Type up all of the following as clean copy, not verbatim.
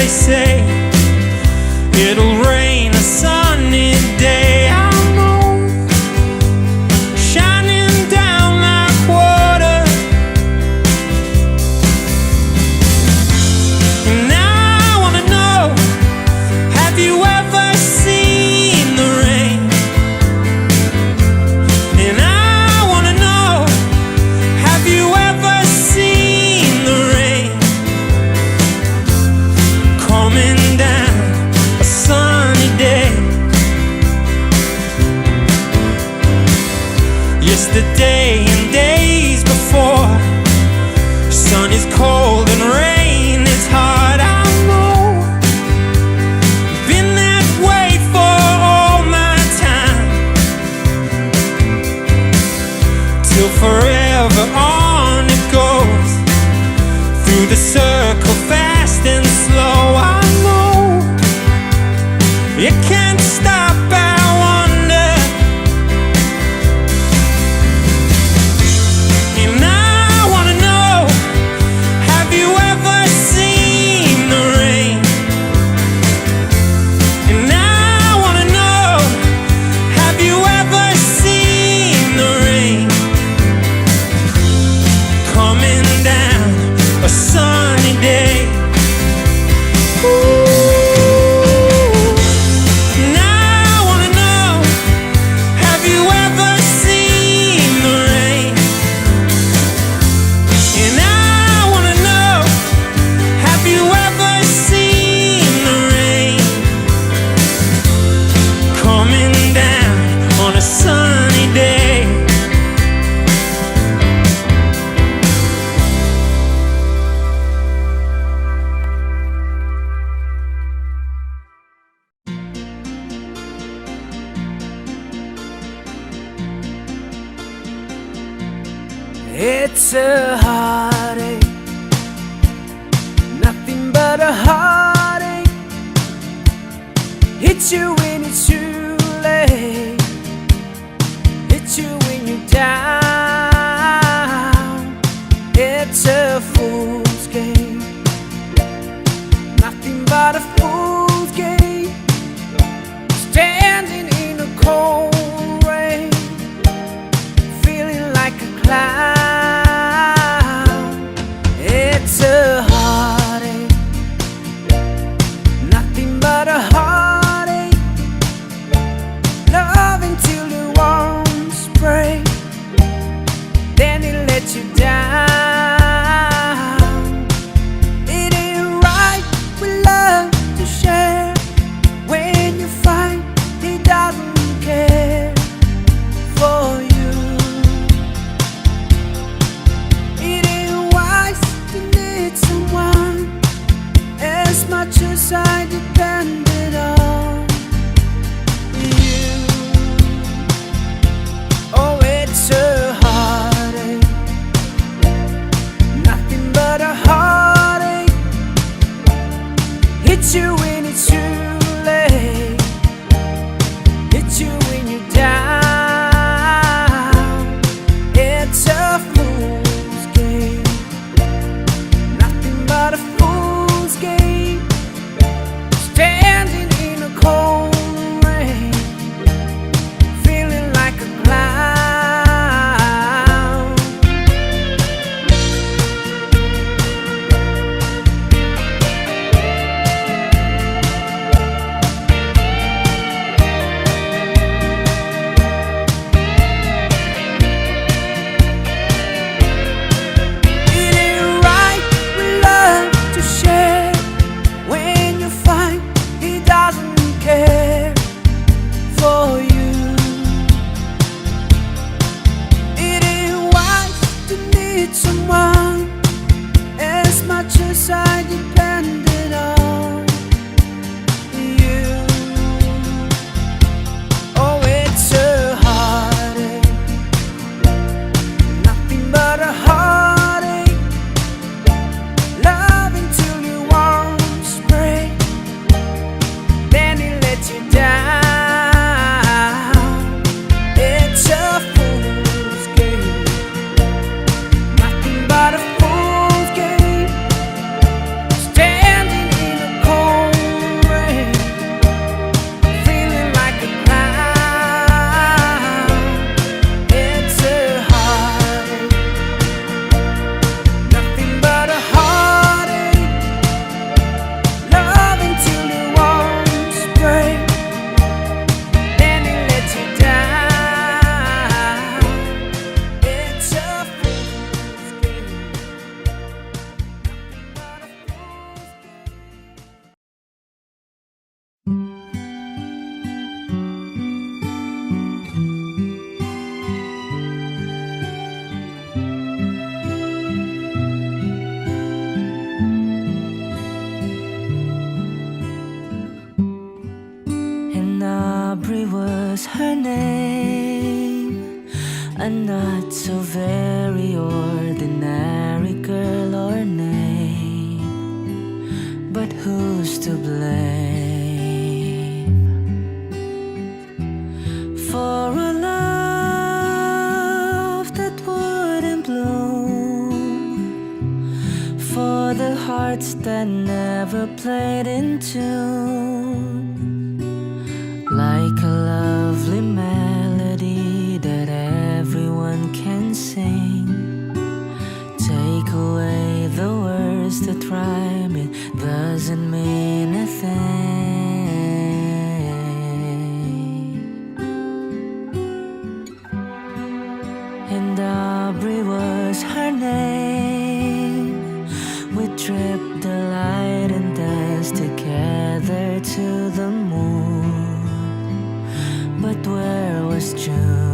they say it'll rain a sunny day. I know, shining down like water. And I wanna know, have you ever seen the rain? And I wanna know, have you ever seen the rain coming down a sunny day? Yesterday and days before, sun is cold and rain is hard. I know, been that way for all my time, till forever on it goes, through the circle fast and slow. I know, it can't stop, I wonder. And I wanna know, have you ever seen the rain? And I wanna know, have you ever seen the rain coming down a sunny day? Ooh. And I wanna know, have you ever seen the rain? And I wanna know, have you ever seen the rain coming down on a sunny day? It's a heartache, nothing but a heartache. Hits you when it's too late, hits you when you're down. It's a fool's game, nothing but a fool's game. Standing in the cold rain, feeling like a clown. It's a heartache, nothing but a heartache. Loving till the warmth break, then it lets you down. It ain't right with love to share. When you find he doesn't care for you, it ain't wise to need someone as much as I depended on you. Oh, it's a heartache, nothing but a heartache. Hits you when it's too late, hits you when you're down. It's a fool's game, nothing but a fool's game. Standing in the cold rain, feeling like a clown. It ain't right with love to share. When you find he doesn't care for you, it ain't wise to need someone as much as I depended on you. Oh, it's a heartache, nothing but a heartache. Loving till you warmth break, then he lets you down. It's a fool's game, nothing but a fool's game. a not so very ordinary girl or name, but who's to blame for a love that wouldn't bloom, for the hearts that never played in tune, like a lovely melody that everyone can sing. Take away the words that rhyme, it doesn't mean a thing. And Aubrey was her name. We tripped the light and danced together to the moon. But where was June?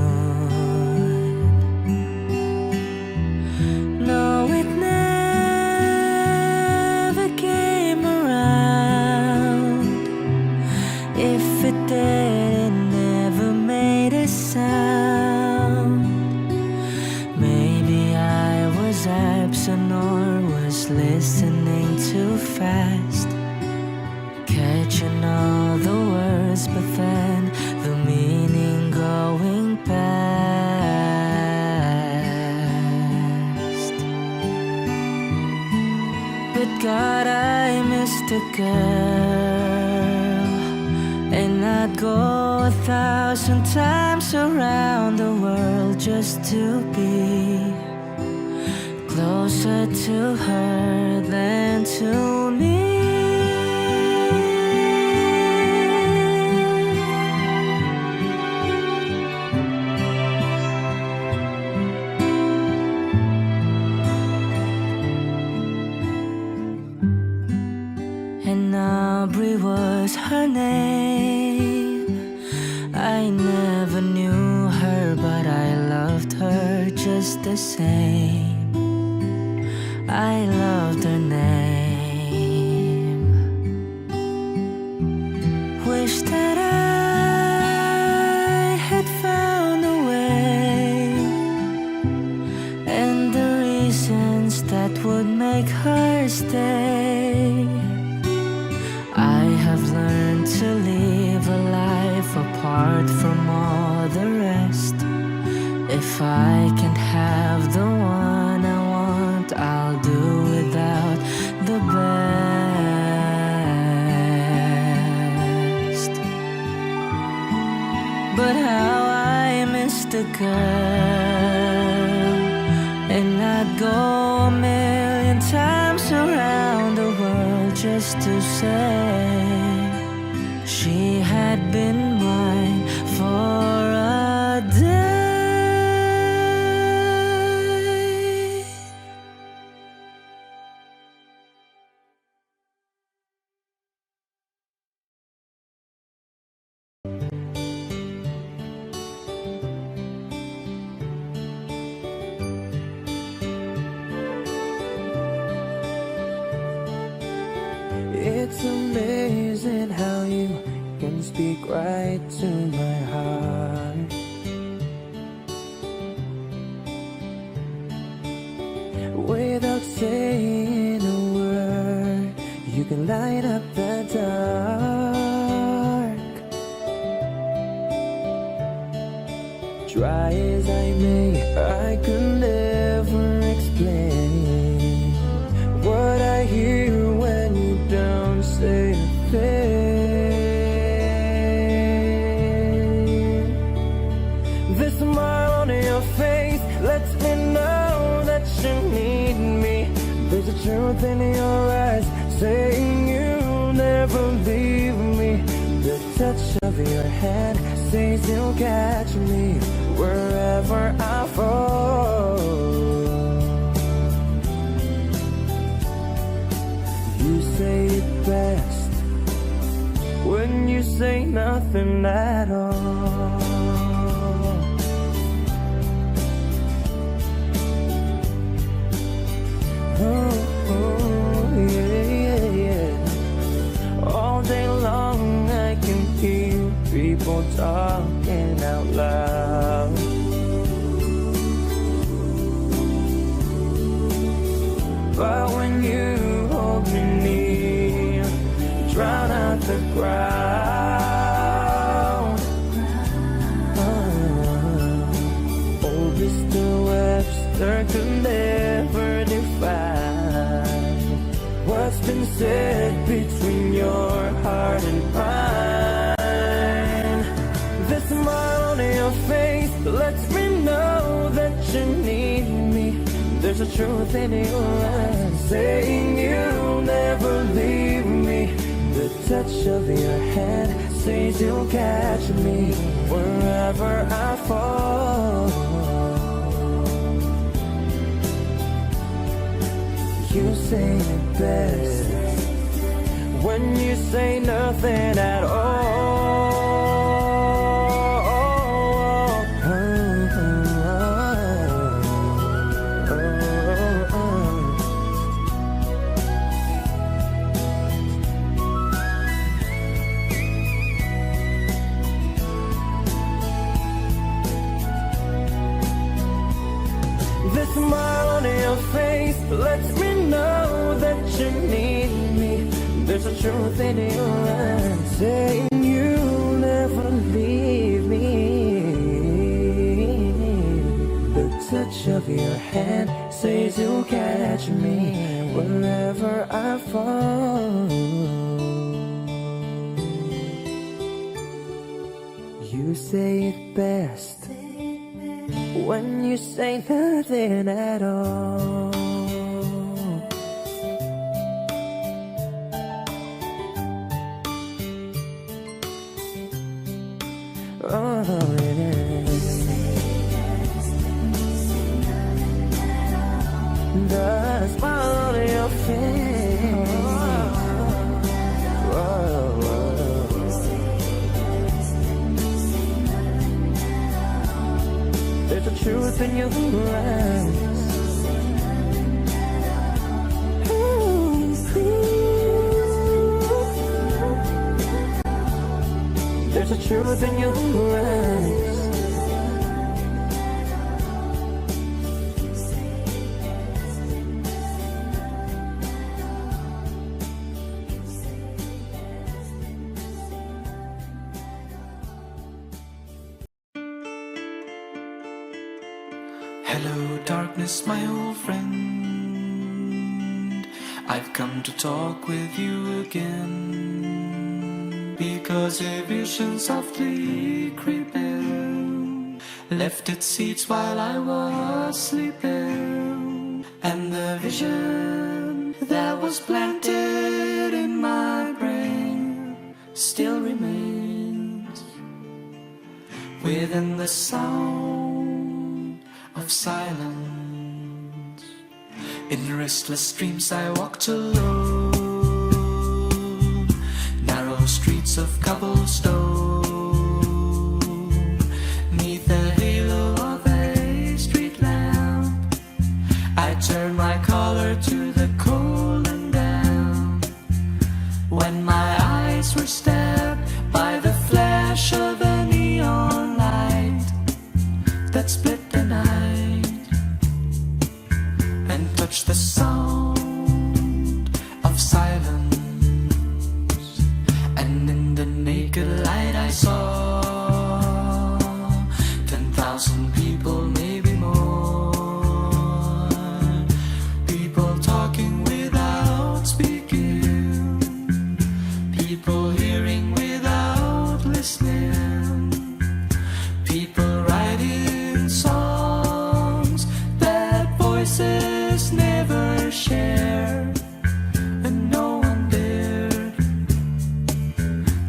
No, it never came around. If it did, it never made a sound. Maybe I was absent or was listening too fast, catching all the words, but then the meaning going past. But God, I missed a girl, and I'd go 1,000 times around the world just to be closer to her than to me. And Aubrey was her name. I never knew her, but I loved her just the same. I loved her name. Wish that I had found a way, and the reasons that would make her stay. I have learned to live a life apart from all the rest. If I can't have the one I want, I'll do without the best. But how I missed a girl, and I'd go a million times around the world just to say she had been mine for a day. It's amazing how you can speak right to my heart. Without saying a word, you can light up the dark. Try as I may, I could never explain what I hear when you don't say a thing. The smile on your face lets me know that you need me. There's a truth in your eyes saying you'll never leave me. The touch of your hand says you'll catch me wherever I fall. You say it best when you say nothing at all. Oh, yeah, yeah, yeah. All day long I can hear people talking out loud. the ground. Old Mr. Webster could never define what's been said between your heart and mine. The smile on your face lets me know that you need me. There's a truth in your eyes saying you'll never leave me. The touch of your hand says you'll catch me wherever I fall. You say it best when you say nothing at all. The smile on your face lets me know that you need me. There's a truth in your eyes saying you'll never leave me. The touch of your hand says you'll catch me wherever I fall. You say it best when you say nothing at all. Oh, yeah. The smile on your face. There's a truth in your eyes. There's a truth in your eyes. Hello, darkness, my old friend. I've come to talk with you again, because a vision softly creeping left its seeds while I was sleeping, and the vision that was planted in my brain still remains within the sound of silence. In restless dreams I walked alone, narrow streets of cobblestone, neath the halo of a street lamp. I turned my collar to the cold and damp, when my eyes were stabbed by the flash of a neon light that split the night and touched the sound of silence. And in the naked light I saw 10,000 people, maybe more, people talking without speaking, people hearing without listening, people writing songs that voices never share, and no one dared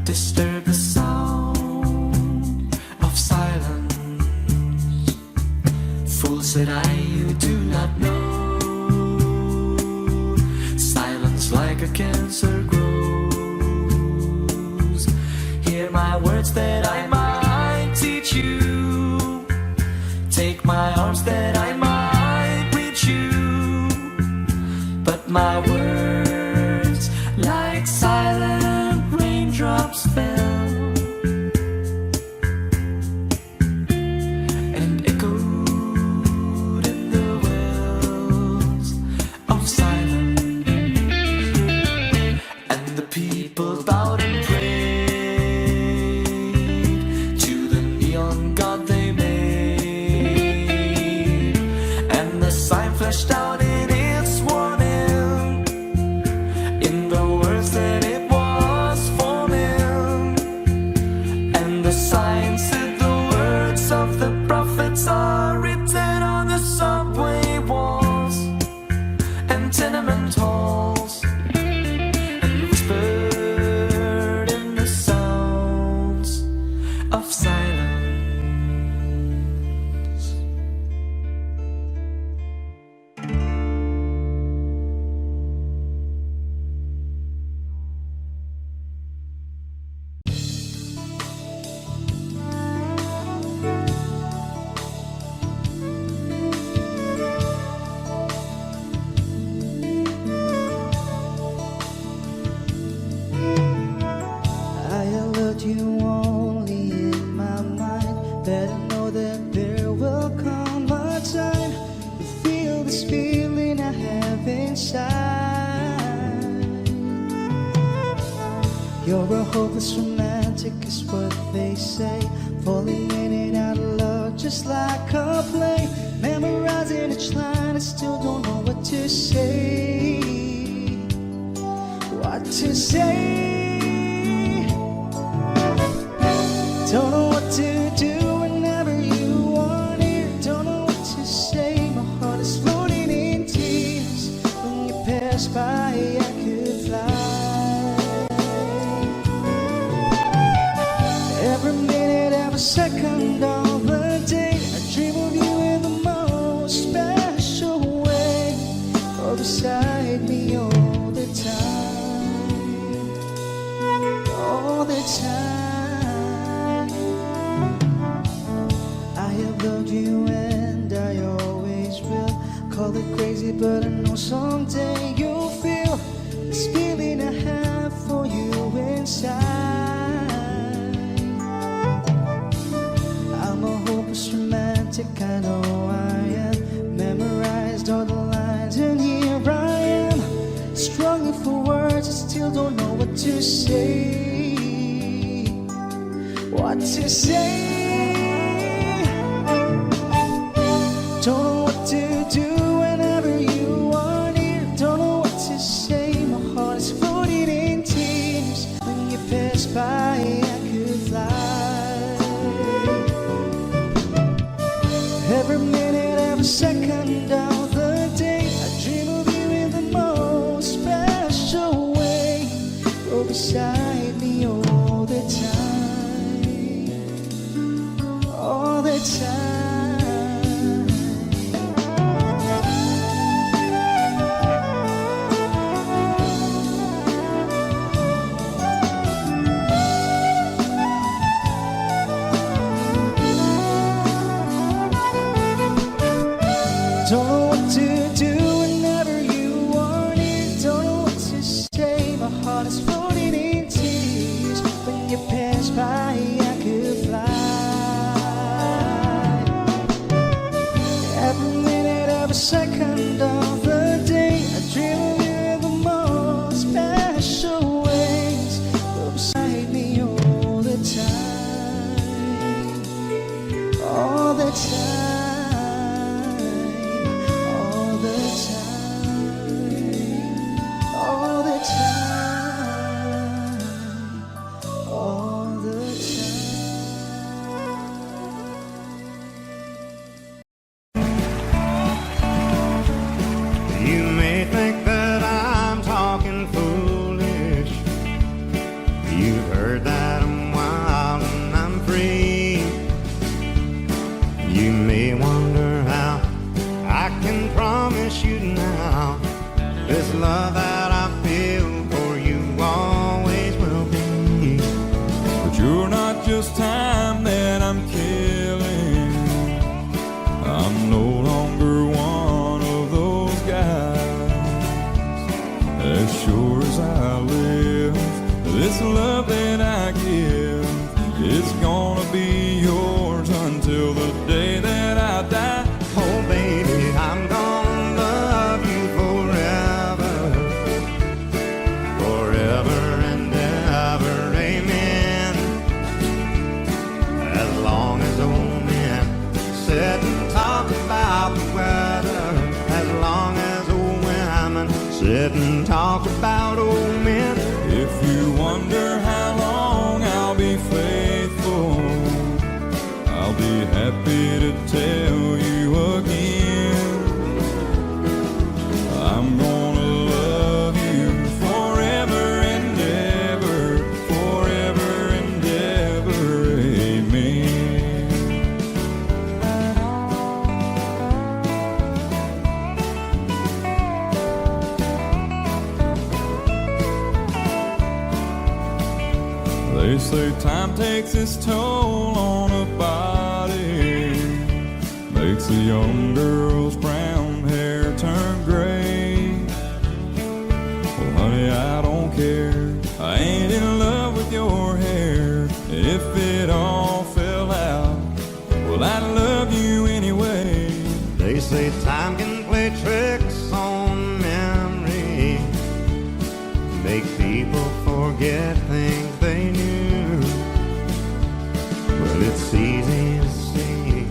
disturb the sound of silence. Fool, said I, you do not know, silence like a cancer grows. Hear my words that I might teach you, take my arms that I might reach you, but my words like silent raindrops fell and echoed in the wells of silence, and the people bowed and prayed in the words that it was forming. And the signs said the words of the prophets are written on the subway walls and tenement halls, and whispered in the sounds of silence. I have loved you only in my mind. Better know that there will come a time you feel this feeling I have inside. You're a hopeless romantic is what they say, falling in and out of love just like a play, memorizing each line. I still don't know what to say. What to say? Don't know what to do whenever you want it. Don't know what to say. My heart is floating in tears. When you pass by, I could fly. Every minute, every second of the day, I dream of you in the most special way. Oh, beside me all the time. All the time. I have loved you and I always will. Call it crazy, but I know someday you'll feel this feeling I have for you inside. I'm a hopeless romantic, I know I am. Memorized all the lines and here I am, struggling for words, I still don't know what to say. What to say? Don't know what to do whenever you want it. Don't know what to say. My heart is floating in tears. When you pass by, I could fly. Every minute, every second of the day, I dream of you in the most special way. You're beside me all the time. All the time. Don't know what to do whenever you want it. Don't know what to say. My heart is floating in tears. When you pass by, I could fly. Every minute, every second of the day, I dream of you in the most special ways. You're beside me all the time. All the time. You may think that I'm talking foolish. You've heard that I'm wild and I'm free. You may wonder how I can promise you now this love that I feel for you always will be. But you're not just time that I'm killing. I'm no longer one of those guys. As sure as I live, this love that I give, it's gonna be yours until the day that I die. Oh baby, I'm gonna love you forever, forever and ever, amen. As long as old men sit and talk about the weather, as long as old women sit and talk about old They say time takes its toll on a body, makes a young girl's brown hair turn gray. Well, honey, I don't care. I ain't in love with your hair. If it all fell out, well, I'd love you anyway. They say time can play tricks on memory, make people forget things they knew. Well, it's easy to see,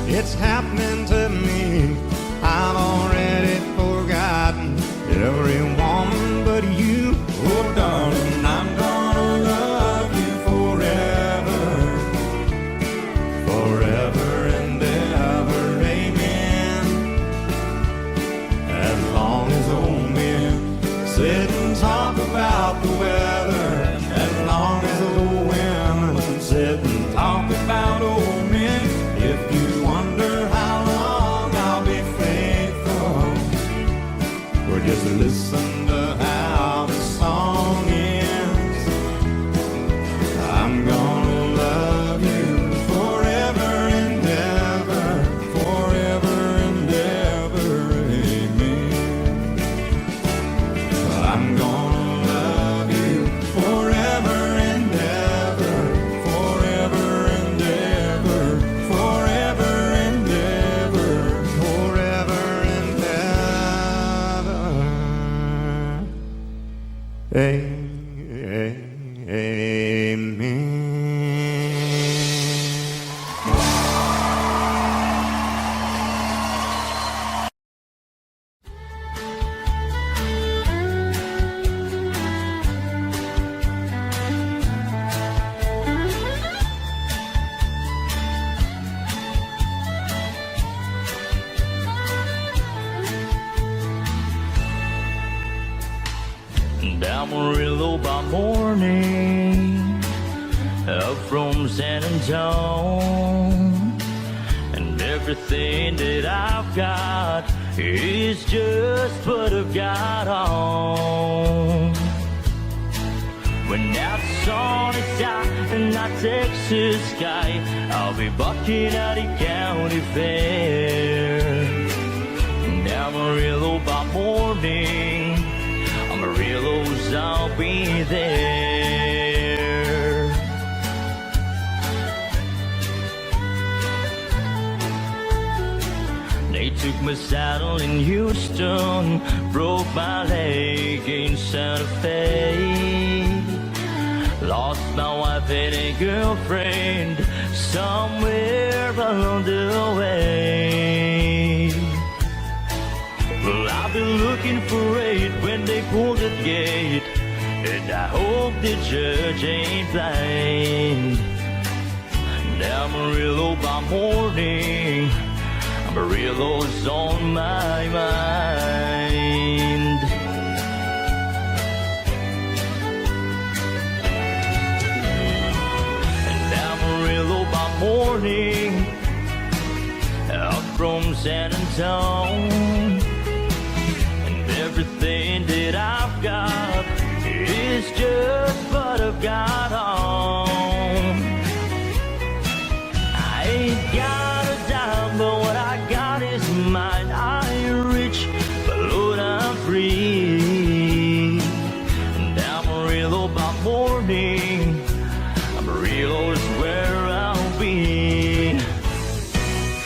it's happening to me. I've already forgotten every woman but you. Oh, darling, I'm gonna love you forever, Forever and ever, amen. As long as old men sit and talk about the weather, as long as old women sit and talk about old men. if you wonder how long I'll be faithful, or just listen to how the song ends. I'm gonna love you forever and ever, Forever and ever, amen. I'm gonna love you forever and ever, Forever and ever, forever and ever, forever and ever. Amen. Amarillo by morning, up from San Antonio, and everything that I've got is just what I've got on. When that sun is out and that Texas sky, I'll be bucking at the county fair. And Amarillo by morning, Amarillo's, I'll be there. They took my saddle in Houston, broke my leg in Santa Fe, lost my wife and a girlfriend somewhere along the way. Well, I've been looking for it when they pulled the gate, and I hope the judge ain't blind. And Amarillo by morning, Amarillo's on my mind. And Amarillo by morning, out from San Antonio, everything that I've got is just what I've got on. I ain't got a dime, but what I got is mine. I ain't rich, but Lord, I'm free. And Amarillo by morning, Amarillo's where I'll be.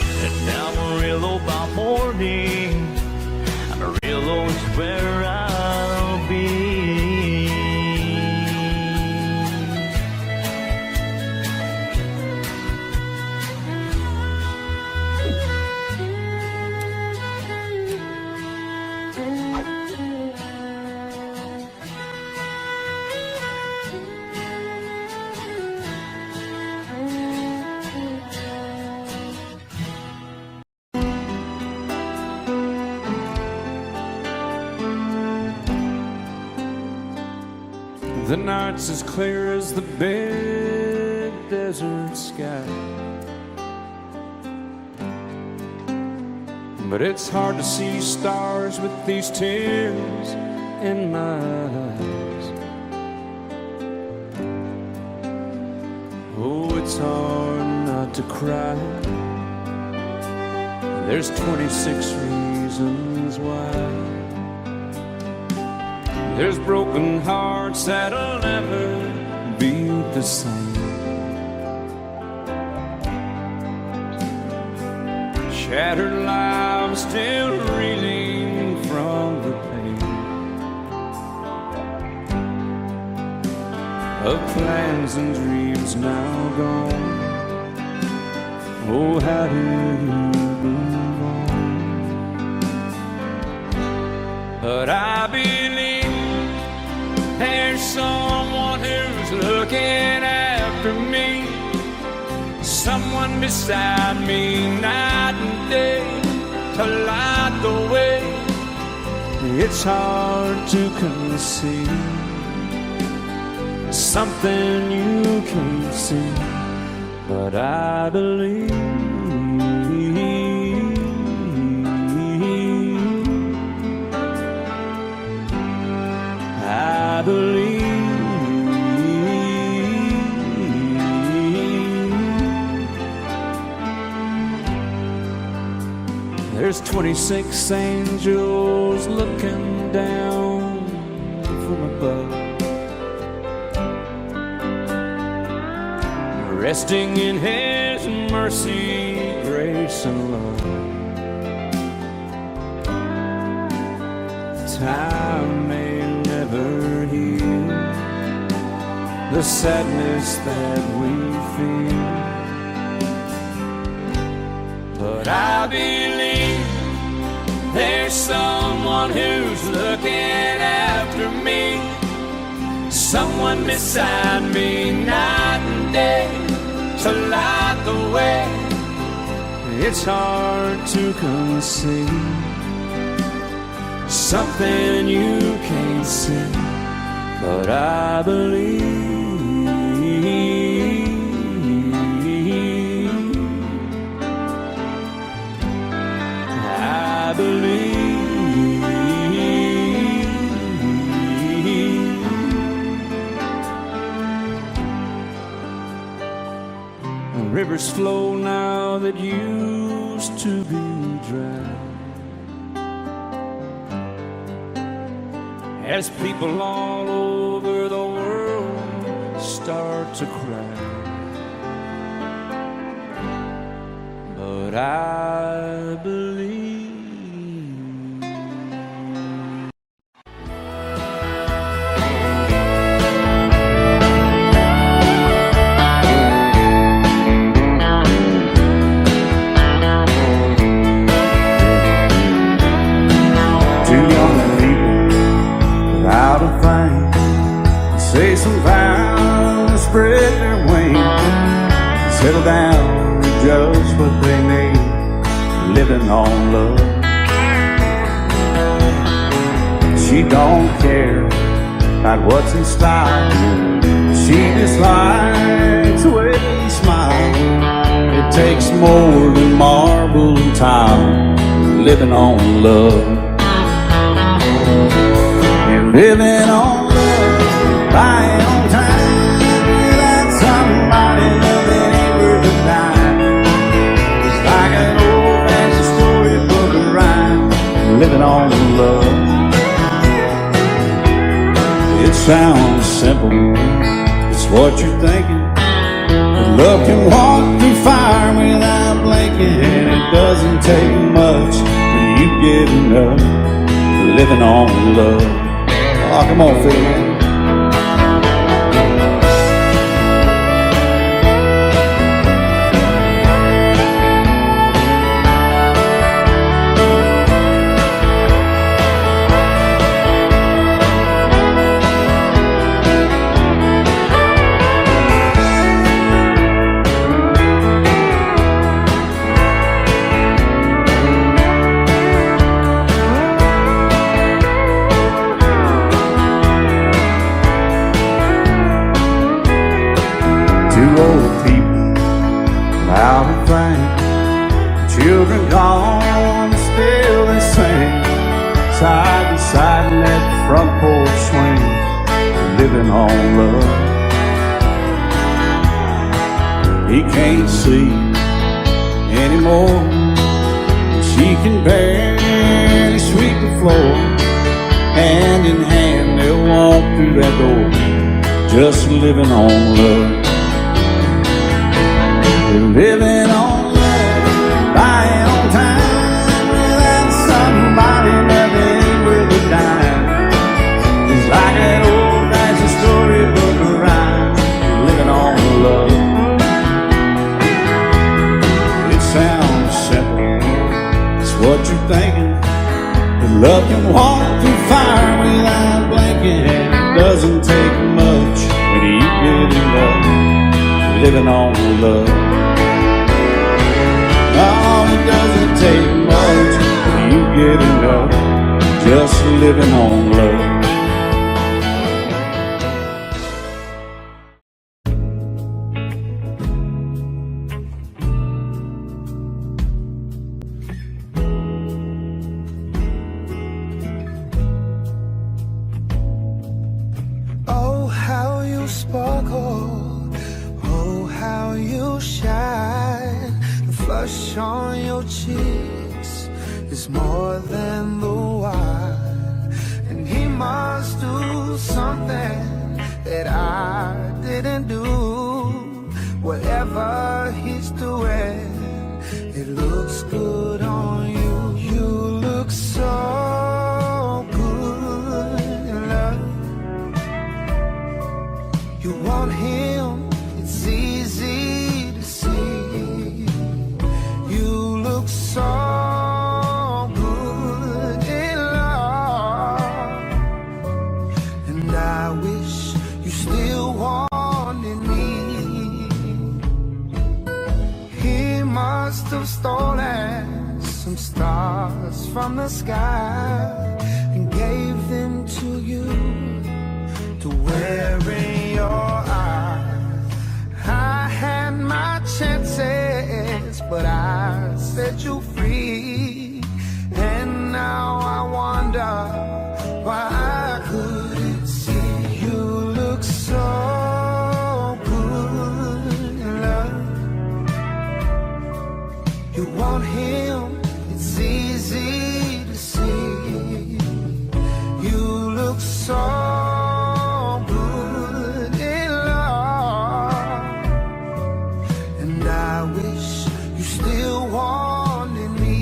And Amarillo by morning, Amarillo's where I'll be. The night's as clear as the big desert sky, but it's hard to see stars with these tears in my eyes. it's hard not to cry. There's 26 reasons why. There's broken hearts that'll never be the same. Shattered lives still reeling from the pain of plans and dreams now gone. Oh, how do you move on? But I believe there's someone who's looking after me, someone beside me night and day to light the way. It's hard to conceive something you can't see, but I believe. I believe. There's 26 angels looking down from above, resting in His mercy, grace, and love. Time may never heal the sadness that we feel, but I believe there's someone who's looking after me, someone beside me night and day to light the way. It's hard to conceive something you can't see, but I believe. I believe. Rivers flow now that used to be dry, as people all over the world start to cry. But I believe. Say some vows, spread their wings, settle down to just what they need, living on love. She don't care about what's in style, she just likes the way they smile. It takes more than marble and tile, living on love. And living on buying on time without somebody loving ain't worth a dime. It's like an old-fashioned storybook of rhyme, living on love. It sounds simple, it's what you're thinking, but love can walk through fire without blinking, and it doesn't take much for you giving up, living on love. Oh, come on, Phil. Two old people out in frame, children gone, still they sing, side by side in that front porch swing, living on love. he can't see anymore. She can barely sweep the floor. Hand in hand they'll walk through that door, just living on love. They're living on love, buying on time without somebody that ain't worth a dime. It's like that old-fashioned storybook rhyme, living on love. It sounds simple, it's what you're thinking. But love can walk through fire without blinking. It doesn't take much when you get in love, living on love. Oh, it doesn't take much when you get in love, just living on love. Oh, how you sparkle, oh, how you shine. The flush on your cheeks is more than the wine. And he must do something that I didn't do. Whatever he's doing, it looks good on you. You look so good in love. You want him, it's easy to see. You look so good in love. And I wish you still wanted me. He must have stolen some stars from the sky and gave them to you to wear in your eyes. I had my chances, but I set you free. And now I wonder why I couldn't see. You look so good in love. You want him, it's easy to see. You look so good in love. And I wish you still wanted me.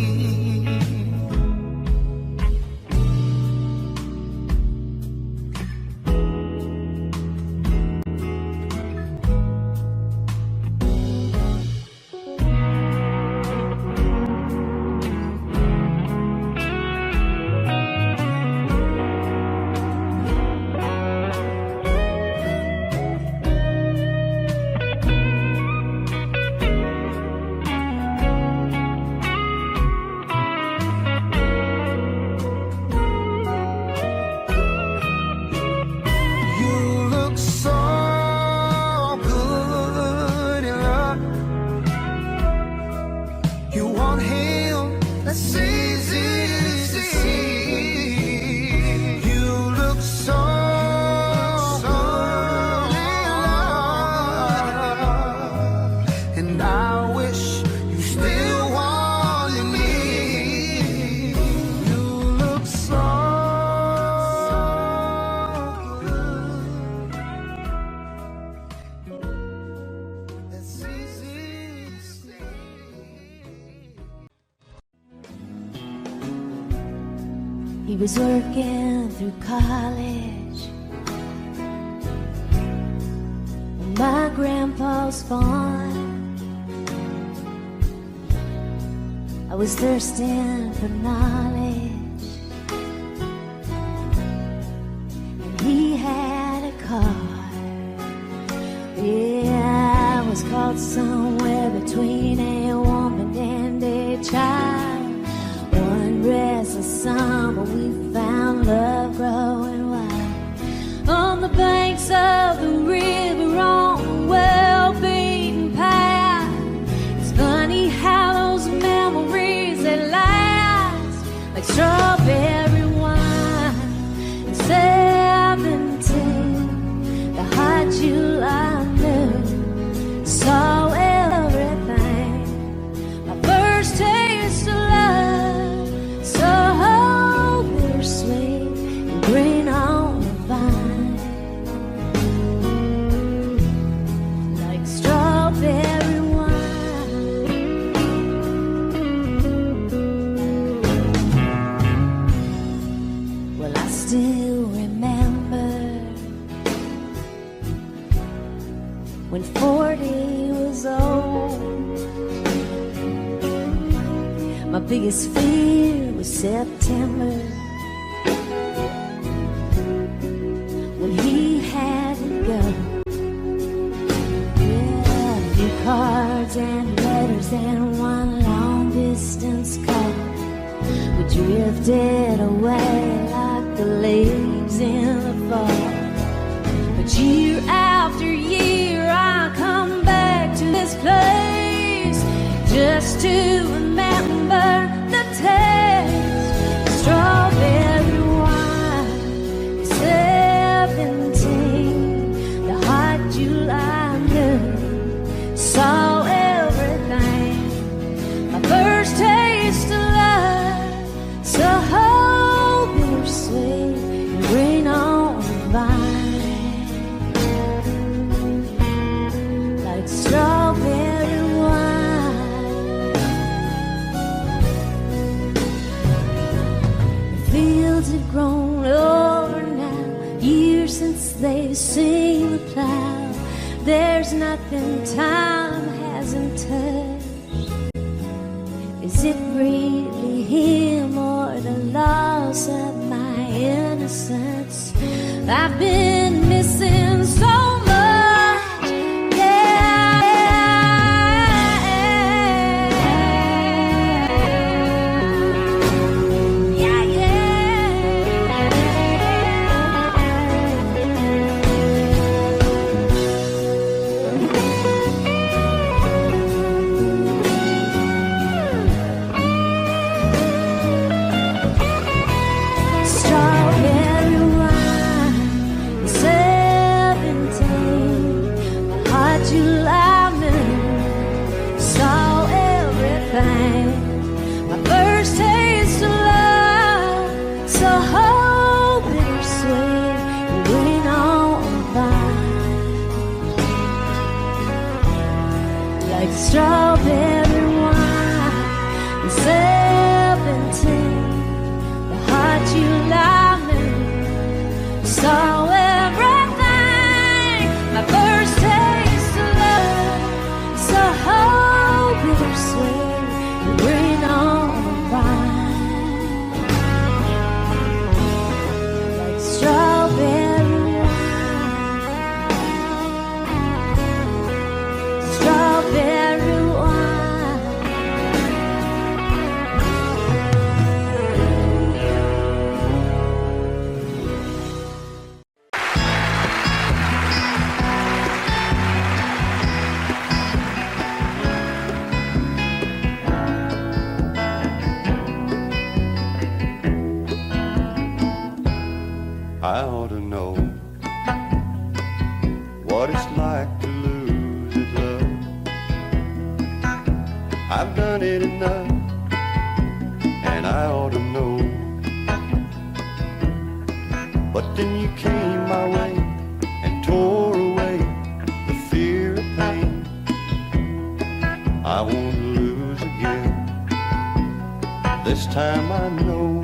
He was working through college on my grandpa's farm. I was thirsting for knowledge, and he had a car. Yeah, I was caught somewhere between a woman and a child. One restless summer we found love growing wild on the banks of the river on a well-beaten path. It's funny how those memories, they last like strawberry wine. And 17, the hot July noon saw when 40 was old. My biggest fear was September, when he had to go. Yeah, a few cards and letters and one long distance call. We drifted away like the leaves in the fall. But year after year I come back to this place just to remember the taste of strawberry wine. 17, the hot July noon, saw everything. My first taste of love, so bittersweet, green on the vine, like strawberry wine. The fields have grown over now, years since they've seen the plow. There's nothing time hasn't touched. Is it really him or the loss of my innocence? I've been missing so much, yeah. Yeah, strawberry wine, 17, the hot July moon, saw everything. My first taste of love, so bittersweet, green on the vine, like strawberry wine, 17, the hot July moon, saw everything. My first taste of love, so bittersweet, green on the vine, like strawberry wine, strawberry wine. I ought to know what it's like to lose it, love. I've done it enough, and I ought to know. But then you came my way and tore away the fear of pain. I won't lose again. This time I know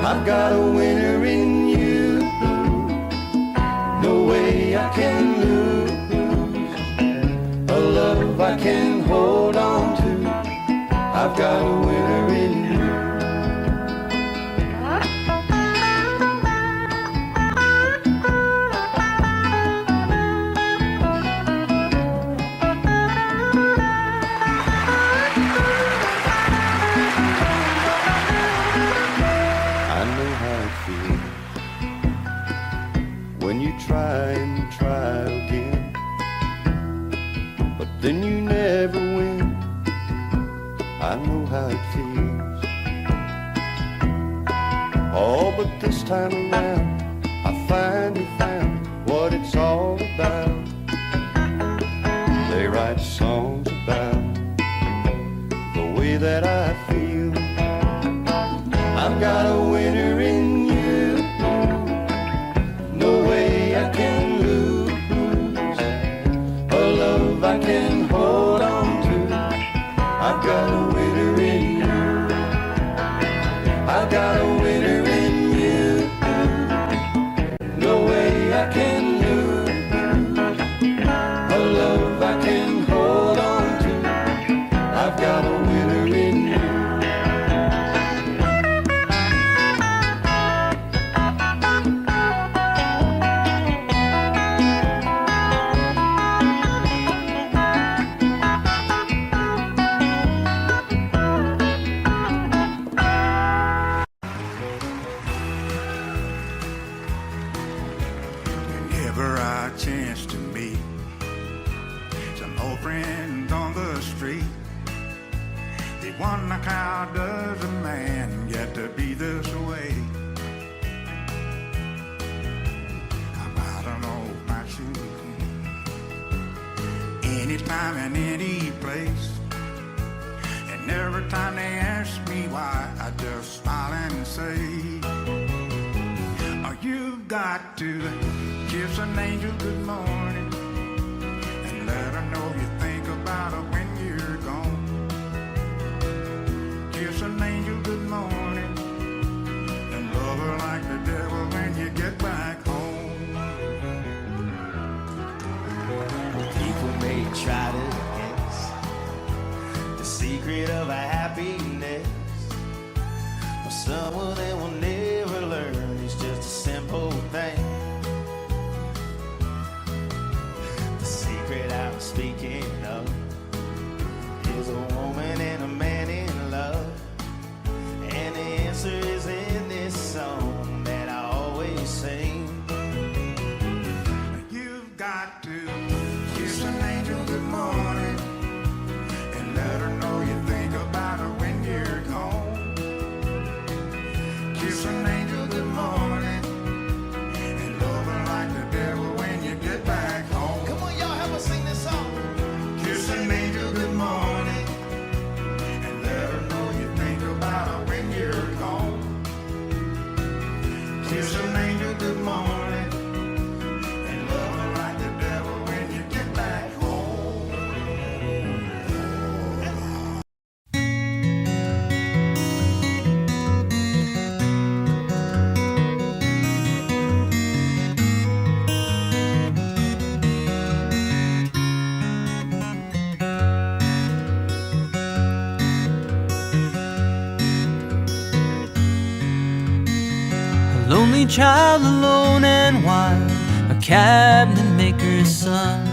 I've got a winner in you. No way I can lose a love I can hold on to. I've got a winner in you. I know how it feels when you try and try again, but then you never win. I know how it feels. Oh, but this time around I finally found what it's all about. They write songs about the way that I feel. I've got a winner in you. No way I can lose a love I can hold on to. I've got a winner in you. I've got a winner in you. No way I can lose Whenever I chance to meet some old friends on the street, they wonder how does a man get to be this way? I'm out on old my shoes, anytime and any place. And every time they ask me why, I just smile and say, oh, you've got to kiss an angel good morning and let her know you think about her when you're gone. Kiss an angel good morning and love her like the devil when you get back home. People may try to guess the secret of a happiness, but some of them will never learn. It's just a simple thing. The secret I'm speaking of is a woman and a man in love, and the answer is in this song that I always sing. You've got to kiss an angel good morning and let her know you think about her when you're gone. Kiss an angel good morning and love her like the devil when you get back home. Come on, y'all, help us sing this song. Kiss an angel good morning and let her know you think about her when you're gone. Kiss an angel good morning and love her like the devil when you get back home. A lonely child alone and wild, a cabinet maker's son.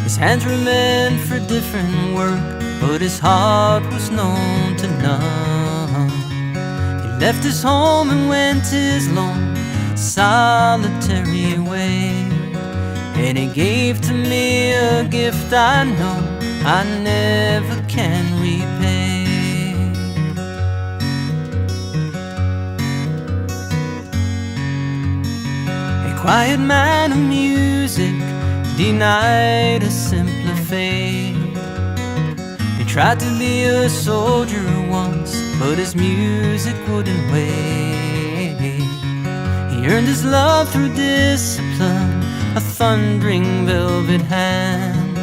His hands were meant for different work, but his heart was known to none. He left his home and went his lone, solitary way, and he gave to me a gift I know I never can repay. Quiet man of music, denied a simpler fate. He tried to be a soldier once, but his music wouldn't wait. He earned his love through discipline, a thundering velvet hand,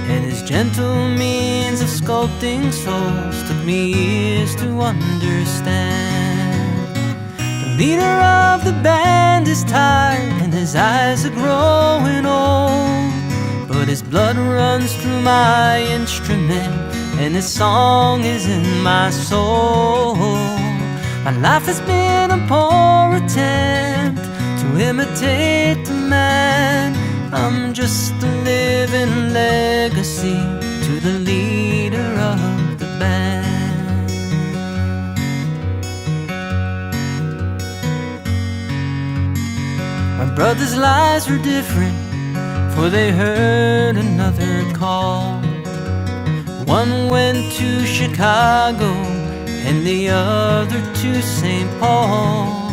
and his gentle means of sculpting souls took me years to understand. The leader of the band is tired and his eyes are growing old, but his blood runs through my instrument and his song is in my soul. My life has been a poor attempt to imitate the man. I'm just a living legacy to the leader of the band. My brothers' lives were different, for they heard another call. One went to Chicago and the other to St. Paul.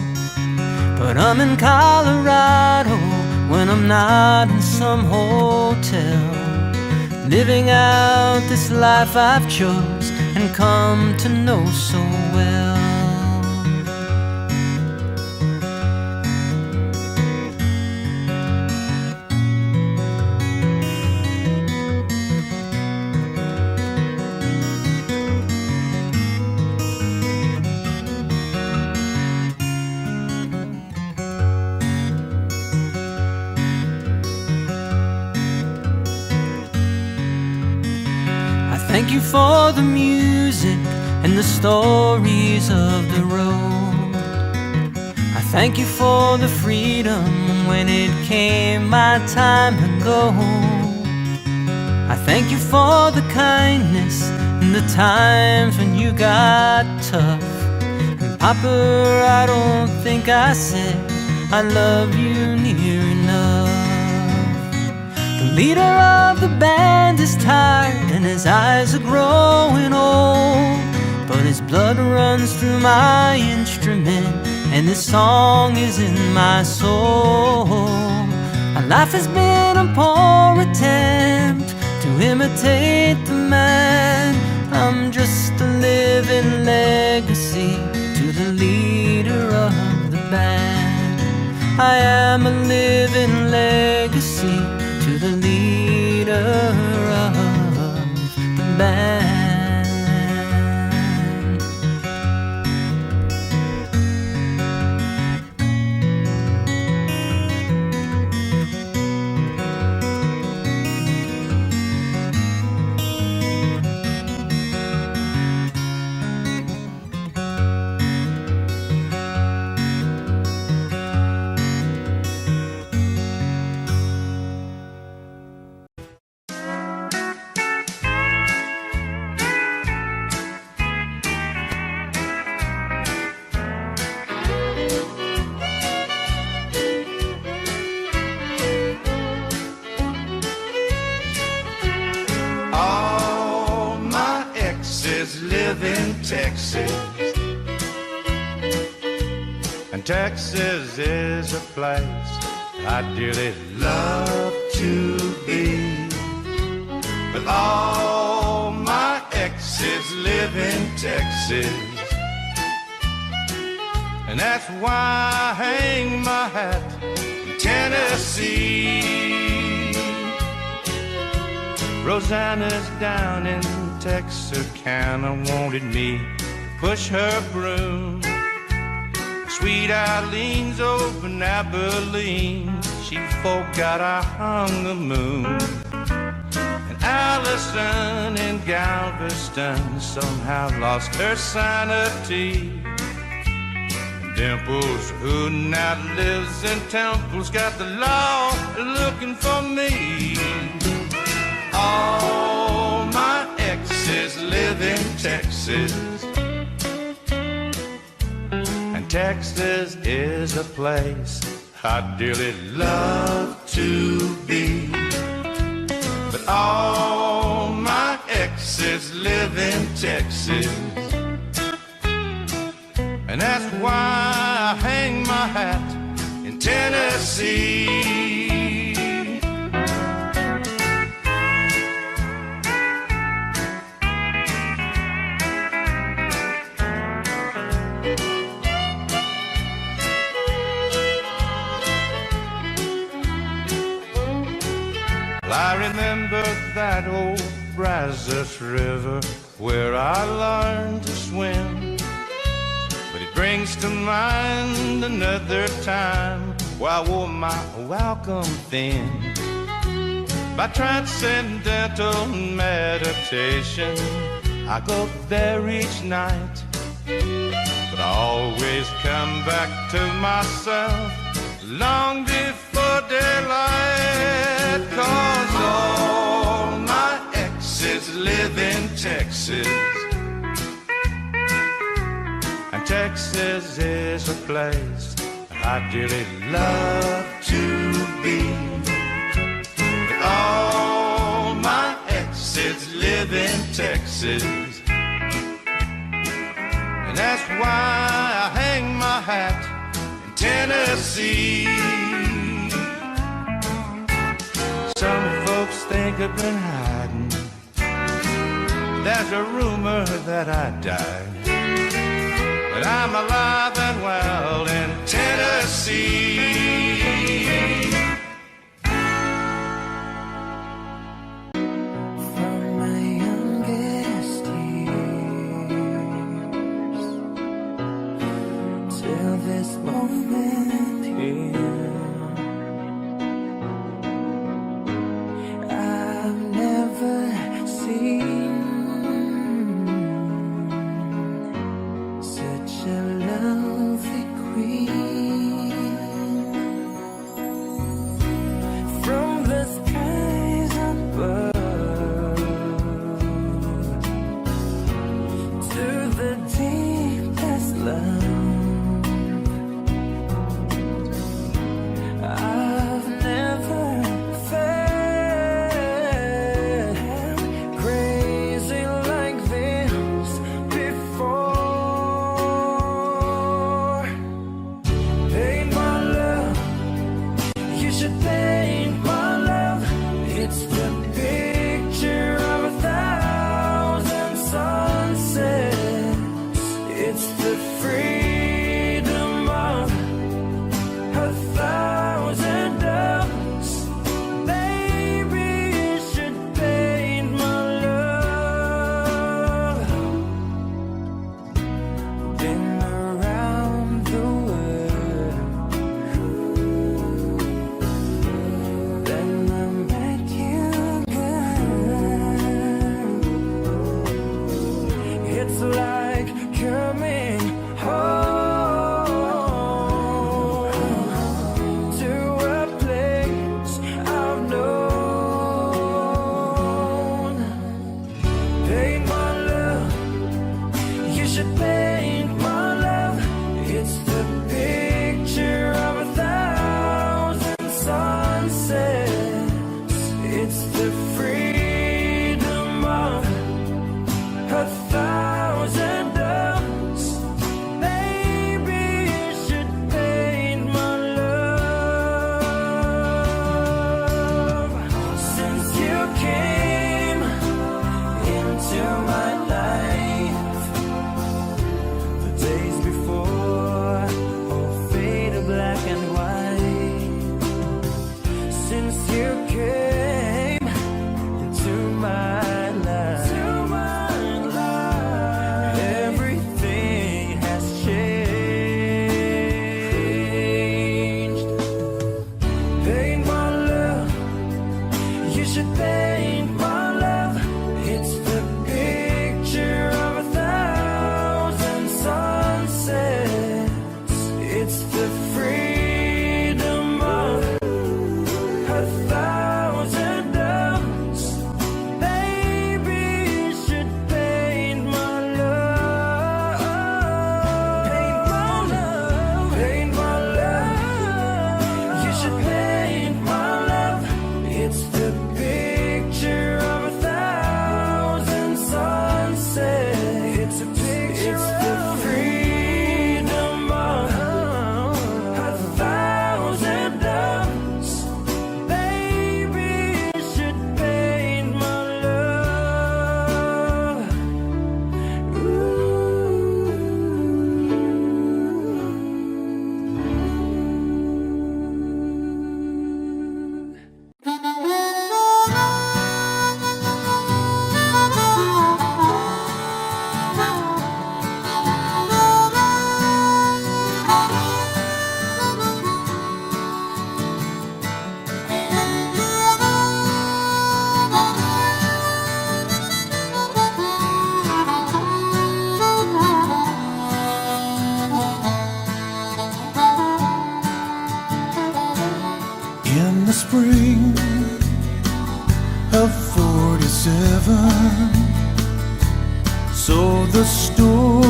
But I'm in Colorado when I'm not in some hotel, living out this life I've chose and come to know so well. Thank you for the music and the stories of the road. I thank you for the freedom when it came my time to go. I thank you for the kindness and the times when you got tough. And Papa, I don't think I said I love you near enough. The leader of the band is tired and his eyes are growing old, but his blood runs through my instrument and this song is in my soul. My life has been a poor attempt to imitate the man. I'm just a living legacy to the leader of the band. I am a living legacy to the leader of the band. All my exes live in Texas, and Texas is a place I dearly love to be. But all my exes live in Texas, and that's why I hang my hat in Tennessee. Rosanna's down in Texarkana wanted me to push her broom. Sweet Eileen's over in Abilene, she forgot I hung the moon. And Allison in Galveston somehow lost her sanity. And Dimples, who now lives in Temple's got the law looking for me. All my exes live in Texas, and Texas is a place I dearly love to be. But all my exes live in Texas, and that's why I hang my hat in Tennessee. I remember that old Brazos River where I learned to swim, but it brings to mind another time where I wore my welcome thin. By transcendental meditation, I go there each night, but I always come back to myself long before daylight. 'Cause all my exes live in Texas, and Texas is a place I dearly love to be. But all my exes live in Texas, and that's why I hang my hat in Tennessee. Some folks think I've been hiding, there's a rumor that I died, but I'm alive and well in Tennessee. From my youngest years till this moment here, I've never seen such a lovely queen. in the spring of 47. So the story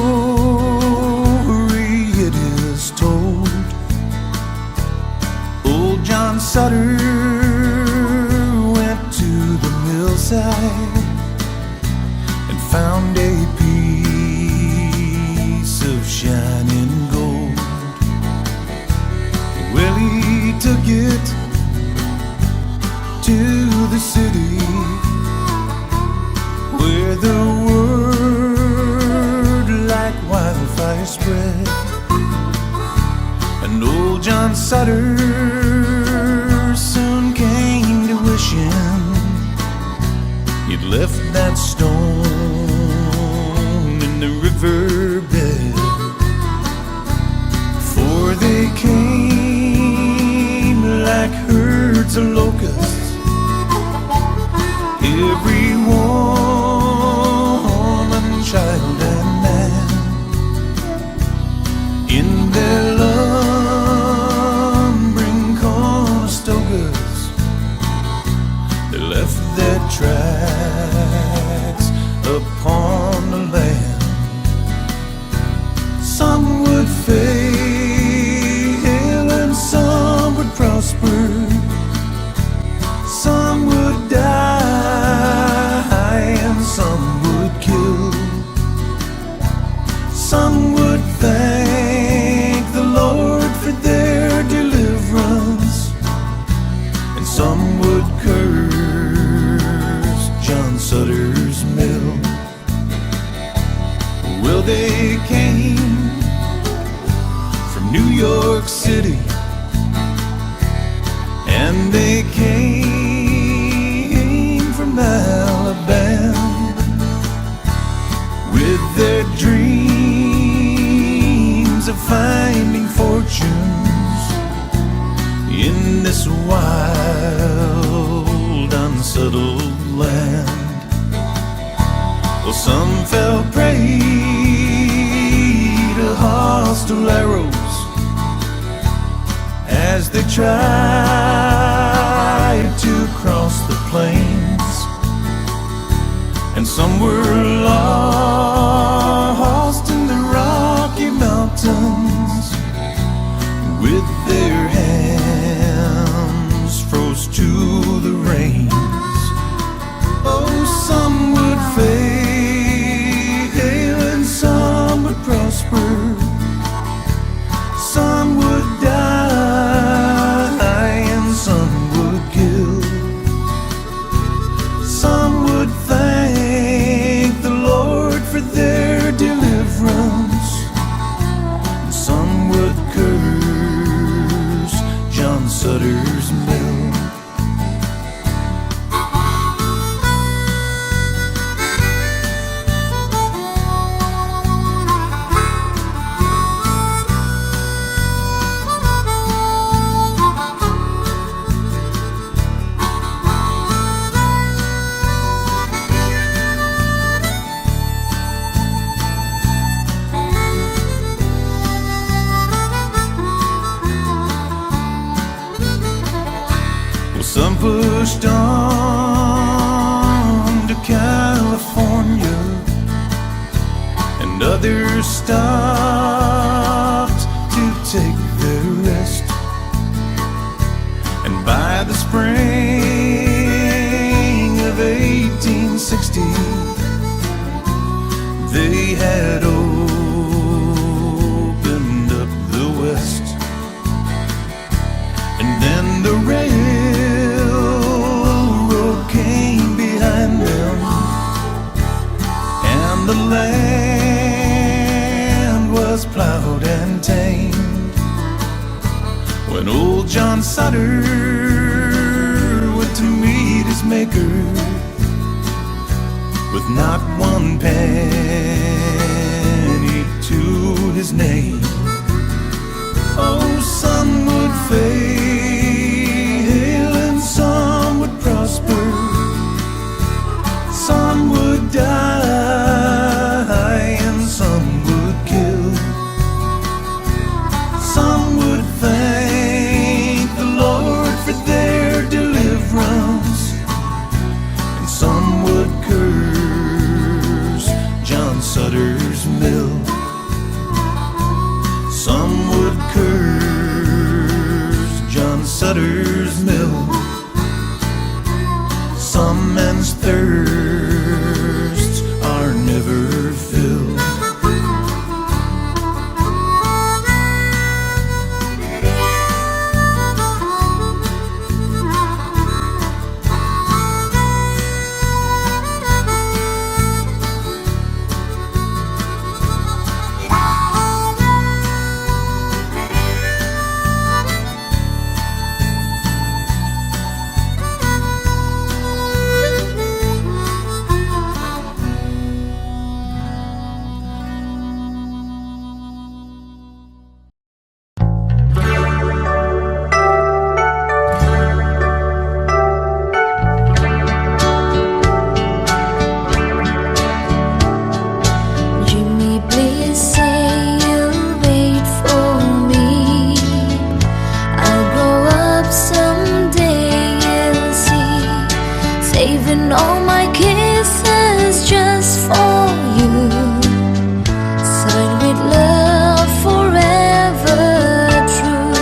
it is told. Old John Sutter went to the millside and found a piece of shining gold. Well, he took it to the city where the word like wildfire spread. And old John Sutter soon came to wishing he'd left that stone in the riverbed. For they came like herds of locusts, every woman, child, and man, in their lumbering Conestogas. They left their tracks upon the land. Some would fail and some would prosper. Some would die and some would kill. Some would thank the Lord for their deliverance, and some would curse John Sutter's mill. Well, they came from New York City, and they came from Alabama with their dreams of finding fortunes in this wild, unsettled land. Well, some fell prey to hostile arrows as they tried to cross the plains, and some were lost in the Rocky Mountains with their hands froze to the reins. Oh, some would fail and some would prosper. Some would die and some would kill. Some would thank the Lord for their deliverance, and some would curse John Sutter's mill. Some pushed on to California, and others stopped to take their rest. And by the spring of 1860, they had opened up the West. And then the railroad came behind them, and the land was plowed and tamed. When old John Sutter went to meet his maker with not one penny to his name. Oh, some would fail and some would prosper. Some would die and some would kill. Some would thank the Lord for their smell. Some men's thirsts are never filled. Jimmy, please say you'll wait for me. I'll grow up someday, you'll see. Saving all my kisses just for you. Signed with love forever true.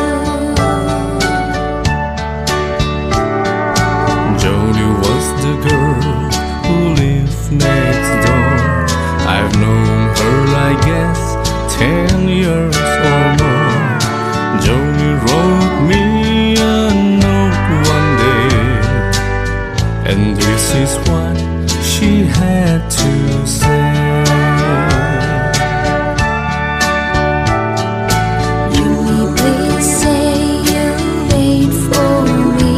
Joni was the girl who lived next door. I've known her, I guess, 10 years or more. Joni wrote me a note one day, and this is what she had to say. Jimmy, please say you'll wait for me.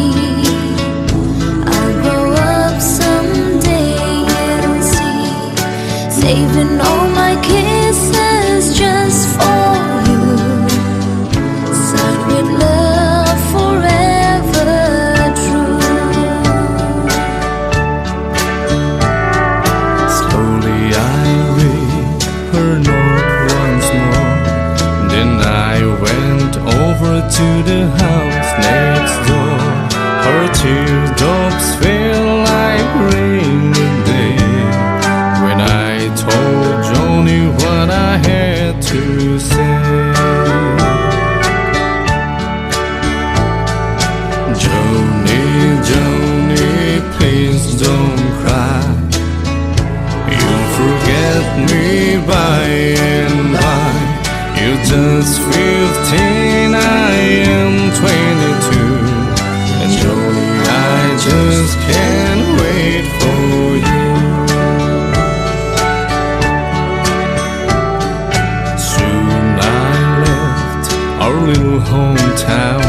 I'll grow up someday, you'll see. Saving all my kisses just for you. Signed with love forever true. Slowly I read her note once more. Then I went over to the house next door. Her teardrops fell like rain that day when I told Joni what I had to say. Joni, Joni, please don't cry. You'll forget me by and by. You're just 15, I am 22. And Joni, I just can't wait for you. Soon I left our little hometown.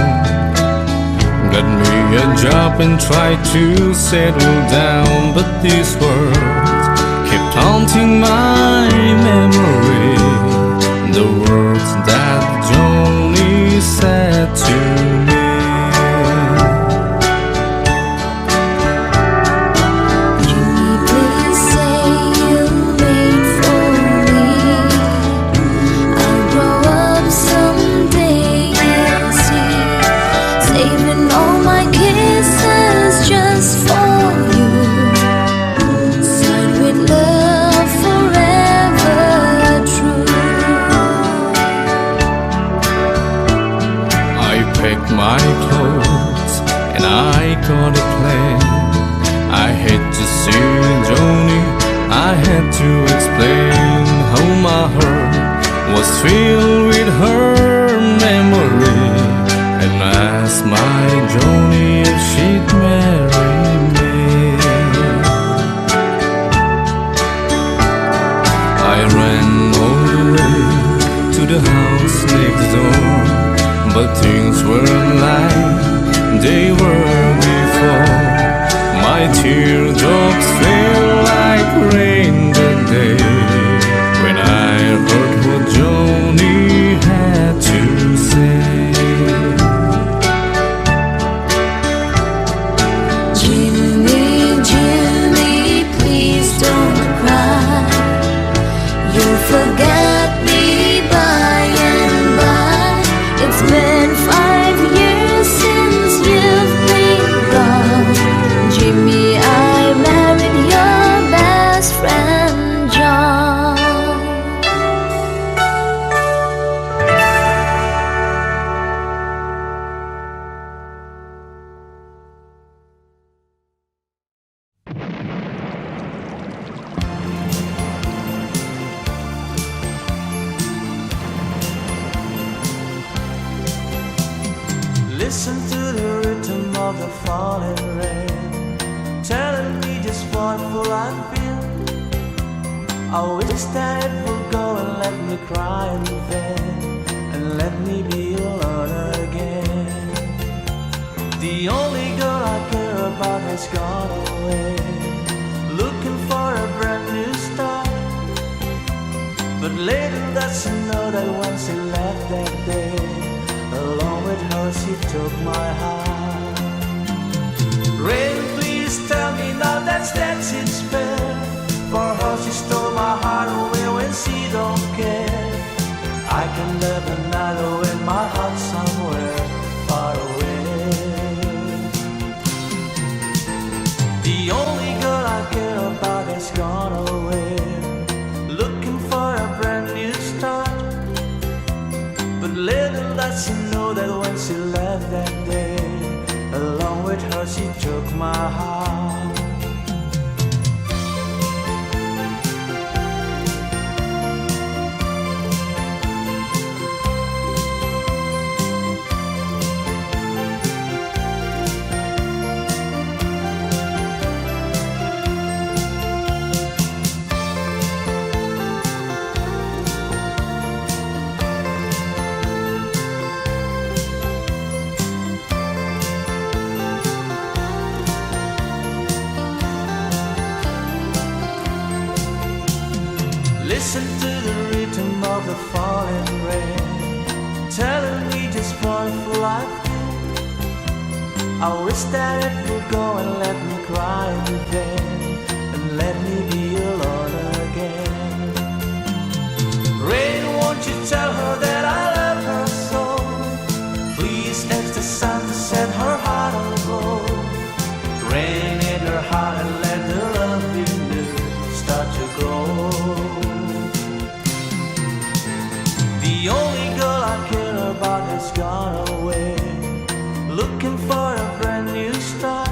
Got me a job and tried to settle down, but these words kept haunting my memory. The words that Joni said to me. Jimmy, please say you'll wait for me. I'll grow up someday, you'll see. Saving all my kisses just for you. Signed with love forever true. I packed my clothes and I got a plan. I had to see Joni, I had to explain how my heart was filled with her memory, and asked my Joni if she'd marry me. I ran all the way to the house next door, but things weren't like they were before. My teardrops fell like rain that day when I heard what Joni had to say. Jimmy, Jimmy, please don't cry. You'll forget me by and by. It's been 5 years since you've Listen to the rhythm of the falling rain, telling me just what will I feel. I wish that it would go and let me cry in vain, and let me be alone again. The only girl I care about has gone away, looking for a brand new start. But little does she know that when she left that day, along with her she took my heart. Rain, please tell me now that's it's fair. For her she stole my heart away when she don't care. I can live another with my heart somewhere far away. The only girl I care about has gone away, looking for a brand new start. But little does she know that when she left that day, along with her she took my heart. Listen to the rhythm of the falling rain, telling me just what will I feel. I wish that it would go and let me cry in vain, and let me be alone again. Rain, won't you tell her that I love her so? Please ask the sun to set her heart aglow. Rain in her heart and let the love we knew start to grow. The only girl I care about has gone away, looking for a brand new start.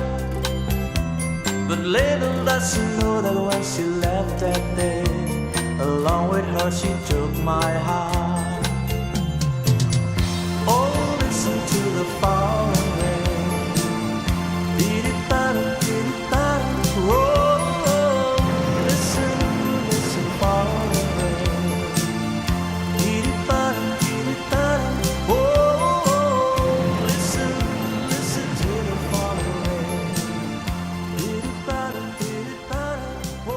But little does she know that when she left that day, along with her she took my heart. Oh, listen to the falling rain. Dee-dee-ba-da, dee-dee-ba-da. Oh, listen, listen, falling rain. Dee-dee-ba-da, dee-dee-ba-da. Oh, listen, listen to the falling rain. Dee-dee-ba-da, dee-dee-ba-da. Oh.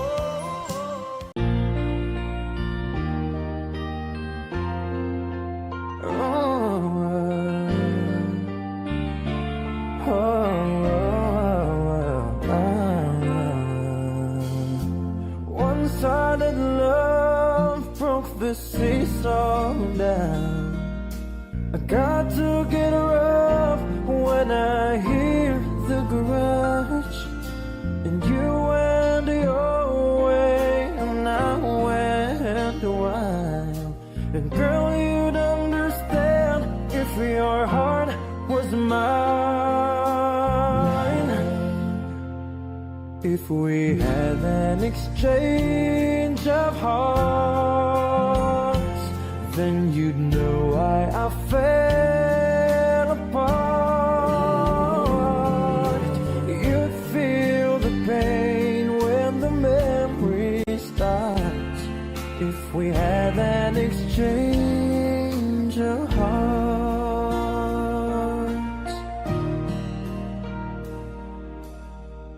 One-sided love broke the seesaw down. I got to get rough when I hear the garage. And you went your way and I went wild. And girl, you'd understand if your heart was mine. If we had an exchange of hearts, then you'd know why I fell apart. You'd feel the pain when the memory starts. If we had an exchange of hearts,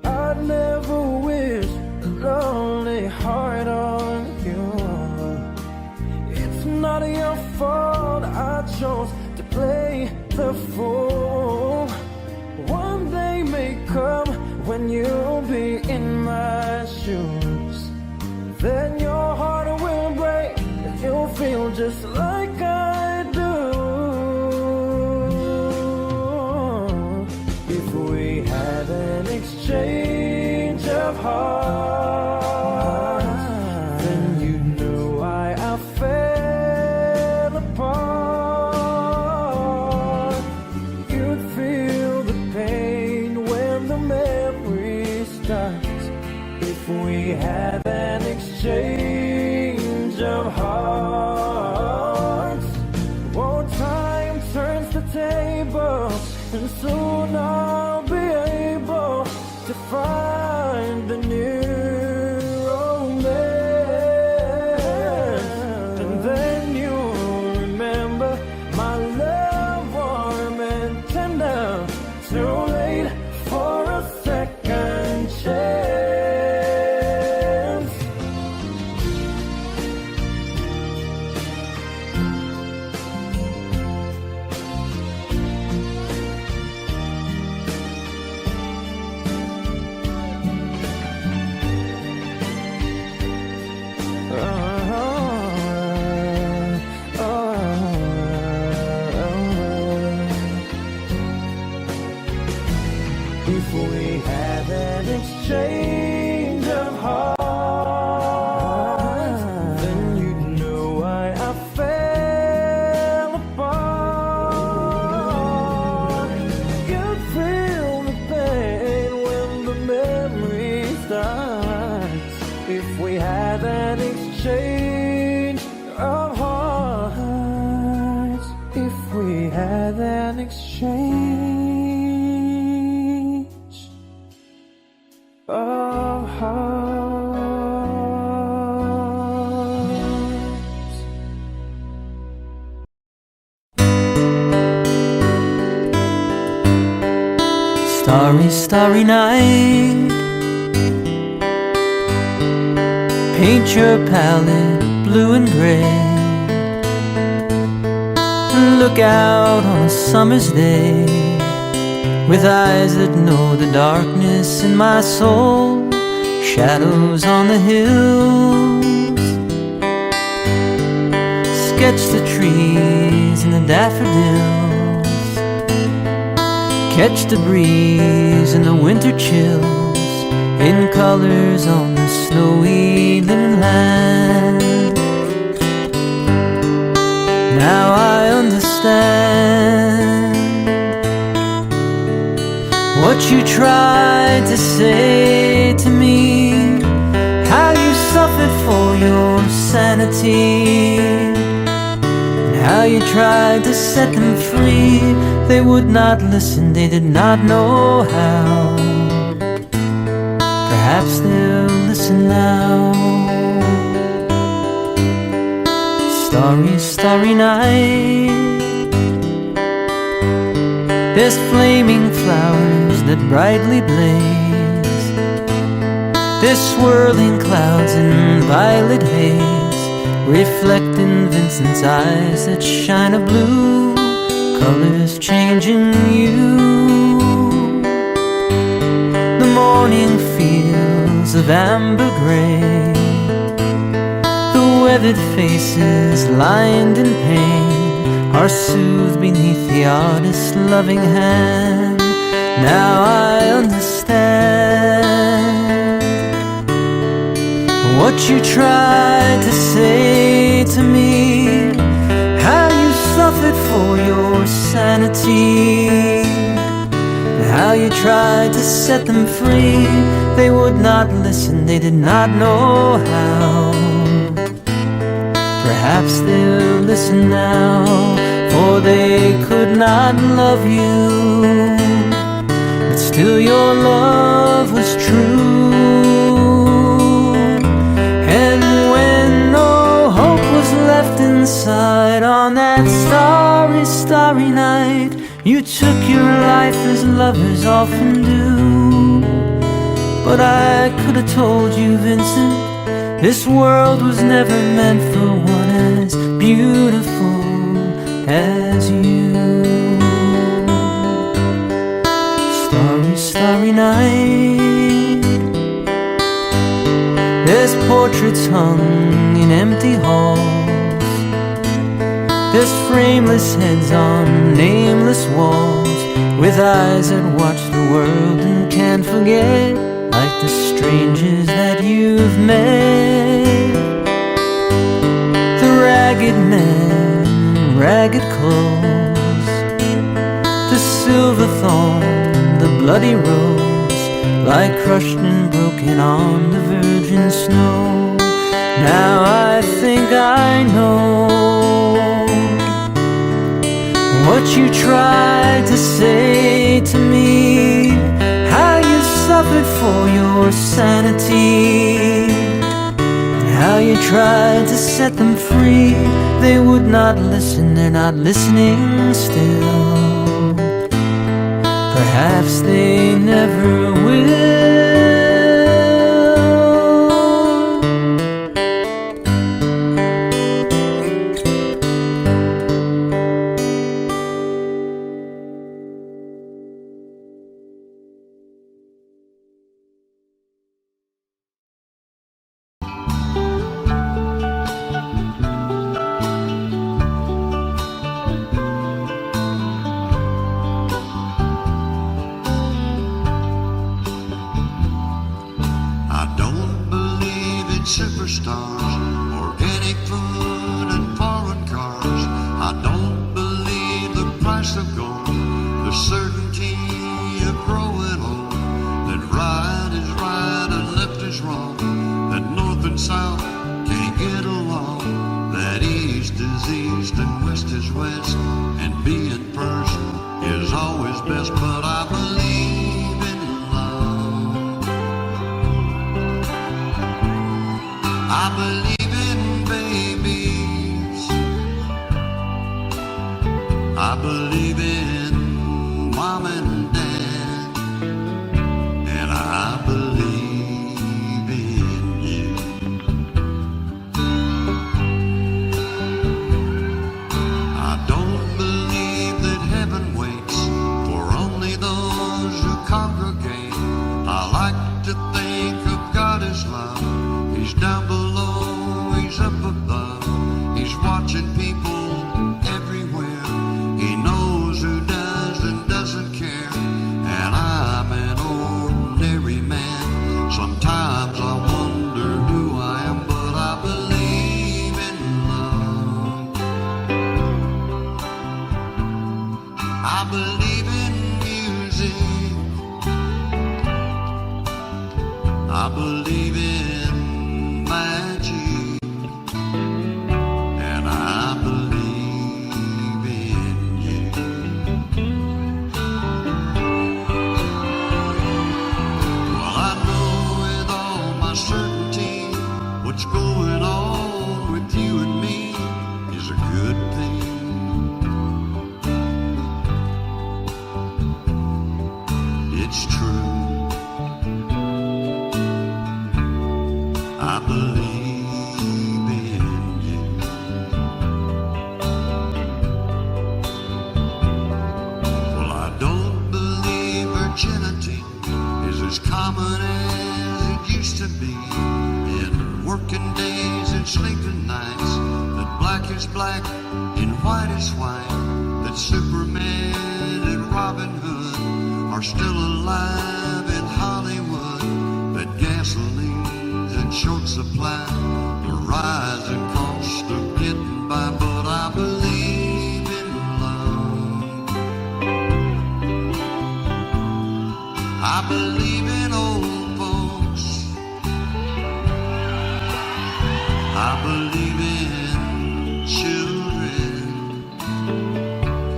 I'd never wish a lonely heart on you. It's not your fault I chose to play the fool. One day may come when you'll be in my shoes. Then your heart will break and you'll feel just like I do. If we had an exchange of hearts, then you'd know why I fell apart. You'd feel the pain when the memory starts. If we had an exchange of hearts, oh, time turns the tables if we had an exchange of hearts, then you'd know why I fell apart. You'd feel the pain when the memory starts. If we had an exchange of hearts, if we had an exchange of hearts. Starry, starry night, paint your palette blue and gray. Look out on a summer's day with eyes that know the darkness in my soul. Shadows on the hills, sketch the trees and the daffodils, catch the breeze and the winter chills in colors on the snowy linen land. Now I understand what you tried to say to me, how you suffered for your sanity, and how you tried to set them free. They would not listen, they did not know how. Perhaps they'll listen now. Starry, starry night, there's flaming flowers that brightly blaze, there's swirling clouds in violet haze, reflect in Vincent's eyes that shine a blue, colors changing you. The morning fields of amber gray, weathered faces lined in pain are soothed beneath the artist's loving hand. Now I understand what you tried to say to me, how you suffered for your sanity, and how you tried to set them free. They would not listen, they did not know how. Perhaps they'll listen now, for they could not love you, but still your love was true. And when no hope was left inside on that starry, starry night, you took your life as lovers often do. But I could have told you, Vincent, this world was never meant for one as beautiful as you. Starry, starry night, there's portraits hung in empty halls, there's frameless heads on nameless walls, with eyes that watch the world and can't forget, like the strangers that you've met. The ragged men, ragged clothes, the silver thorn, the bloody rose, lie crushed and broken on the virgin snow. Now I think I know what you tried to say to me, how you suffered for your sanity, and how you tried to set them free. They would not listen, they're not listening still. Perhaps they never will. superstars, organic food and foreign cars. I don't believe the price of gold, the certainty of growing old, that right is right and left is wrong, that north and south can't get along, that east is east and west is west, and being first is always best. But I believe in love, I believe in babies, I believe in mom and dad, and I believe in you. I don't believe that heaven waits for only those who congregate. I like to think of God as love. He's down below, he's up above, he's watching people everywhere. He knows who does and doesn't care, and I'm an ordinary man. Sometimes I wonder who I am, but I believe in love. I believe in music, I believe in magic, and I believe in you. Well, I know with all my certainty what's going on with you and me is a good thing. It's true. I believe in you. Well, I don't believe virginity is as common as it used to be. In working days and sleeping nights, that black is black and white is white, that Superman and Robin Hood are still alive in Hollywood, that gasoline's in short supply, the rising cost of getting by. But I believe in love, I believe in old folks, I believe in children,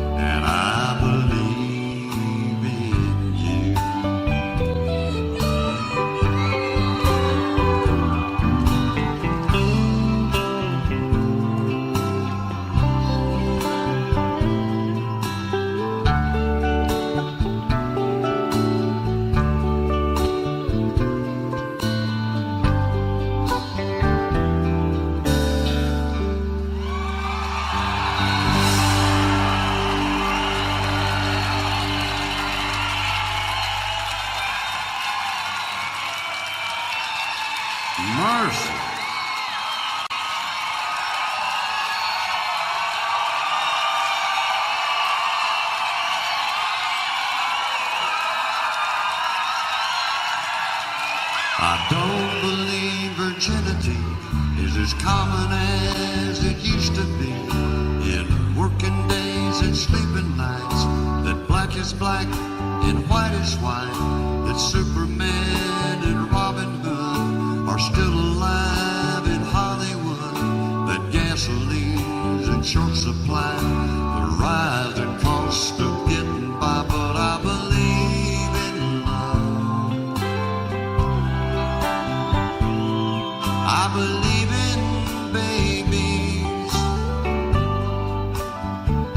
and I believe in you. Mercy. I don't believe virginity is as common as it used to be. In working days and sleeping nights, that black is black and white is white, that Superman and Robin Hood are still alive in Hollywood, that gasoline's in short supply, the rising cost of getting by. But I believe in love, I believe in babies,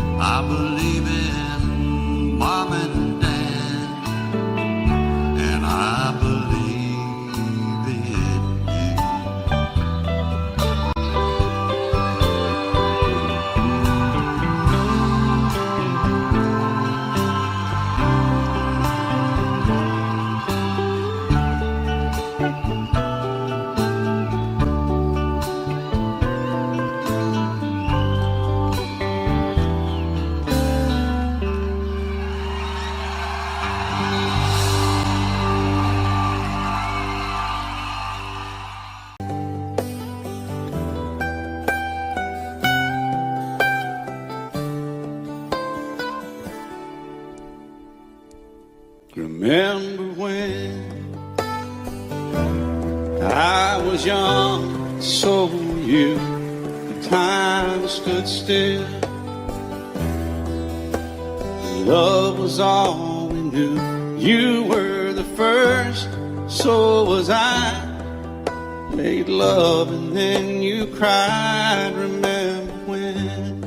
I believe in mom and dad, and I believe in you. Remember when I was young, so were you. The time stood still. Love was all we knew. You were the first, so was I. Made love and then you cried. Remember when?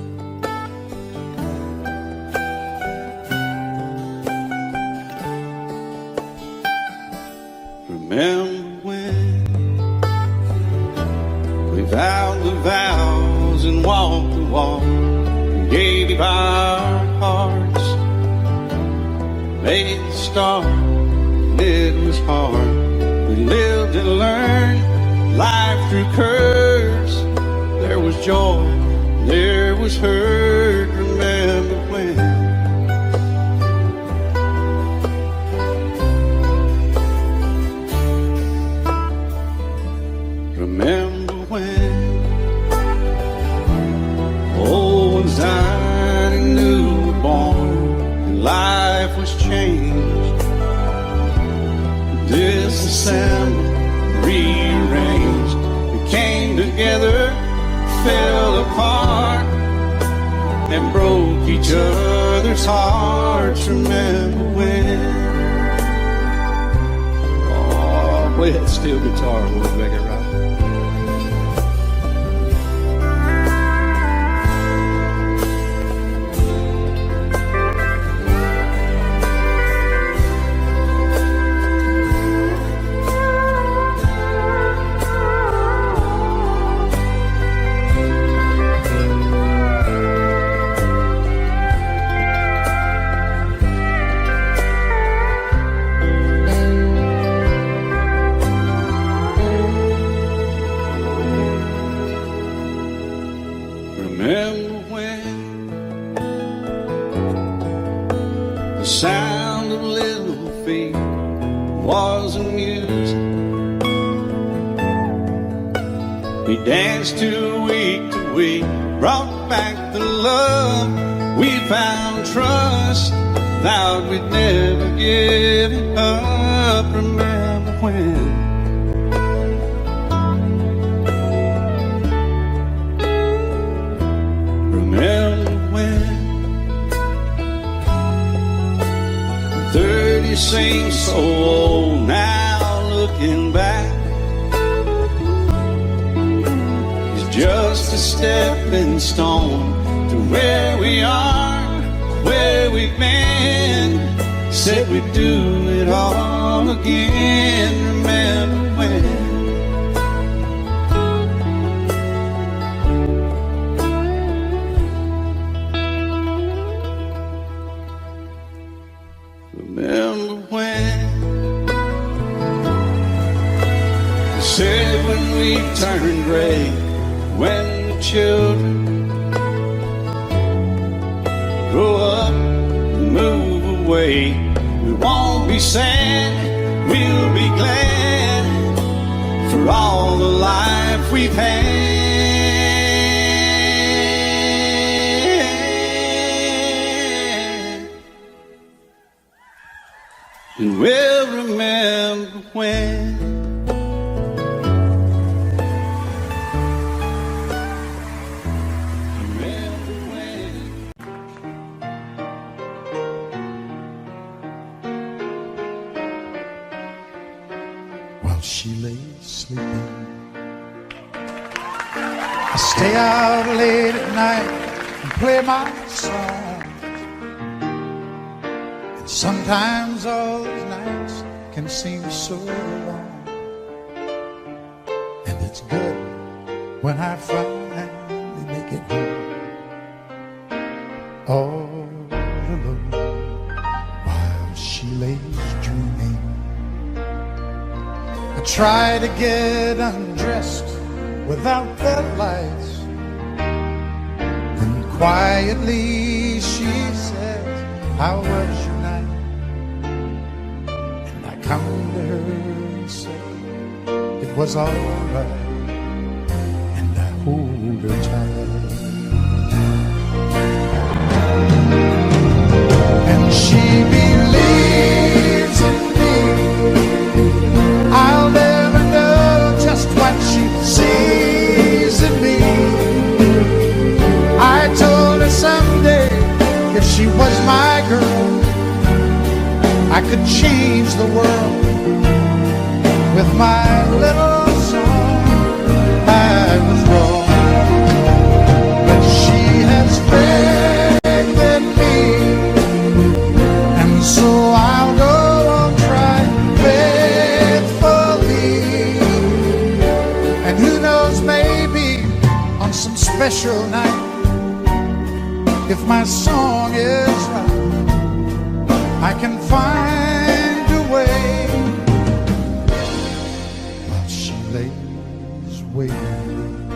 Remember when we vowed the vows and walked the walk and gave our hearts, made the start, and it was hard. We lived and learned life through curves. There was joy, there was hurt. Remember when? Remember when old ones died and new were born, and life was changed, disassembled, rearranged. We came together, fell apart, and broke each other's hearts. Remember when? Oh, play that steel guitar, we'll make it right. Remember when the sound of little feet was a music we danced to week, brought back the love we found, trust, vowed we'd never give it up. Remember when? Remember when 30 seems so old now, looking back, it's just a stepping stone to where we are, where we've been. Said we'd do it all again. Remember when? Remember when you said when we turned gray, when the children grow up and move away, we won't be sad, we'll be glad for all the life we've had. And we'll remember when. Remember when. While she lay sleeping, I stay out late at night and play my song. Sometimes all those nights can seem so long, and it's good when I finally make it home, all alone, while she lays dreaming. I try to get undressed without the lights, then quietly she says, "How was your night?" Come to her and say it was all right, and I hold her tight. And she believes the world with my little song. I was wrong, but she has faith in me, and so I'll go on trying faithfully. And who knows, maybe on some special night, if my song is right, I can find a way. While she lays waiting,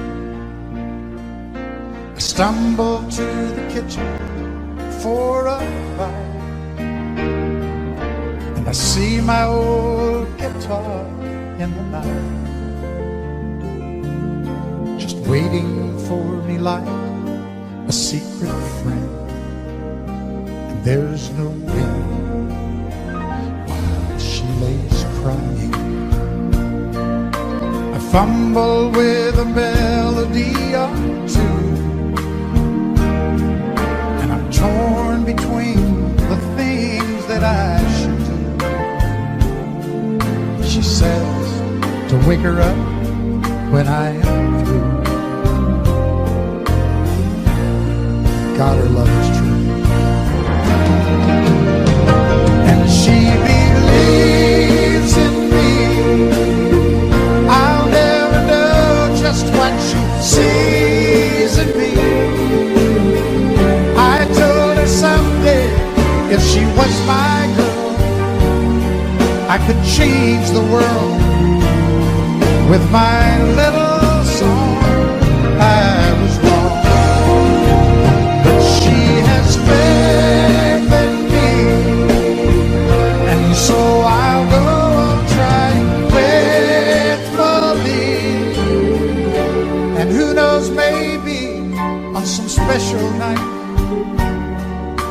I stumble to the kitchen for a bite, and I see my old guitar in the night, just waiting for me like a secret friend. And there's no wind while she lays crying. I fumble with a melody or two, and I'm torn between the things that I should do. She says to wake her up when I am through. God, her love is true, and she believes in me. I'll never know just what she sees in me. I told her someday, if she was my girl, I could change the world with my little song. I was wrong, but she has faith in me, and so I'll go on trying faithfully. And who knows, maybe on some special night,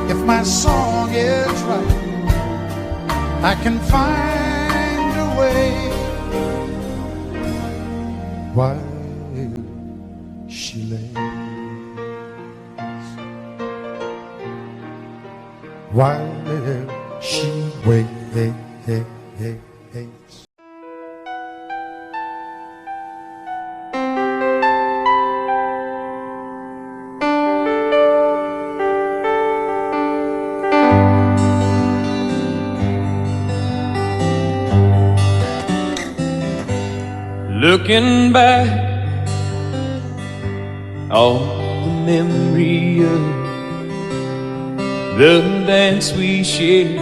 if my song is right, I can find a way. While she lays, while she waits. Looking back on the memory of the dance we shared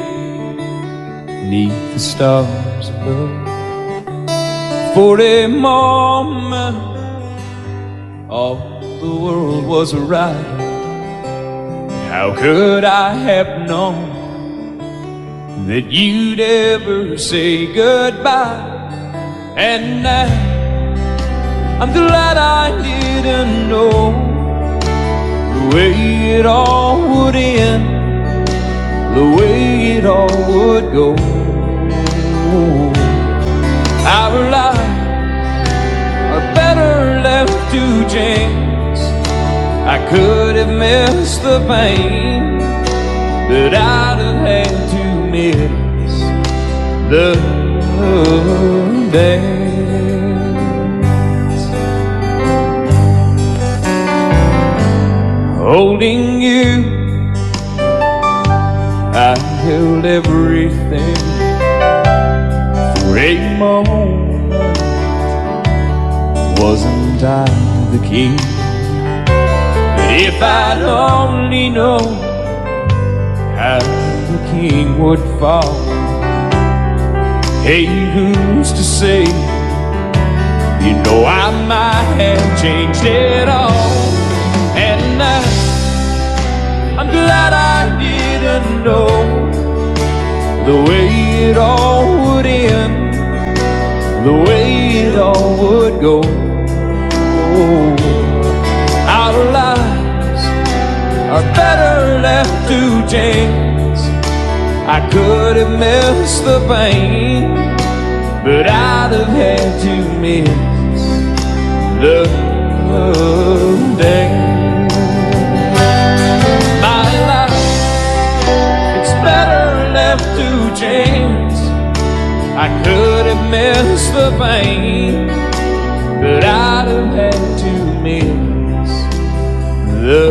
neath the stars above. For a moment, all the world was right. How could I have known that you'd ever say goodbye? And now I'm glad I didn't know the way it all would end, the way it all would go. Our lives are better left to chance. I could have missed the pain, but I'd have had to miss the dance. Holding you, I held everything for a moment. Wasn't I the king? But if I'd only known how the king would fall, hey, who's to say? You know, I might have changed it all. And now I'm glad I didn't know the way it all would end, the way it all would go. Our lives are better left to chance. I could have missed the pain, but I'd have had to miss the day. My life, it's better left to chance. I could have missed the pain, but I'd have had to miss the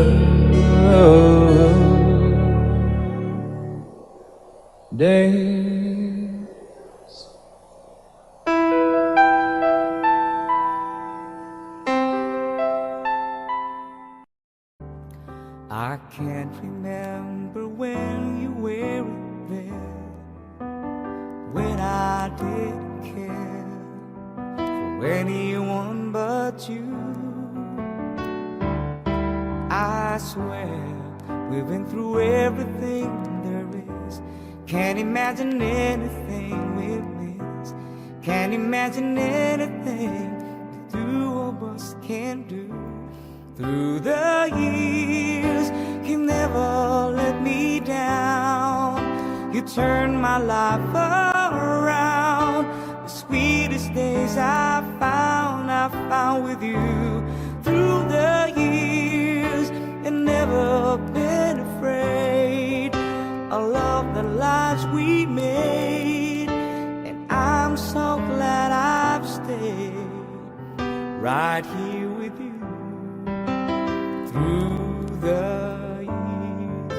days. I can't remember when you were there, when I didn't care for anyone but you. I swear we've been through everything there is. Can't imagine anything we've missed. Can't imagine anything the two of us can do. Through the years, you never let me down. You turned my life around. The sweetest days I found with you. Through the years, and never been afraid. I love the lives we made, and I'm so glad I've stayed right here with you. Through the years,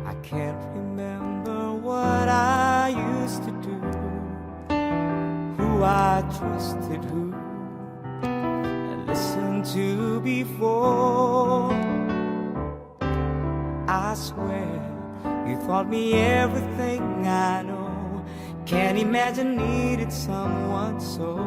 I can't remember what I used to do, who I trusted, who I listened to before. I swear you taught me everything I know. Can't imagine needed someone so,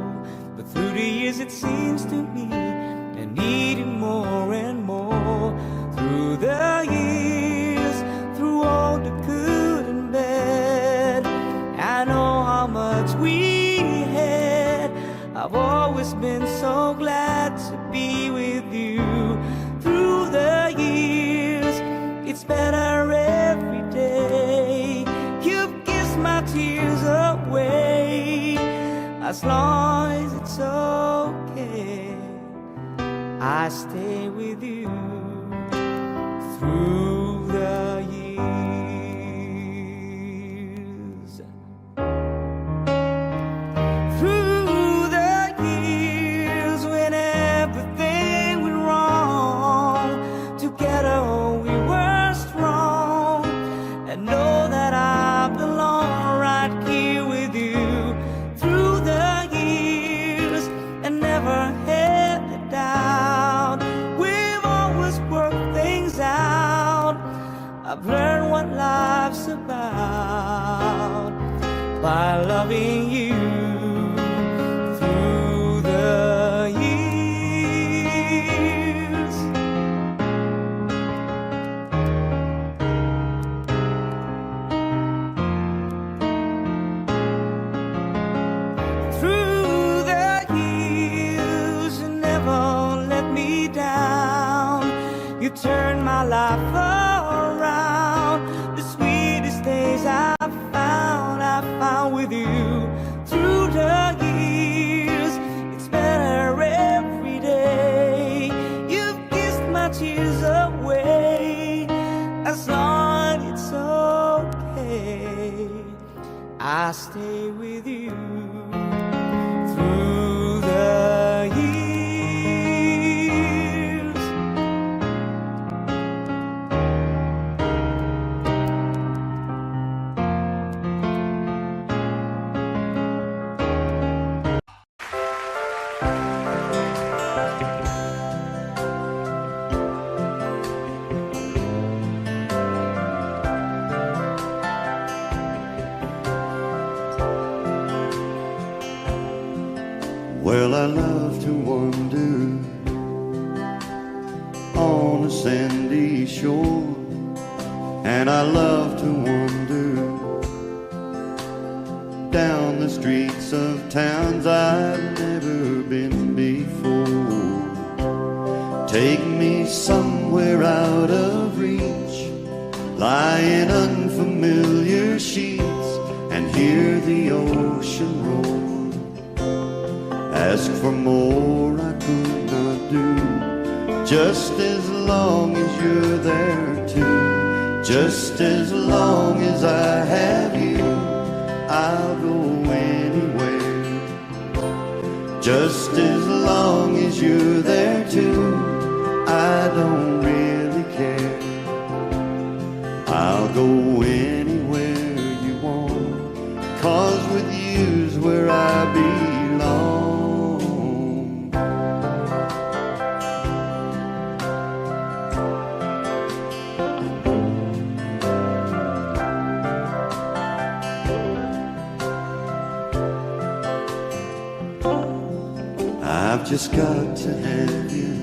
but through the years it seems to me I needed more and more. Through the years, through all the good and bad, I know how much we had. I've always been so glad to be with you. Through the years, it's better every day. You've kissed my tears away. As long as it's okay, I stay with you. Through the years, through the years, when everything went wrong, together we were strong. And know that I belong right here with you. Through the years, and never had a doubt. We've always worked things out. I've learned what life's about by loving you. Through the years, through the years, you never let me down. You turned my life around. The sweetest days I found with you. Through the years, it's better every day. You've kissed my tears away. As long as it's okay, I stay with you. Through the years, Well, I love to wander on a sandy shore, and I love to wander down the streets of towns I've never been before. Take me somewhere out of reach, lie in unfamiliar sheets, and hear the ocean roar. Ask for more I could not do, just as long as you're there too. Just as long as I have you, I'll go anywhere. Just as long as you're there too, I don't really care. I'll go anywhere you want, 'cause with you's where I belong. I've just got to have you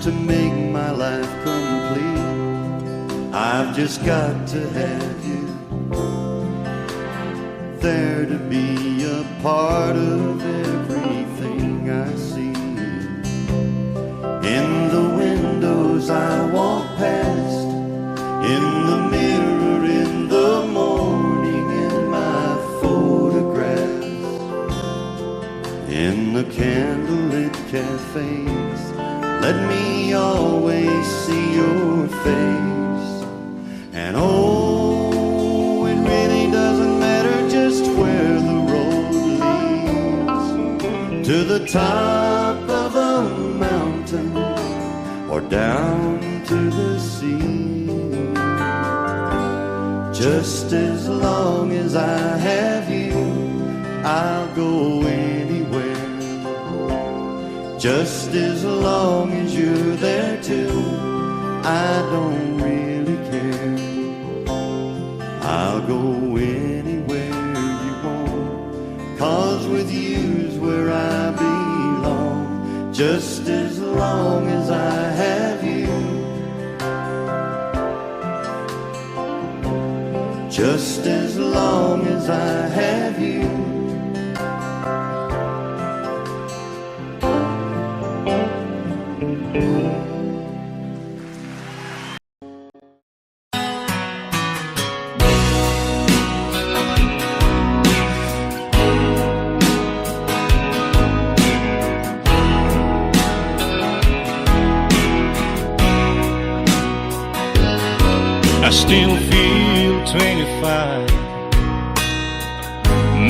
to make my life complete. I've just got to have you there to be a part of everything I see. In the windows I walk past, in the mirror in the morning, in my photographs, in the candlelit cafes. Let me always see your face. And oh, it really doesn't matter just where the road leads, to the top of a mountain or down to the sea. Just as long as I have you, I'll go anywhere. Just as long as you're there too, I don't really care. I'll go anywhere you want, 'cause with you's where I belong. Just as long as I have you, just as long as I have you. I still feel 25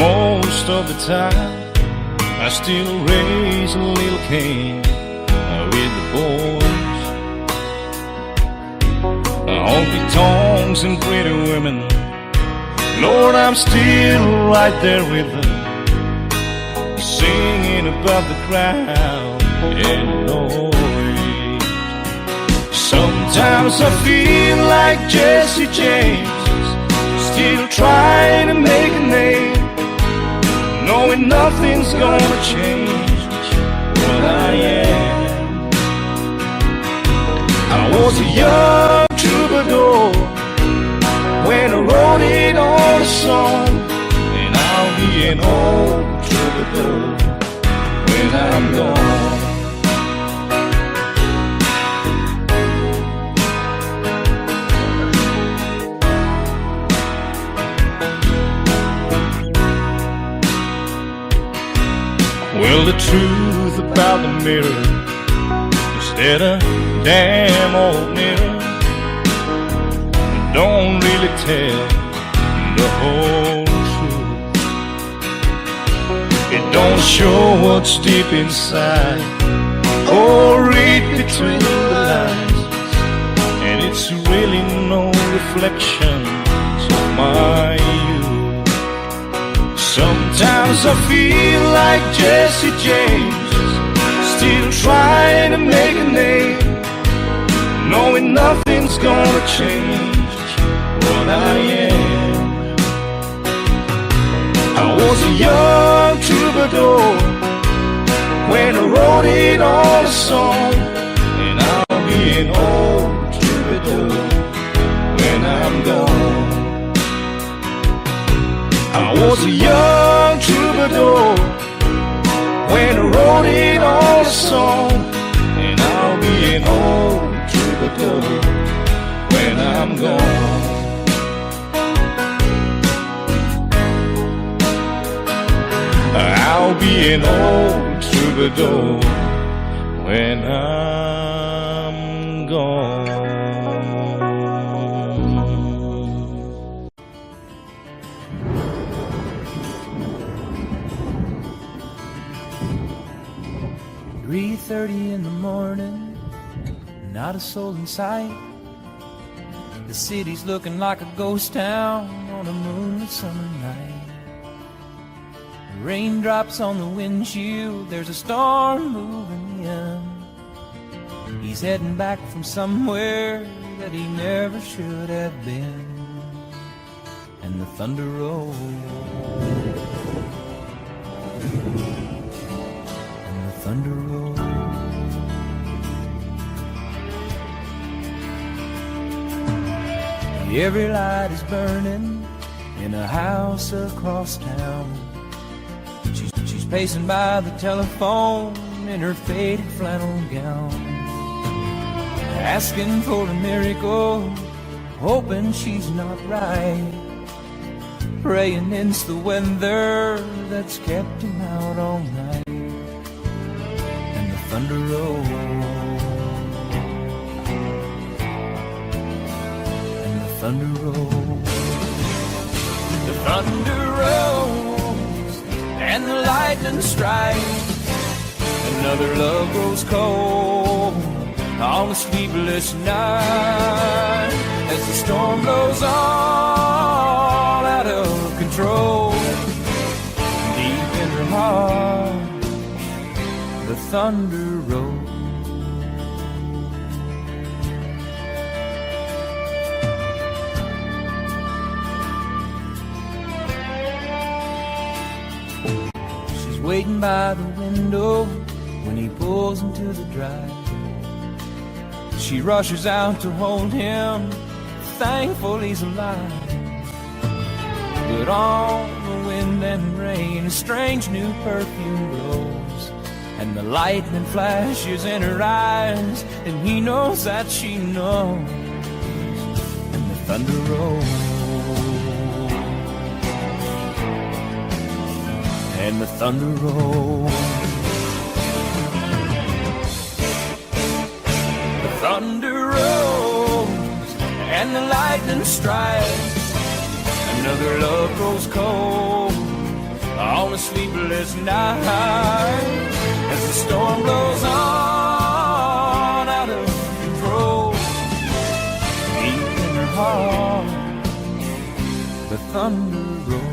most of the time. I still raise a little Cain with the boys. Honky tonks and pretty women, Lord, I'm still right there with them, singing above the crowd and noise. Sometimes I feel like Jesse James, still trying to make a name, knowing nothing's gonna change what I am. I was a young troubadour when I wrote it on a song, and I'll be an old troubadour when I'm gone. Well, the truth about the mirror is that a damn old mirror don't really tell the whole truth. It don't show what's deep inside or read between the lines, and it's really no reflection of my youth. Sometimes I feel like Jesse James, still trying to make a name, knowing nothing's gonna change what I am. I was a young troubadour when I wrote it on a song, and I'll be an old troubadour when I'm gone. I was a young troubadour when I wrote it on a song, and I'll be an old troubadour when I'm gone. I'll be an old troubadour when I'm gone. 6:30 in the morning, not a soul in sight. The city's looking like a ghost town on a moonlit summer night. Raindrops on the windshield, there's a storm moving in. He's heading back from somewhere that he never should have been. And the thunder rolls, and the thunder rolls. Every light is burning in a house across town. She's pacing by the telephone in her faded flannel gown, asking for a miracle, hoping she's not right, praying it's the weather that's kept him out all night. And the thunder rolls, and the thunder rolls, the thunder rolls, and the lightning strikes. Another love grows cold on a sleepless night, as the storm blows all out of control. Deep in her heart, the thunder rolls. She's waiting by the window when he pulls into the drive. She rushes out to hold him, thankful he's alive. But on the wind and rain, a strange new perfume blows, and the lightning flashes in her eyes, and he knows that she knows. And the thunder rolls, and the thunder rolls. Thunder rolls, and the lightning strikes. Another love grows cold on a sleepless night, as the storm blows on out of control. Deep in her heart, the thunder rolls.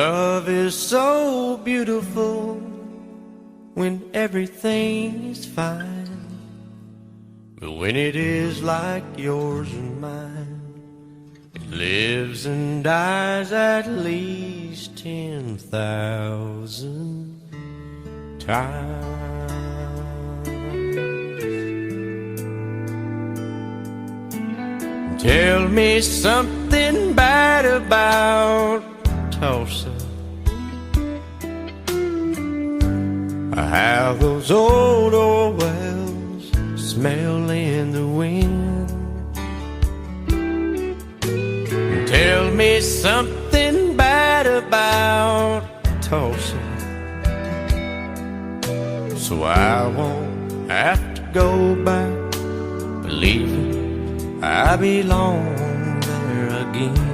Love is so beautiful when everything is fine, but when it is like yours and mine, it lives and dies at least 10,000 times. Tell me something bad about Tulsa, how those old wells smell in the wind. Tell me something bad about Tulsa, so I won't have to go back believing I belong there again.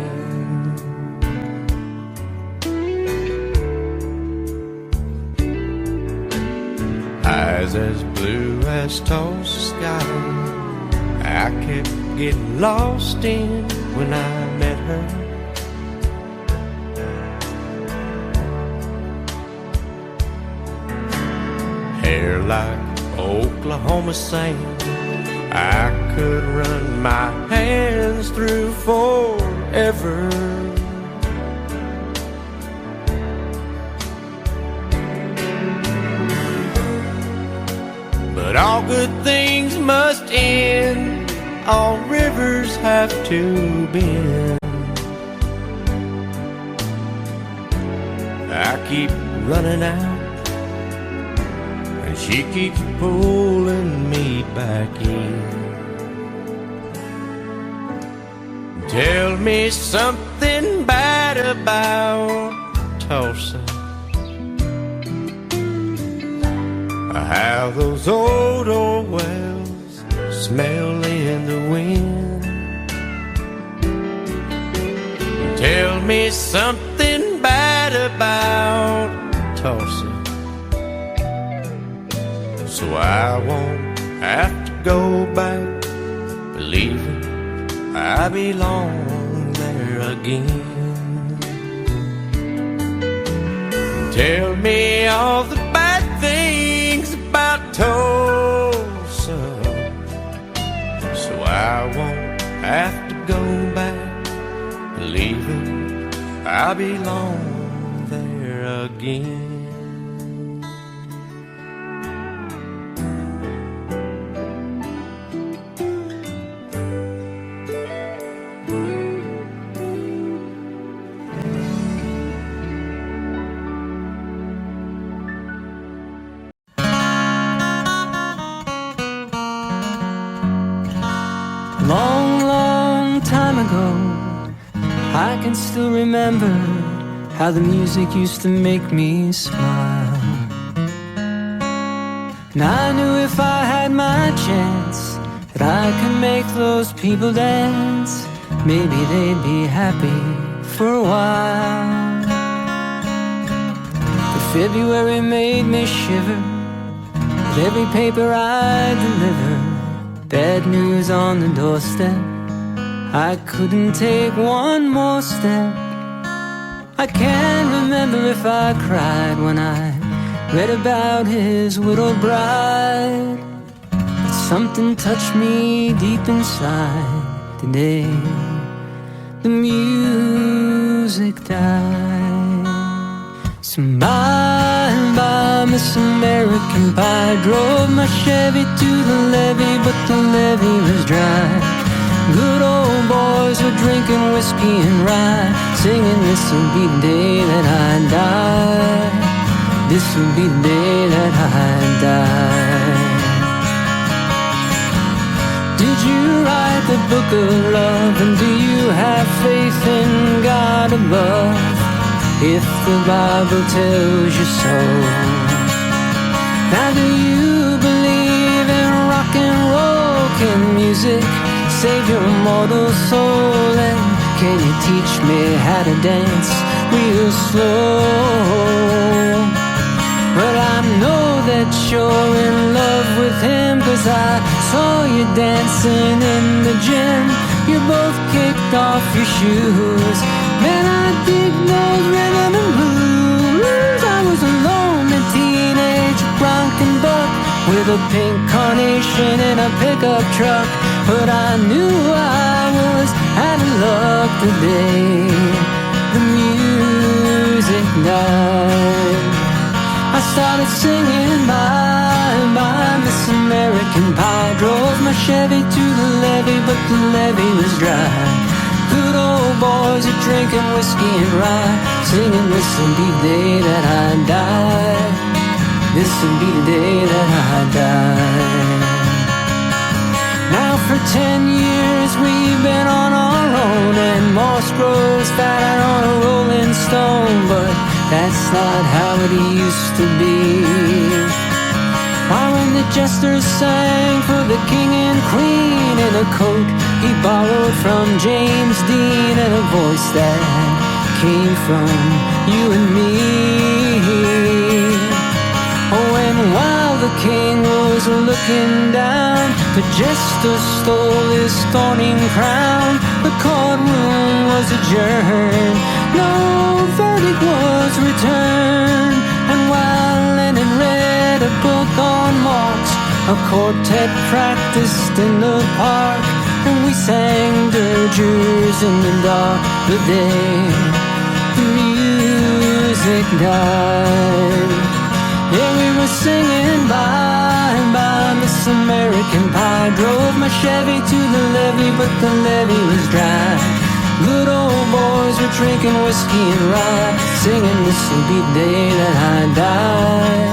Eyes as blue as Tulsa sky, I kept getting lost in when I met her. Hair like Oklahoma sand, I could run my hands through forever. But all good things must end, all rivers have to bend. I keep running out, and she keeps pulling me back in. Tell me something bad about Tulsa, how those old wells smell in the wind. Tell me something bad about Tulsa, so I won't have to go back believing I belong there again. Tell me all the bad things about Tulsa, so I won't have to go back believing I belong there again. Long, long time ago, I can still remember how the music used to make me smile. And I knew if I had my chance that I could make those people dance. Maybe they'd be happy for a while. But February made me shiver with every paper I delivered. Bad news on the doorstep, I couldn't take one more step. I can't remember if I cried when I read about his widowed bride, but something touched me deep inside the day the music died. So bye, Miss American Pie. Drove my Chevy to the levee, but the levee was dry. Good old boys were drinking whiskey and rye, singing, this'll be the day that I die. This'll be the day that I die. Did you write the book of love, and do you have faith in God above? If the Bible tells you so. Now do you believe in rock and roll? Can music save your mortal soul? And can you teach me how to dance real slow? Well, I know that you're in love with him, 'cause I saw you dancing in the gym. You both kicked off your shoes. Man, I dig those rhythm and blues. I was a lonely teenage bronco buck with a pink carnation in a pickup truck, but I knew I was out of luck the day the music died. I started singing bye, Miss American Pie. Drove my Chevy to the levee, but the levee was dry. Good old boys are drinking whiskey and rye, singing, this'll be the day that I die. This'll be the day that I die. Now for 10 years we've been on our own, and moss grows fatter on a rolling stone, but that's not how it used to be. Why, when the jesters sang for the king and queen in a coat he borrowed from James Dean, and a voice that came from you and me. Oh, and while the king was looking down, the jester stole his thorny crown. The courtroom was adjourned, no verdict was returned. And while Lennon read a book on Marx, a quartet practiced in the park, and we sang dirges in the dark the day the music died. Yeah, we were singing bye, Miss Miss American Pie. Drove my Chevy to the levee, but the levee was dry. Good old boys were drinking whiskey and rye, singing, this'll be the day that I die.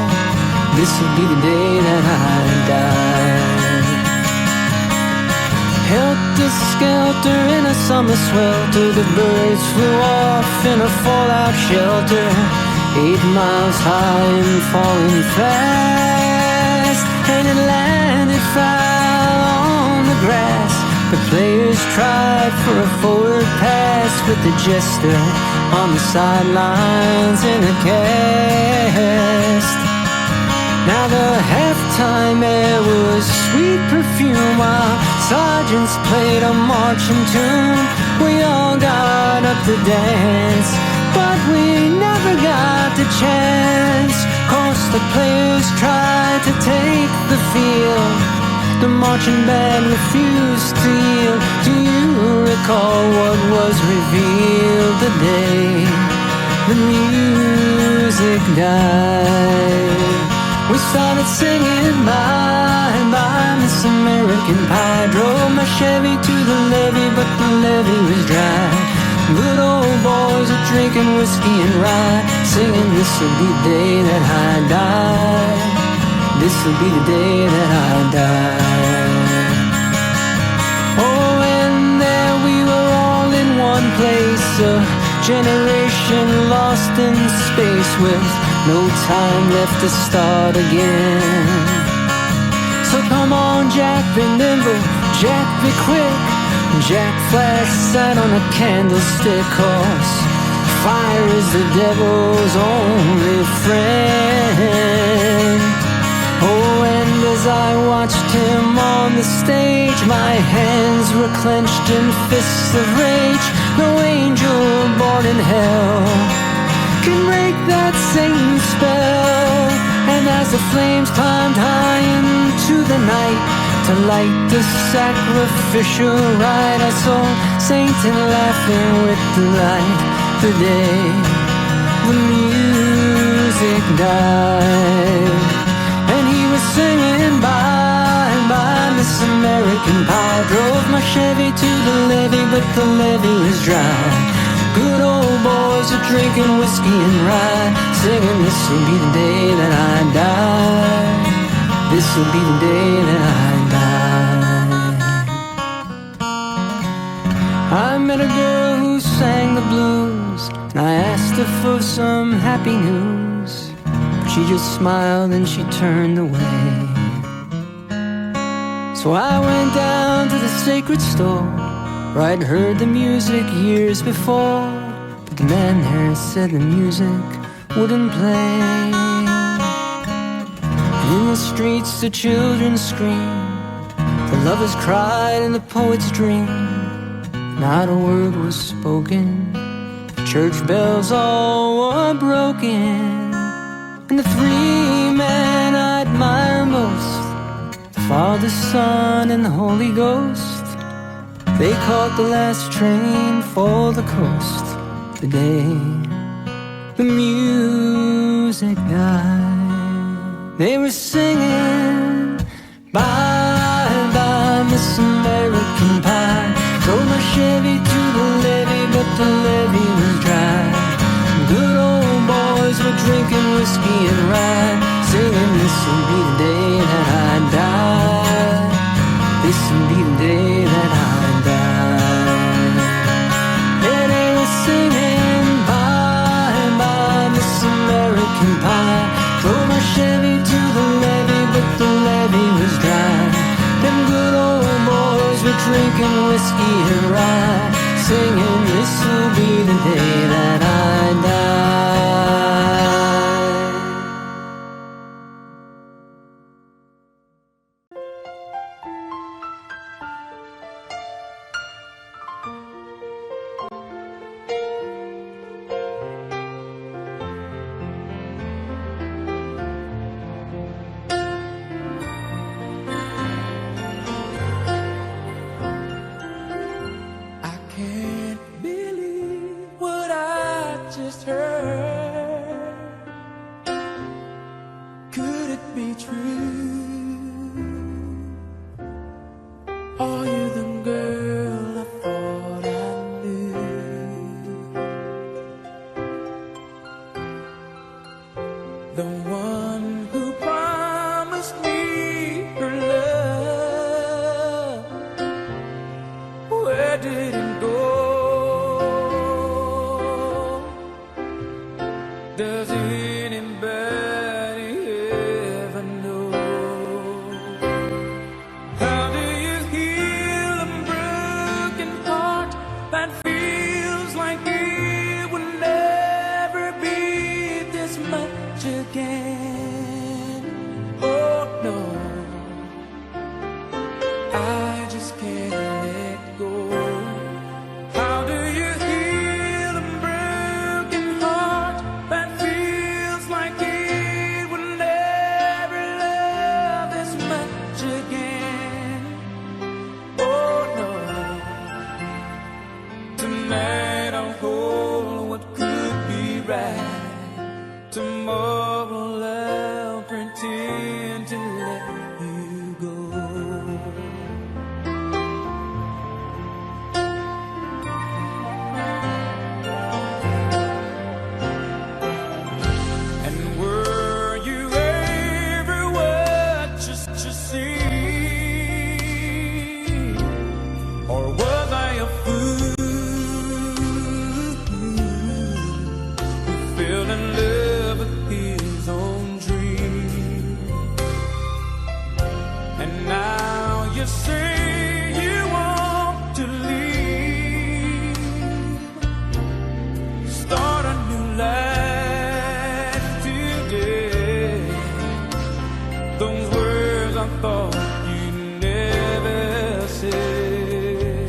This'll be the day that I die. Helter-skelter in a summer swelter, the birds flew off in a fallout shelter. 8 miles high and falling fast, and it landed foul on the grass. The players tried for a forward pass, with the jester on the sidelines in a cast. Now the halftime air was sweet perfume, while sergeants played a marching tune. We all got up to dance, but we never got the chance, 'cause the players tried to take the field. The marching band refused to yield. Do you recall what was revealed the day the music died? We started singing bye, bye, Miss American Pie. Drove my Chevy to the levee, but the levee was dry. Good old boys are drinking whiskey and rye, singing, this'll be the day that I die. This'll be the day that I die. Oh, and there we were all in one place, a generation lost in space, with no time left to start again. So come on, Jack, be nimble, Jack, be quick. Jack Flash sat on a candlestick, 'cause fire is the devil's only friend. Oh, and as I watched him on the stage, my hands were clenched in fists of rage. No angel born in hell can break that same spell. And as the flames climbed high into the night to light the sacrificial rite, I saw Satan laughing with delight the day the music died. And he was singing bye, bye, Miss American Pie. Drove my Chevy to the levee, but the levee was dry. Good old boys are drinking whiskey and rye, singing, this'll be the day that I die. This'll be the day that I die. I met a girl who sang the blues, and I asked her for some happy news. She just smiled and she turned away. So I went down to the sacred store, where I'd heard the music years before, but the man there said the music wouldn't play. And in the streets the children scream, the lovers cried and the poets dream. Not a word was spoken, the church bells all were broken. And the 3 men I admire most, the Father, Son, and the Holy Ghost, they caught the last train for the coast the day the music died. They were singing bye, bye, Miss American Pie. Drove my Chevy to the levee, but the levee was dry. Good old boys were drinking whiskey and rye, singing, this'll be the day that I die. This'll be the day that I die. Yeah, they were singing bye, bye, Miss American Pie. Drove my Chevy to the levee, but the levee was dry. Them good old boys were drinking whiskey and rye, singing, this'll be the day that I die. Could it be true? the one who promised me her love. Where did it go? Does anybody ever know? How do you heal a broken heart that feels like it will never be this much again? Oh no, I just can't let go. How do you heal a broken heart that feels like it will never love this much again? Oh no, tonight I'll hold what could be right. Tomorrow I'll pretend to let you go. And were you ever what you see? Or was I a fool who fell in love with his own dream? And now you say you want to leave, start a new life today. Those words I thought you'd never say.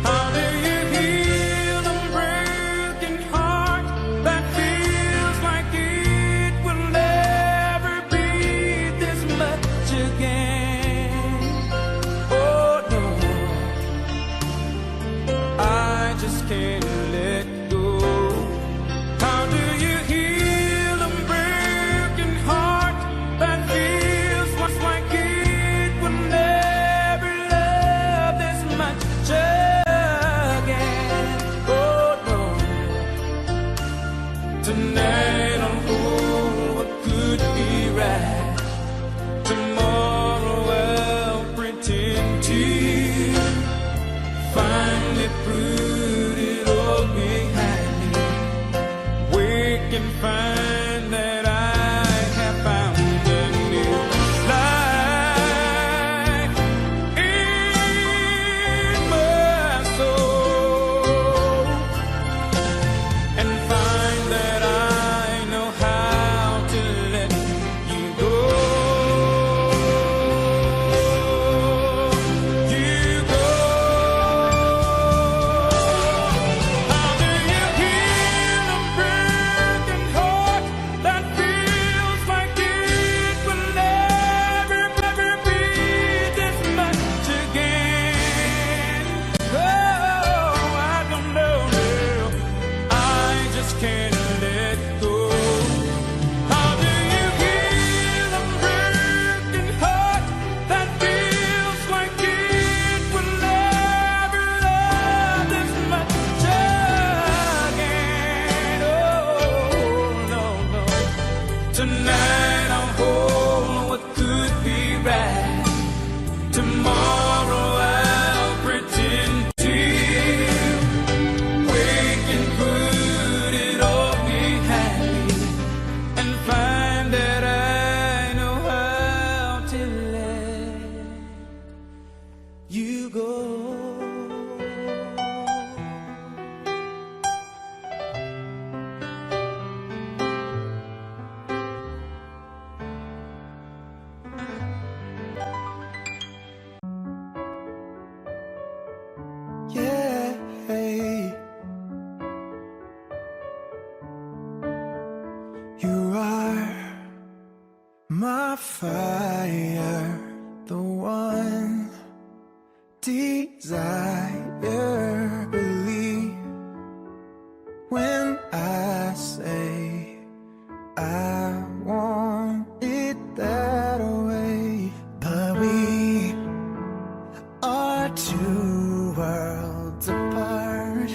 How do you heal a broken heart that feels like it will never be this much again? Oh no, I just can't let go. How do you heal a broken heart that feels like it will never love this much again? Oh no, tonight I'll hold what could be right. Tomorrow I'll pretend to finally put it all behind me. Wake and find that I have found a new life in my soul, and find that I know how to let you go. You go. How do you heal a broken heart that feels like it will never, never be this much again? Oh, I don't know, I just can't let go. How do you heal a broken heart that feels like it will never love this much again? Oh no, no. Tonight I'll hold what could be right. Tomorrow I'll pretend to wake and put it all behind me, and find that I know how to let you go. Yeah, you are my fire, the one desire. Believe when I say I want it that way. But we are two worlds apart.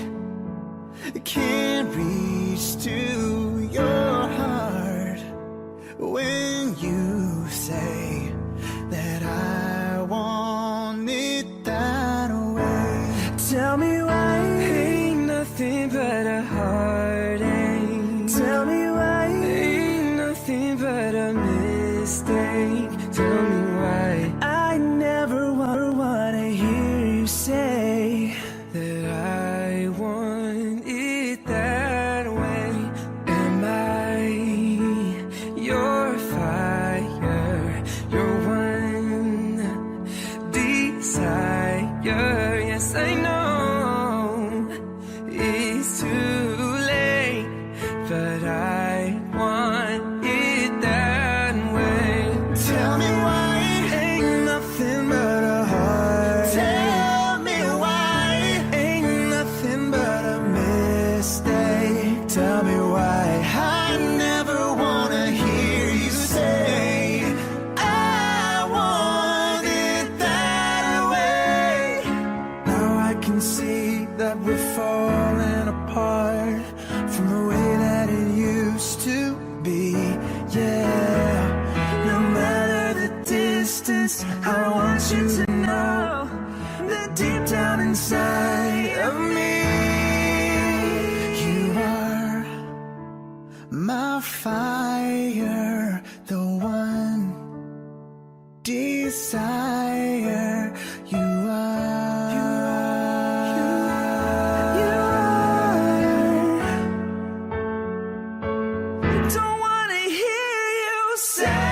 Can't reach to your heart. but I want it that way. Tell me why ain't nothing but a heart. Tell me why ain't nothing but a mistake. Tell me why I never wanna hear you say I want it that way. Now I can see that we're falling apart from the way that it used to be. Yeah, no matter the distance, I want you to know that deep down inside of me, you are my fire, the one desire. You are. Don't wanna hear you say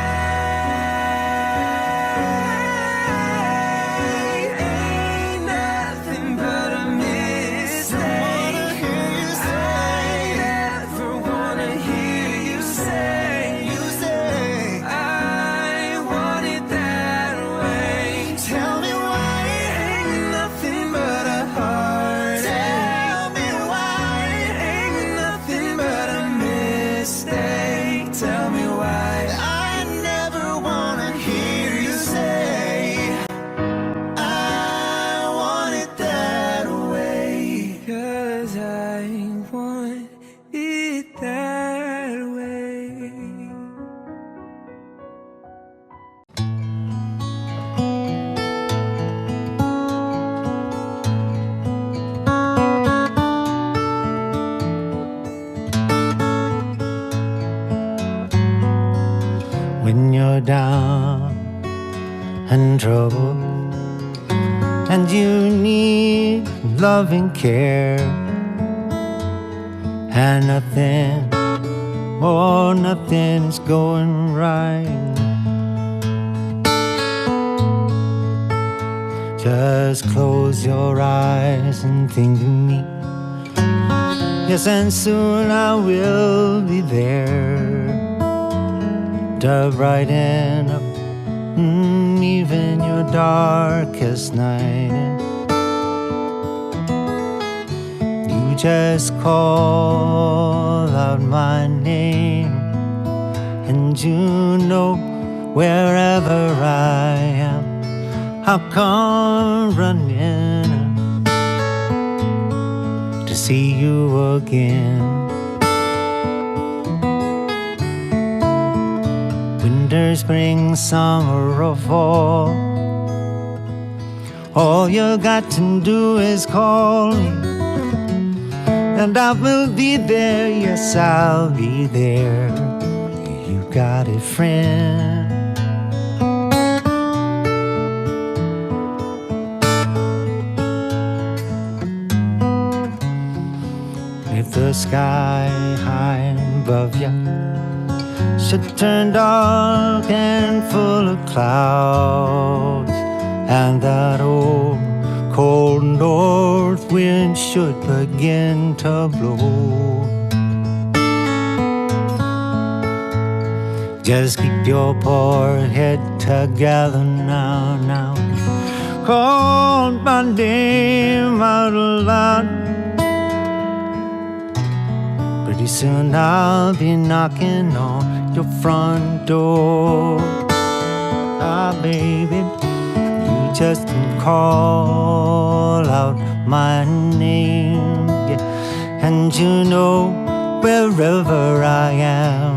ain't nothing but a mistake. I never wanna hear you say I want it that way. Tell me why ain't nothing but a heart. Tell me why ain't nothing but a mistake. Tell me why I never wanna hear you say I want it that way. 'Cause I want it that way. When you're down and troubled and you need loving care, and nothing is going right, just close your eyes and think of me. Yes, and soon I will be there to brighten up even your darkest night. You just call out my name, and you know wherever I am, I'll come running to see you again. Winter, spring, summer, or fall, all you got to do is call me, and I will be there. Yes, I'll be there. You got it, friend. If the sky high above you should turn dark and full of clouds, and that old cold north wind should begin to blow, just keep your poor head together now. Call my name out loud. Pretty soon I'll be knocking on your front door. Ah, baby, you just call out my name, yeah. And you know wherever I am,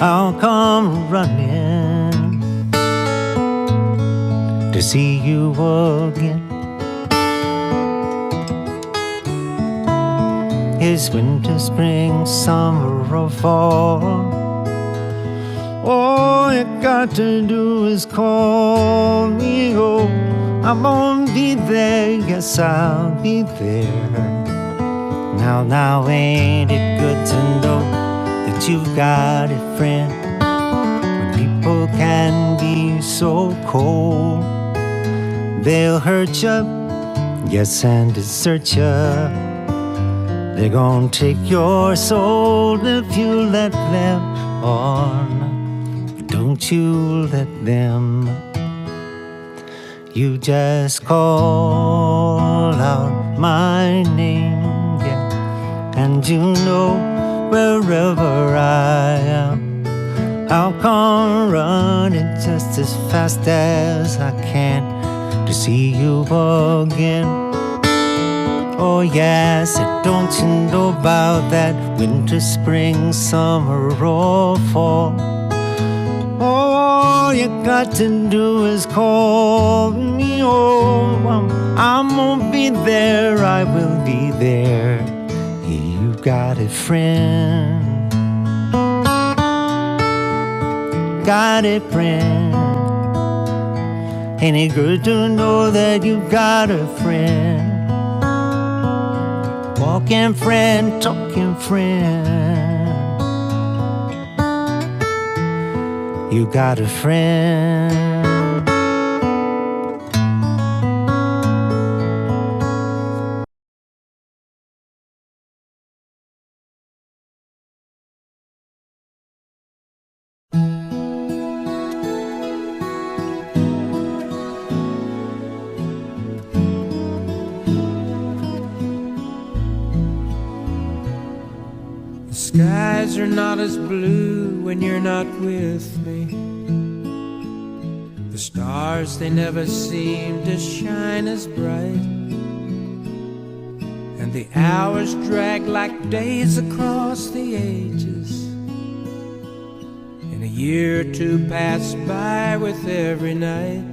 I'll come running to see you again. It's winter, spring, summer, or fall, all you got to do is call me. Oh, I'm gonna be there. Yes, I'll be there. Now, ain't it good to know that you've got a friend? When people can be so cold, they'll hurt you, yes, and desert you. They're gonna take your soul if you let them on. Don't you let them. You just call out my name, yeah. And you know wherever I am, I'll come running just as fast as I can to see you again. Oh yes, don't you know about that winter, spring, summer, or fall? All you got to do is call me. Oh, I'm gonna be there, I will be there. You got a friend, got a friend. Ain't it good to know that you got a friend? Walking friend, talking friend. You got a friend. The skies are not as blue when you're not with me. The stars, they never seem to shine as bright. And the hours drag like days across the ages. And a year or two pass by with every night.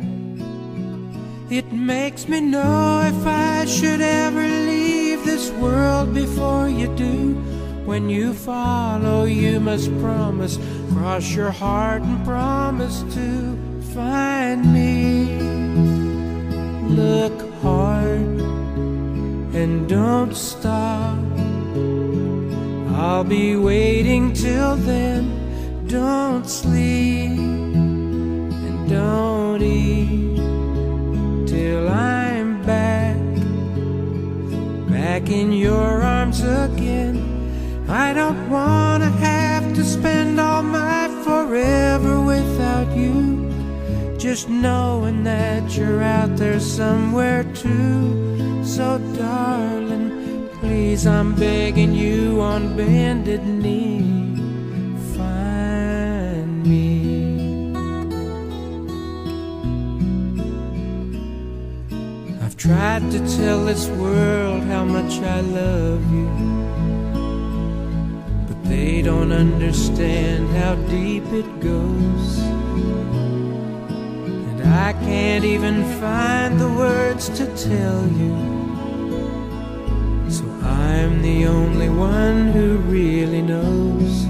It makes me know if I should ever leave this world before you do. When you follow, you must promise, cross your heart and promise to find me. Look hard and don't stop. I'll be waiting till then. Don't sleep and don't eat till I'm back in your arms again. I don't wanna have to spend all my forever without you. Just knowing that you're out there somewhere too. So darling, please, I'm begging you on bended knee, find me. I've tried to tell this world how much I love you. They don't understand how deep it goes. And I can't even find the words to tell you. So I'm the only one who really knows.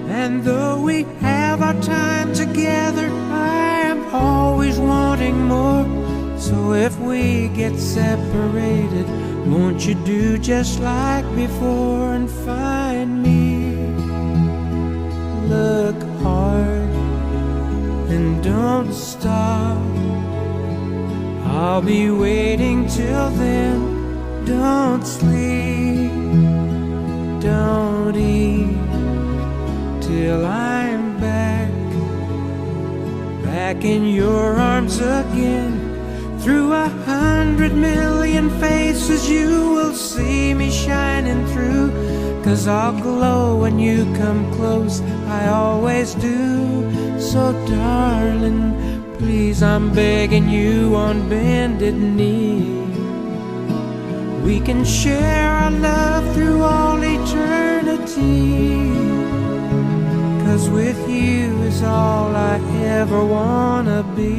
And though we have our time together, I am always wanting more. So if we get separated, won't you do just like before and find me? Look hard and don't stop. I'll be waiting till then. Don't sleep, don't eat till I'm back in your arms again. Through 100 million faces you will see me shining through. 'Cause I'll glow when you come close, I always do. So darling, please, I'm begging you on bended knee. We can share our love through all eternity. 'Cause with you is all I ever wanna be.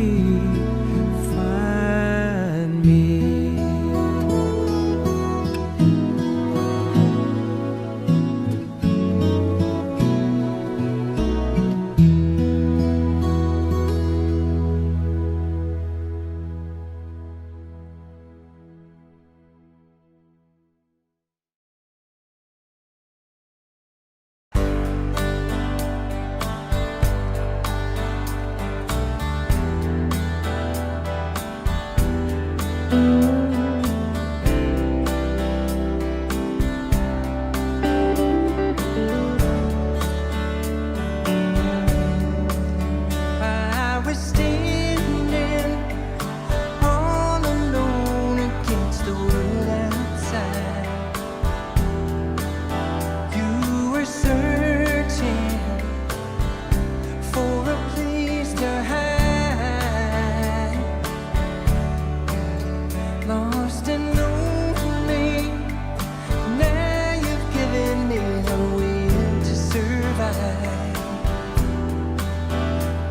right.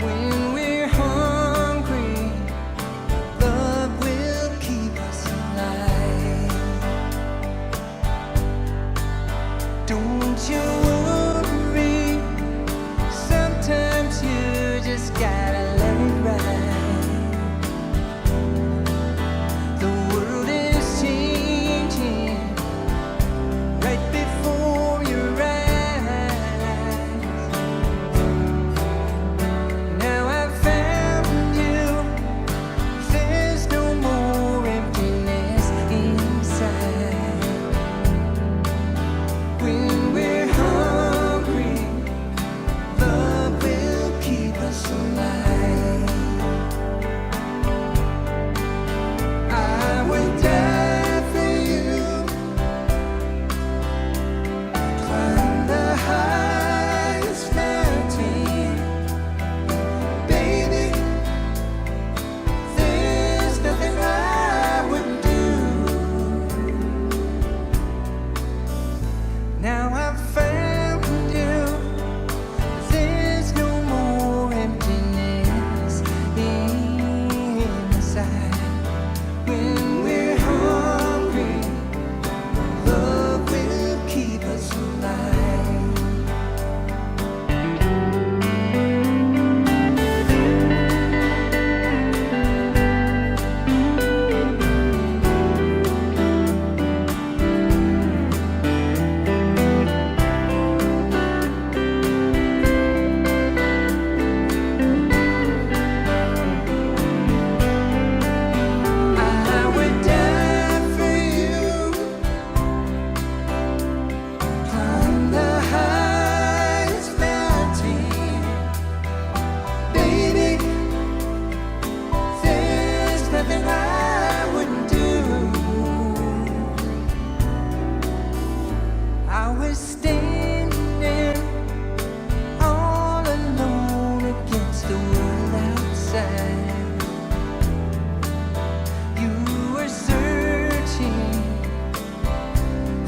When we're hungry, love will keep us alive. Don't you worry, sometimes you just gotta let it ride. The world is changing right before your eyes. Now I've found you, there's no more emptiness inside. When we're hungry, love will keep us alive. I would die for you, climb the highest mountain. Baby, there's nothing I wouldn't do. Now I've found you, there's no more emptiness inside. When we're hungry, love will keep us alive. I would die for you, climb the highest mountain. Baby, there's nothing I wouldn't do. I was standing all alone against the world outside. You were searching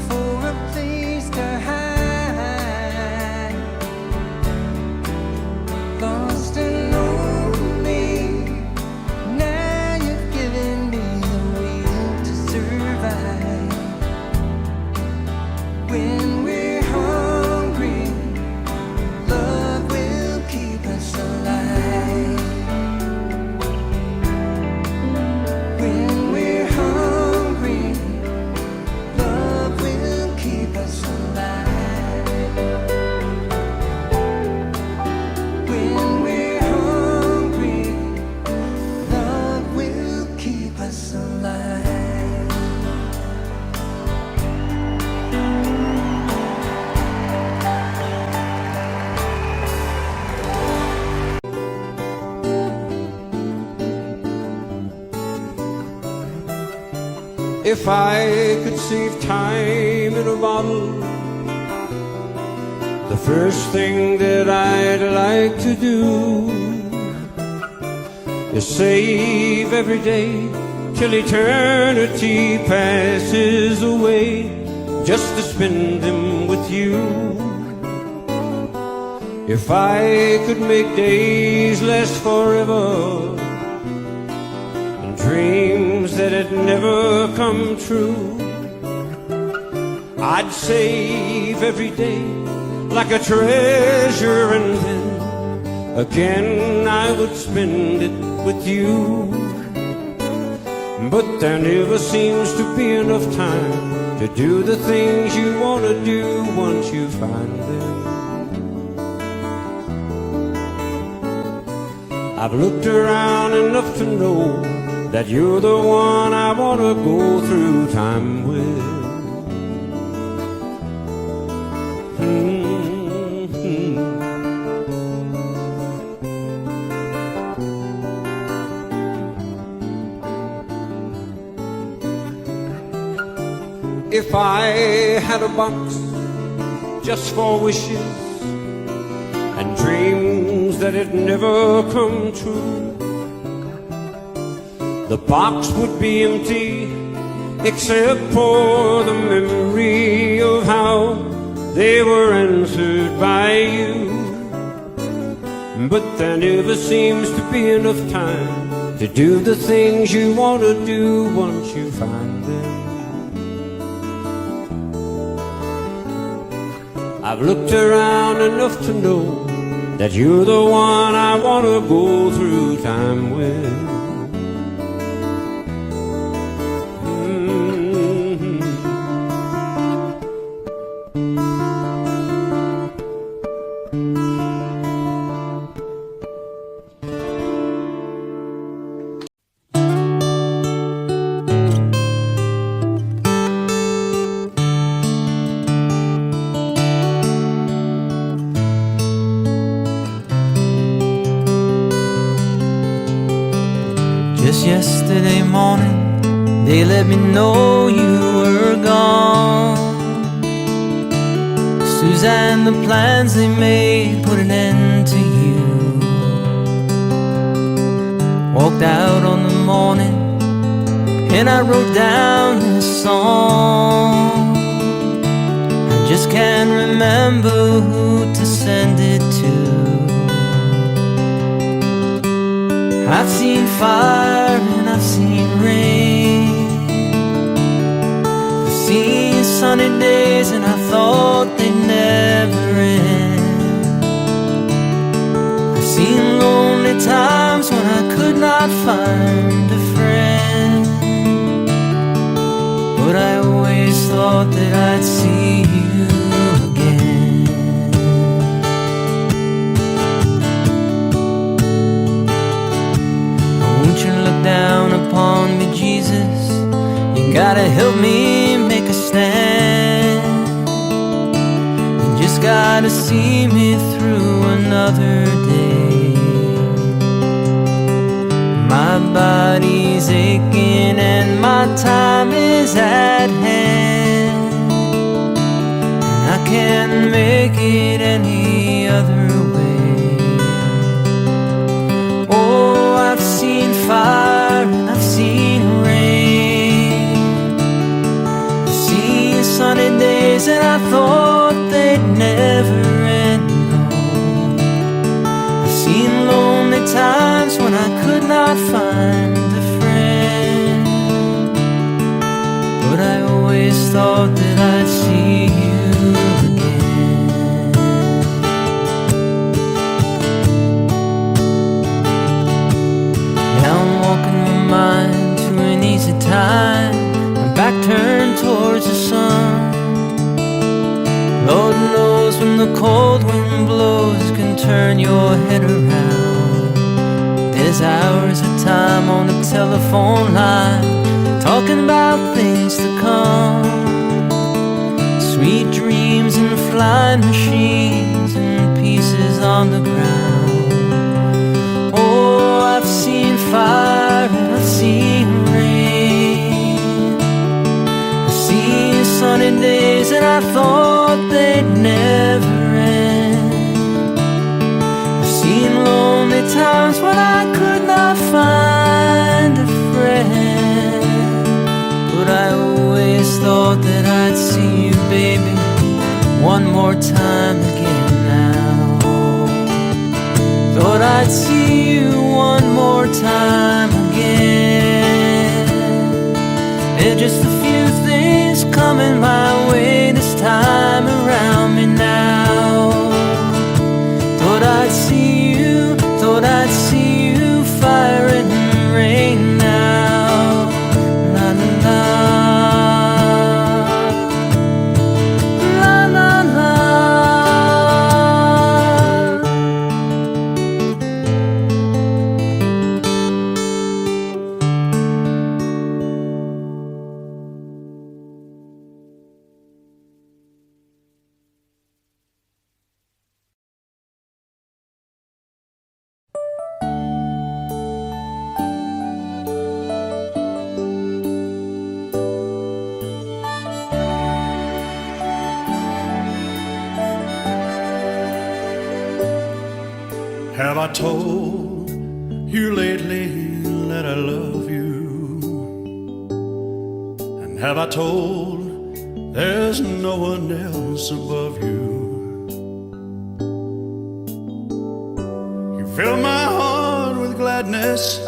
for a place to hide, lost and lonely. Now you've given me the will to survive. When we're hungry, love will keep us alive. When we're hungry, love will keep us alive. When we're hungry, love will keep us alive. If I could save time in a bottle, the first thing that I'd like to do is save every day till eternity passes away, just to spend them with you. If I could make days last forever, and dreams that had never come true, I'd save every day like a treasure, and then again I would spend it with you. But there never seems to be enough time to do the things you want to do once you find them. I've looked around enough to know that you're the one I want to go through time with. If I had a box just for wishes and dreams that had never come true, the box would be empty except for the memory of how they were answered by you. But there never seems to be enough time to do the things you want to do once you find them. I've looked around enough to know that you're the one I want to go through time with. Just yesterday morning, they let me know you were gone. Suzanne, the plans they made put an end to you. Walked out on the morning, and I wrote down this song. I just can't remember who to send it to. I've seen fire and I've seen rain. I've seen sunny days and I thought they'd never end. I've seen lonely times when I could not find a friend. But I always thought that I'd see you again. Won't you look down upon me, Jesus? You gotta help me make a stand. You just gotta see me through another day. My body's aching and my time is at hand, and I can't make it any other way. Oh, I've seen fire and I've seen rain. I've seen sunny days and I thought they'd never end. I've seen lonely times when I could not find a friend. But I always thought that I'd see you again. Now I'm walking my mind to an easy time, my back turned towards the sun. Lord knows when the cold wind blows can turn your head around. There's hours of time on the telephone line, talking about things to come. Sweet dreams and flying machines and pieces on the ground. Oh, I've seen fire and I've seen rain. I've seen sunny days and I thought they'd never end. I've seen lonely times when I could not find a friend. But I always thought that I'd see you, baby, one more time again now. Thought I'd see you one more time again. There's just a few things coming my way this time around me now. Thought I'd see you, thought I'd see you, fire and rain now. La la la, la la la. Have I told you lately that I love you? And have I told There's no one else above you. You fill my heart with gladness.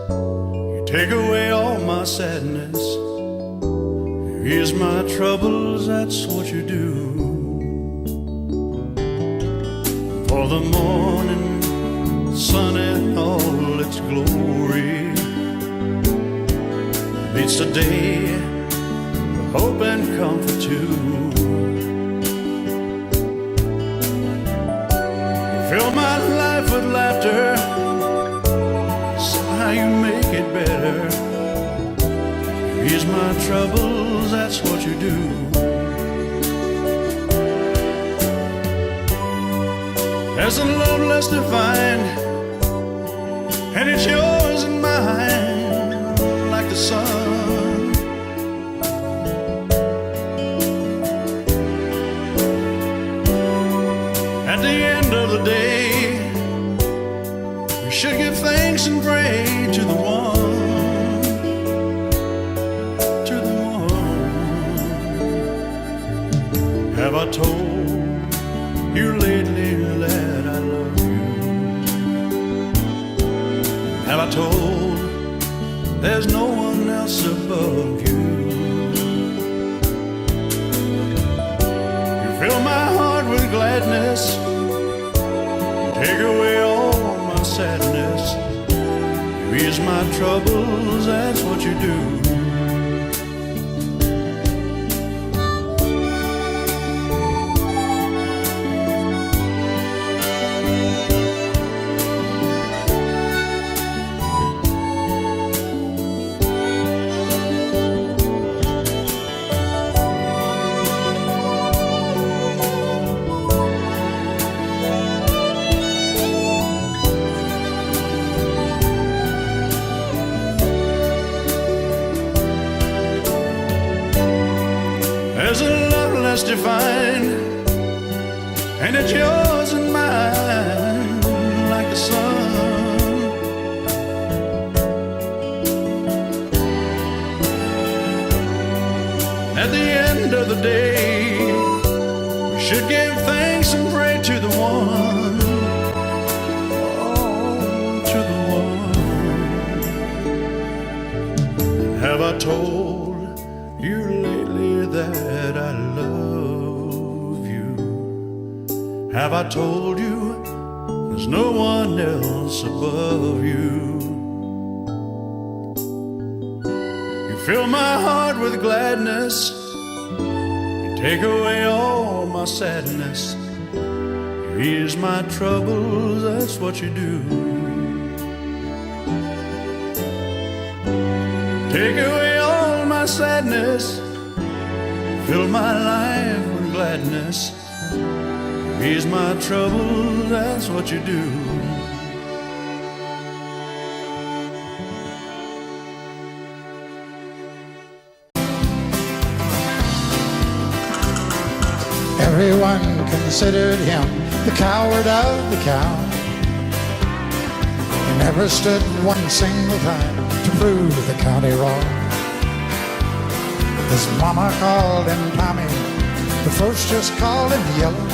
You take away all my sadness. You ease my troubles, that's what you do. For the morning sun in all its glory meets the day with hope and comfort too. You fill my life with laughter, somehow you make it better. You ease my troubles, that's what you do. There's a love less defined, and it's yours and mine, like the sun. At the end of the day, we should give thanks and pray to the one, to the one. Have I told you lately that I love you? Have I told there's no one else above you? You fill my heart with gladness. You take away all my sadness. You ease my troubles, that's what you do. There's a love less defined, and it's yours and mine, like the sun. At the end of the day, we should give thanks and pray to the one, oh, to the one. Have I told you lately that I love you? Have I told you there's no one else above you? You fill my heart with gladness. You take away all my sadness. You ease my troubles, that's what you do. Take away all my sadness. Fill my life with gladness. Ease my troubles, that's what you do. Everyone considered him the coward of the cow. He never stood one single time to prove the county wrong. His mama called him Tommy, the folks just called him Yellow.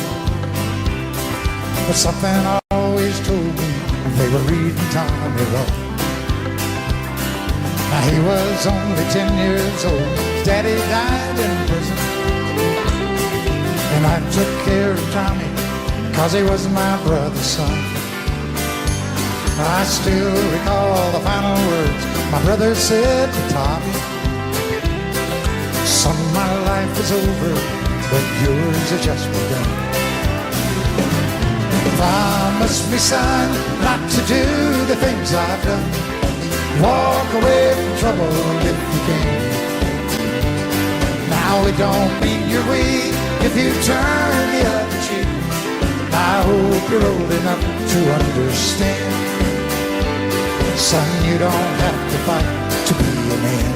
But something always told me they were reading Tommy wrong. Now he was only 10 years old, his daddy died in prison, and I took care of Tommy, 'cause he was my brother's son. I still recall the final words my brother said to Tommy: "Son, my life is over, but yours has just begun. Promise me, son, not to do the things I've done. Walk away from trouble if you can. Now it don't mean you're weak if you turn the other cheek. I hope you're old enough to understand. Son, you don't have to fight to be a man."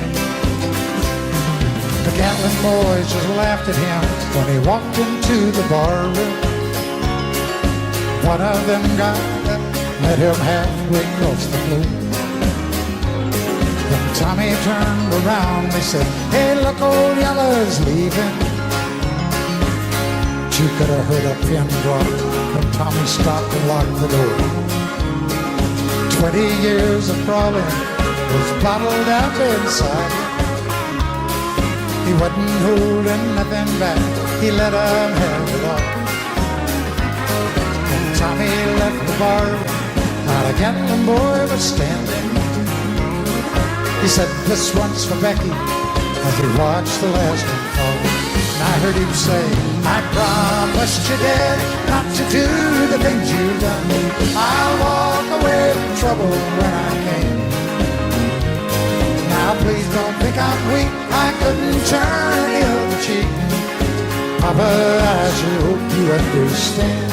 The Gatlin boys just laughed at him when he walked into the bar room. One of them got up, met him halfway across the floor. When Tommy turned around, they said, "Hey, look, old Yellow's leaving. you could have heard a pin drop when Tommy stopped and locked the door. 20 years of crawling was bottled up inside. He wasn't holding nothing back, he let him have it all. And Tommy left the bar, not a Gatlin boy was standing. He said, this one's for Becky, as he watched the last one fall. And I heard him say, I promised you, Dad, not to do the things you've done. I'll walk away from trouble when I can. Now please don't think I'm weak, I couldn't turn the other cheek. Papa, I sure hope you understand.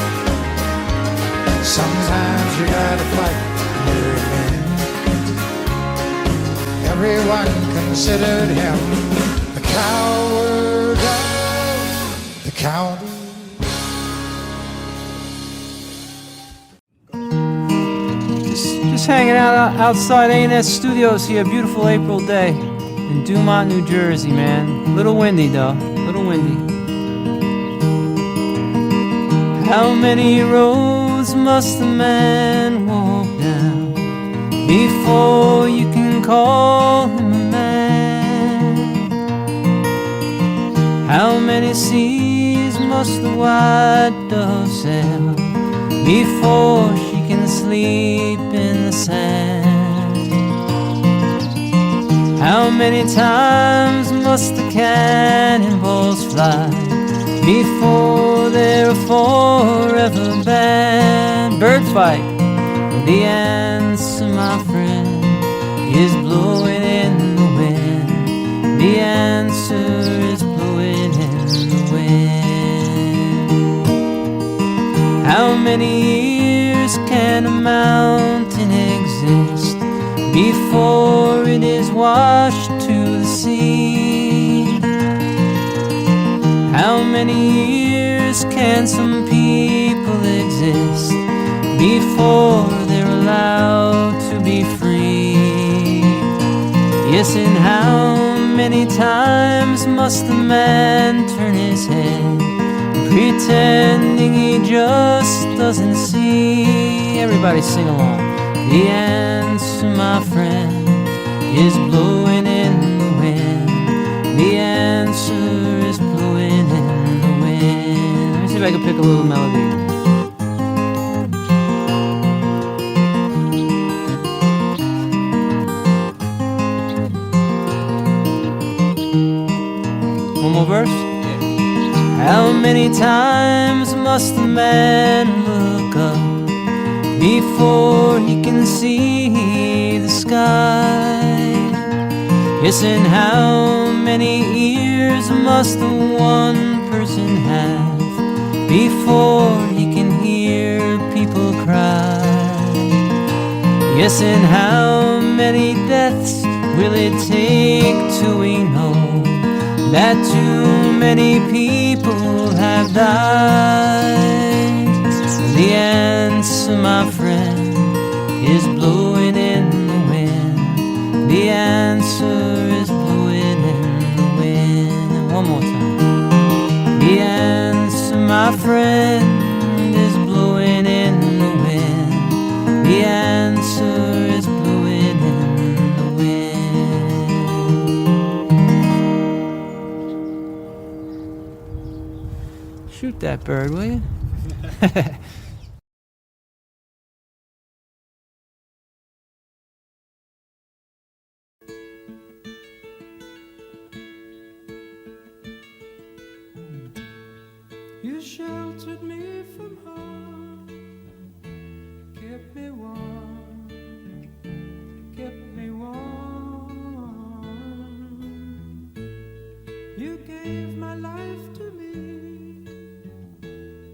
Sometimes you gotta fight for your man. Everyone considered him the coward of the county. Just hanging out outside A&S Studios here, beautiful April day in Dumont, New Jersey, man. Little windy though, little windy. How many roads must a man walk down before you can call him a man? How many seas must the white dove sail before she can sleep in the sand? How many times must the cannonballs fly before they're forever banned? Bird fight. The answer, my friend, is blowing in the wind. The answer is blowing in the wind. How many years can a mountain exist before it is washed to the sea? How many years can some people exist before they're allowed to be free? Yes, and how many times must a man turn his head, pretending he just doesn't see? Everybody sing along. The answer, my friend, is blowing in the wind. The answer is blowing in the wind. Let me see if I can pick a little melody. One more verse? How many times must a man look up before he can see the sky? Yes, and how many ears must the one person have before he can hear people cry? Yes, and how many deaths will it take till we know that too many people have died? The answer, my friend, is blowing in the wind. The answer is blowing in the wind. One more time. The answer, my friend, is blowing in the wind. The answer is blowing in the wind. Shoot that bird, will you? You sheltered me from harm, kept me warm, kept me warm. You gave my life to me,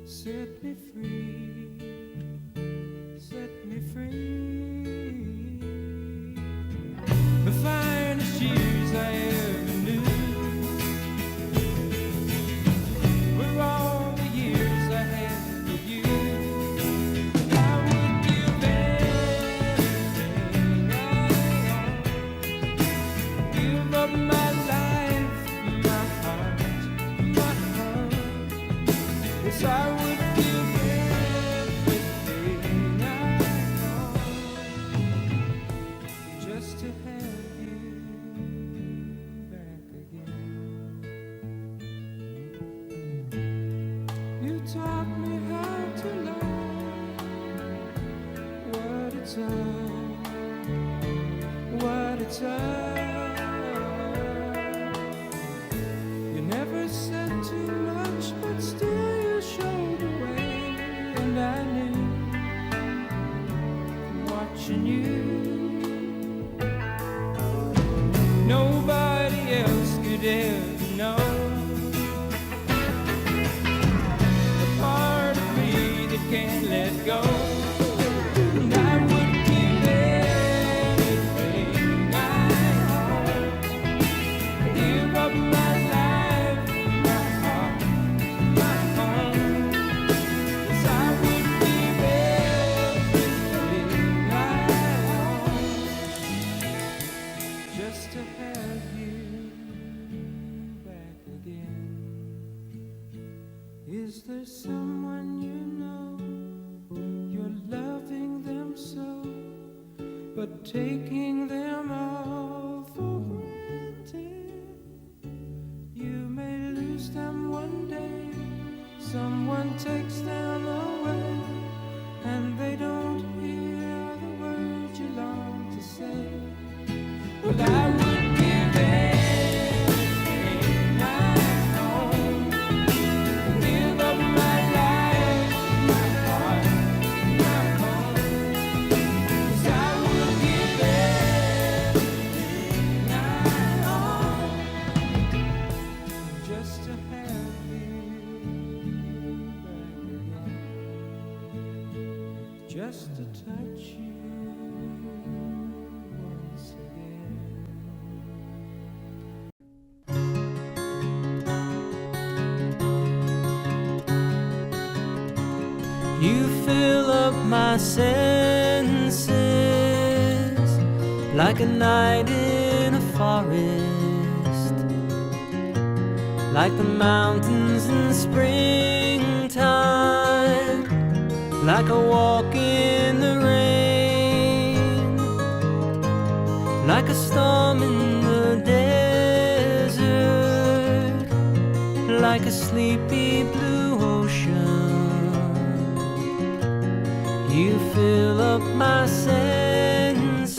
set me free. it's all, what it's all. You never said too much, but still you showed the way, and I knew, watching you, nobody else could ever know the part of me that can't let go. And I would give anything I own, give up my life, my heart, my home. 'Cause I would give everything I own just to have you back again. Is there someone you know, you're loving them so, but taking them all for granted? You may lose them one day, someone takes them away, and they don't hear the words you long to say. Well, I would give anything I own, give up my life, my heart, my home. 'Cause I would give everything I own just to have you back again, just to touch you once again. You fill up my senses like a night in a forest, like the mountains in springtime, like a walk in the rain, like a storm in the desert, like a sleepy blue ocean. You fill up my senses,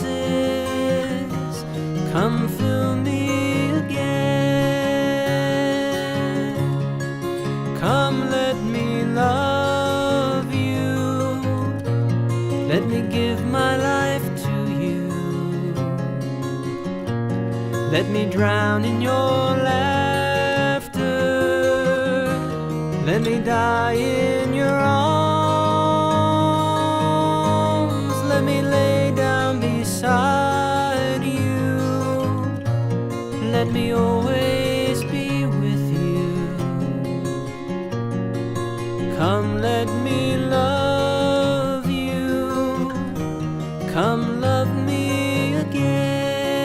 come fill me again. Come let me love you, let me give my life to you. Let me drown in your laughter, let me die in your arms, let me lay down beside you, let me always be with you. Come let me love you, come love me again.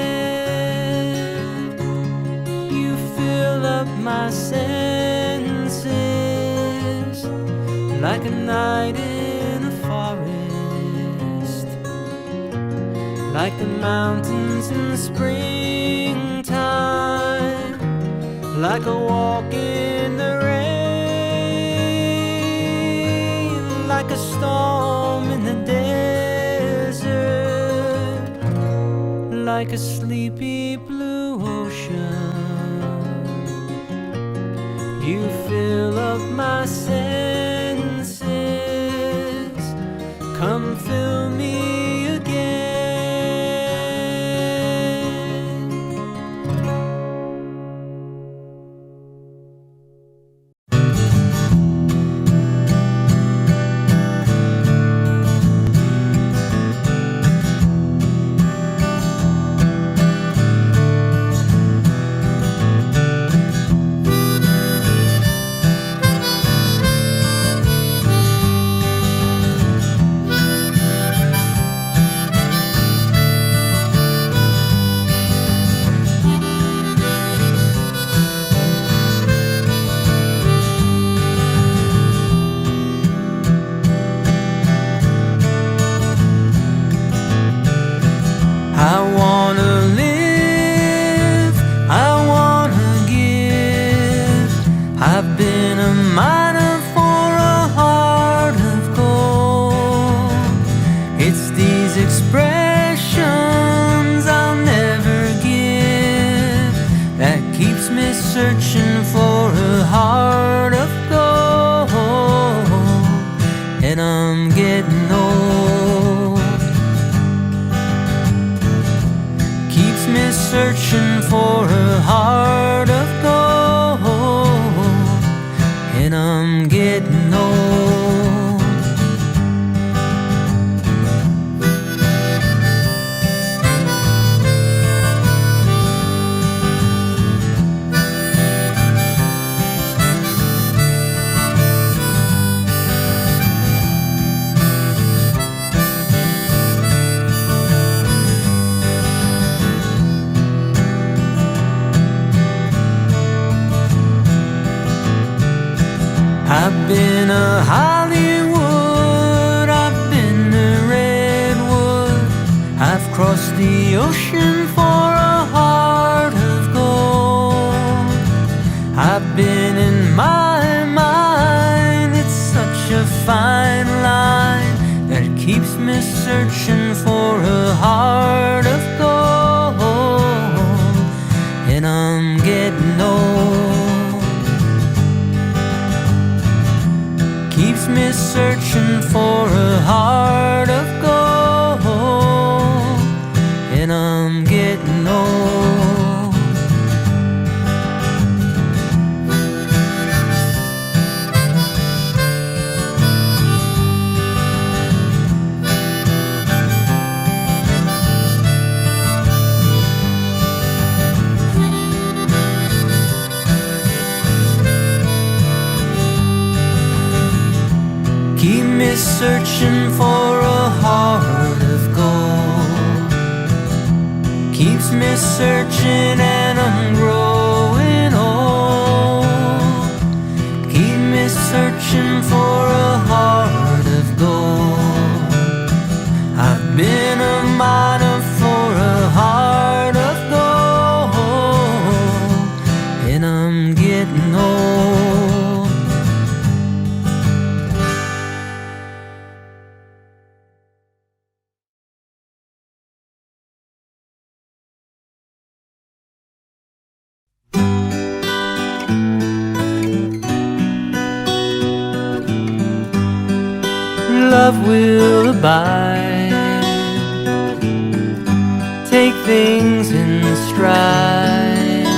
You fill up my senses like a night in a forest, like the mountains in springtime, like a walk in the rain, like a storm in the desert, like a sleepy blue ocean. You fill up my senses, come fill me again. I'm getting old. Keeps me searching for a heart of gold, and I'm getting old. I've been a Hollywood, I've been a redwood, I've crossed the ocean for a heart of gold. I've been in my mind, it's such a fine line that keeps me searching for a heart of gold, and I'm getting old. Keeps me searching for a heart of gold, and I'm getting old. Keep me searching for a heart of gold. Keeps me searching and I'm growing old. Keep me searching for a heart of gold. I've been a miner for a heart of gold, and I'm getting old. Love will abide, take things in stride.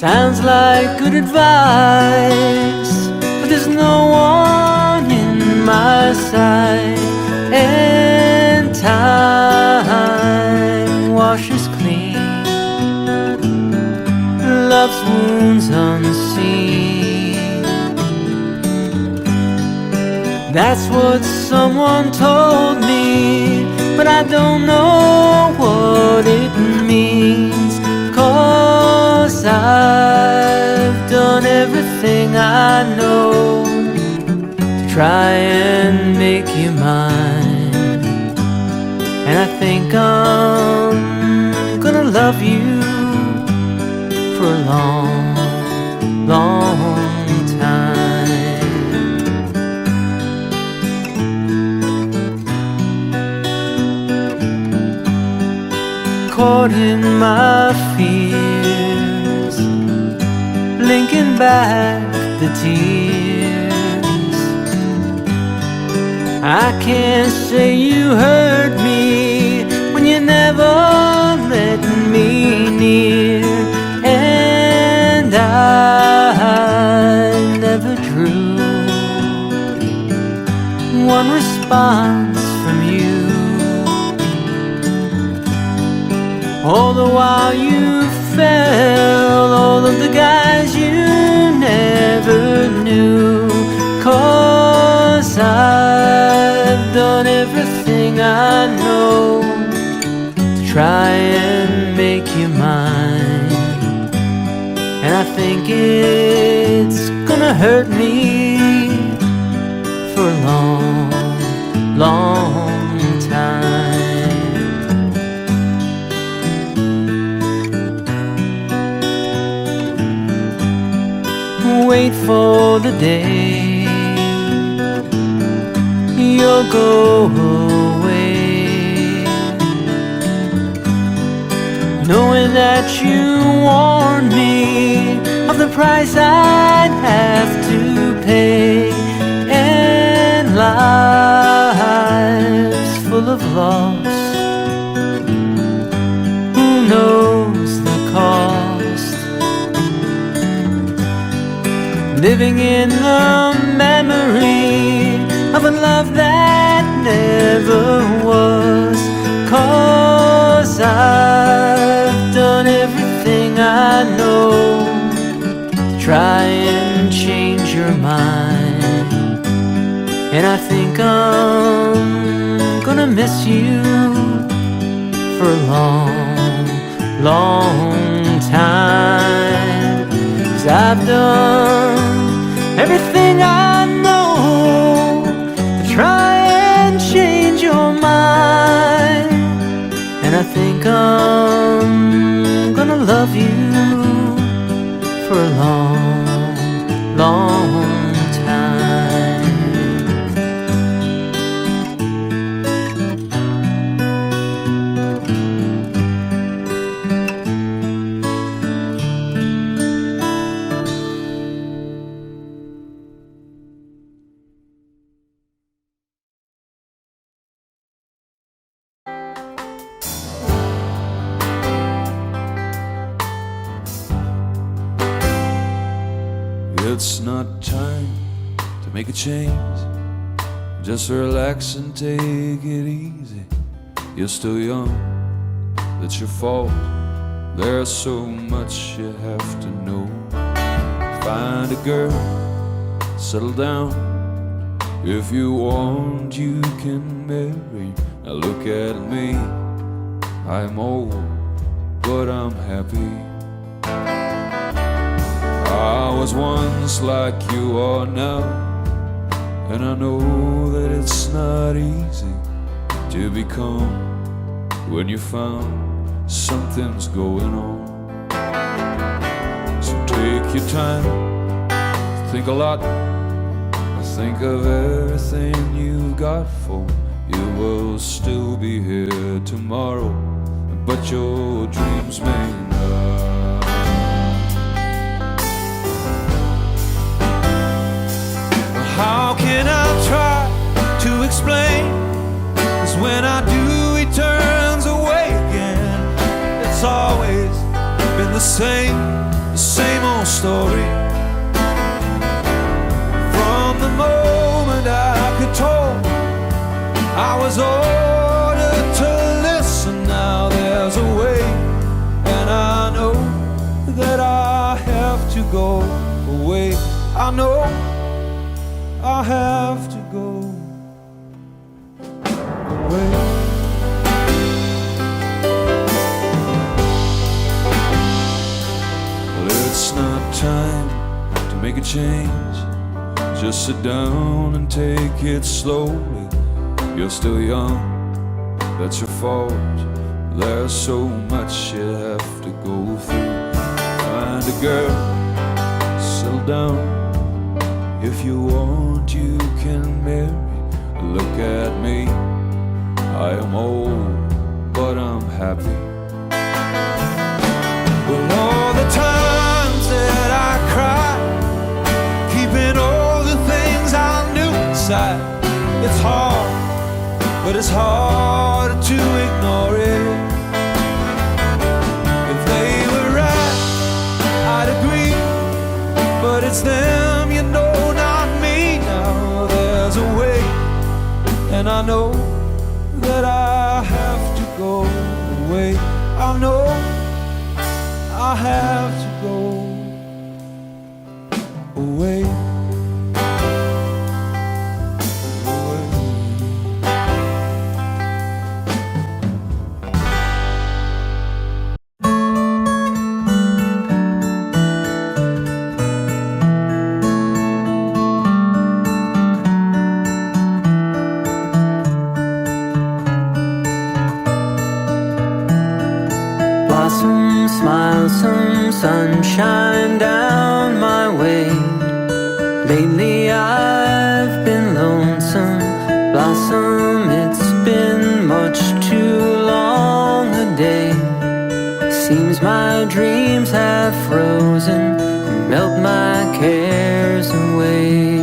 Sounds like good advice, but there's no one in my sight, and time washes clean love's wounds unseen. That's what someone told me, but I don't know what it means. 'Cause I've done everything I know to try and make you mine, and I think I'm gonna love you for a long, long time. Caught in my fears, blinking back the tears. I can't say you hurt me when you never let me near, and I never drew one response from you. All the while you fell, all of the guys you never knew. 'Cause I've done everything I know to try and make you mine, and I think it's gonna hurt me for a long, long time. Wait for the day you'll go away, knowing that you warned me of the price I'd have to pay, lost. Who knows the cost? Living in the memory of a love that never was. 'Cause I've done everything I know to try and change your mind. And I think I'm gonna miss you for a long, long time. 'Cause I've done everything I know to try and change your mind. And I think I'm gonna love you for a long, long time. It's not time to make a change. Just relax and take it easy. You're still young, that's your fault. There's so much you have to know. Find a girl, settle down. If you want, you can marry. Now look at me, I'm old, but I'm happy. I was once like you are now, and I know that it's not easy to become when you found something's going on. So take your time, think a lot, think of everything you've got, for you will still be here tomorrow, but your dreams may not. How can I try to explain? 'Cause when I do, he turns away again. It's always been the same old story. From the moment I could talk, I was ordered to listen. Now there's a way, and I know that I have to go away. I know I have to go away. Well, it's not time to make a change. Just sit down and take it slowly. You're still young, that's your fault. There's so much you have to go through. Find a girl, settle down. If you want, you can marry. Look at me, I am old, but I'm happy. Well, all the times that I cried, keeping all the things I knew inside. It's hard, but it's hard to ignore it. If they were right, I'd agree, but it's them, you know, and I know that I have to go away. I know I have to go away. Smile some sunshine down my way. Lately I've been lonesome. Blossom, it's been much too long a day. Seems my dreams have frozen and melt my cares away.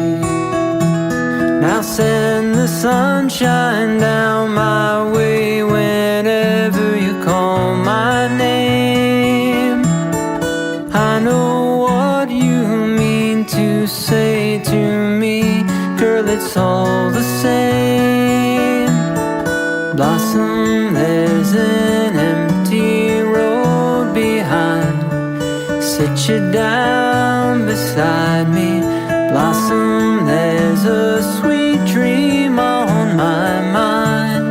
Now send the sunshine down my way whenever you call my name. I know what you mean to say to me, girl, it's all the same. Blossom, there's an empty road behind. Sit you down beside me. Blossom, there's a sweet dream on my mind.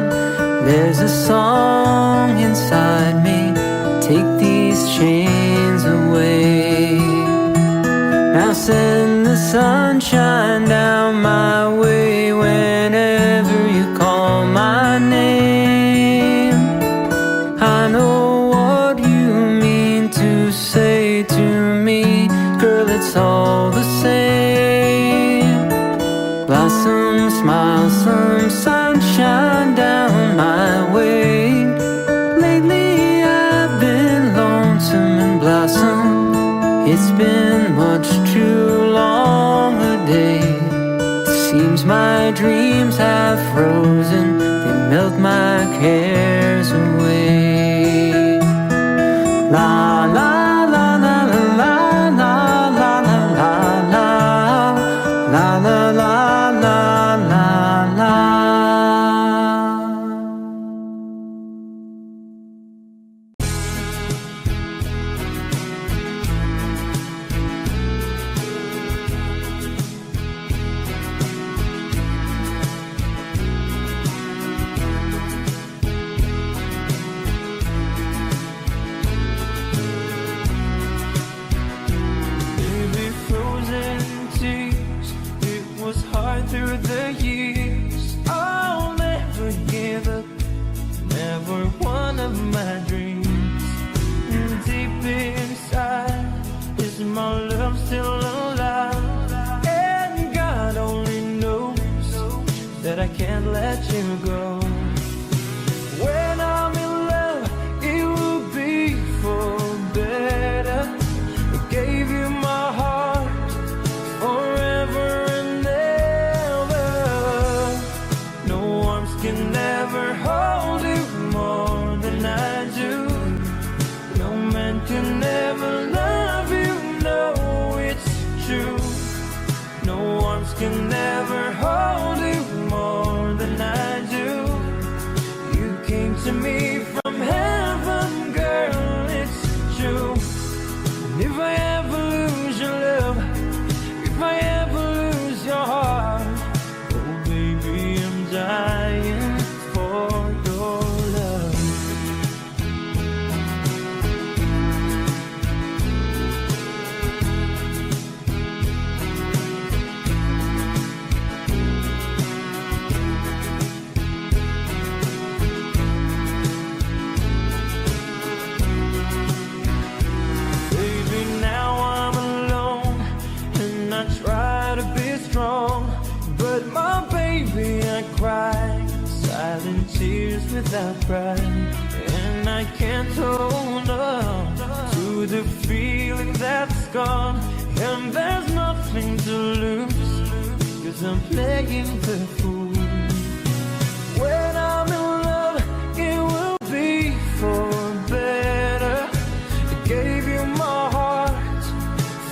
There's a song inside me. Take these chains away. Now send the sunshine down my way whenever you call my name. I know what you mean to say to me, girl, it's all the same. Blossom, smile, some sunshine down my way. Lately I've been lonesome and blossom. It's been much too long a day. Seems my dreams have frozen. They melt my cares away. La la la la la la la la la la la la la la la la. Baby, frozen tears, it was hard through the years. I'll never give up, never one of my dreams. And deep inside, is my love still alive? And God only knows that I can't let you go. When I'm in love, it will be for better. I gave you my heart forever and ever. No arms can ever hold you more than I do. No man can ever love you, no, it's true. No arms can ever hold you more than I do. You came to me from heaven, girl, it's true. And if I ever lose your love, if I ever lose your heart, oh baby, I'm dying for your love. Baby, now I'm alone, and I try to be strong, but my baby, I cry silent tears without pride, and I can't hold on to the feeling that's gone, and there's nothing to lose, 'cause I'm playing the fool. When I'm in love, it will be for better. I gave you my heart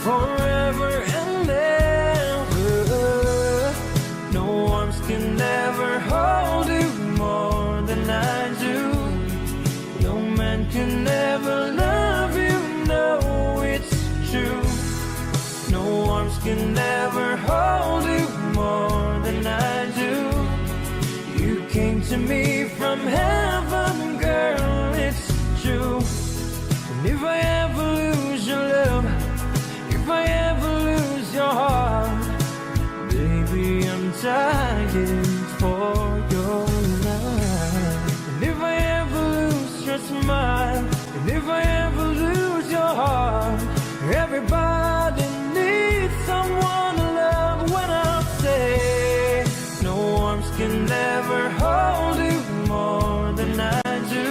forever and ever. No arms can ever hold you more than I do. No man can ever love you, no, it's true. No arms can ever hold you more than I do. You came to me from heaven, girl, it's true. And if I ever lose your love, if I ever lose your heart, baby, I'm dying for your love. And if I ever lose your smile, and if I ever lose your heart, everybody needs someone to love. When I say no arms can never hold you more than I do.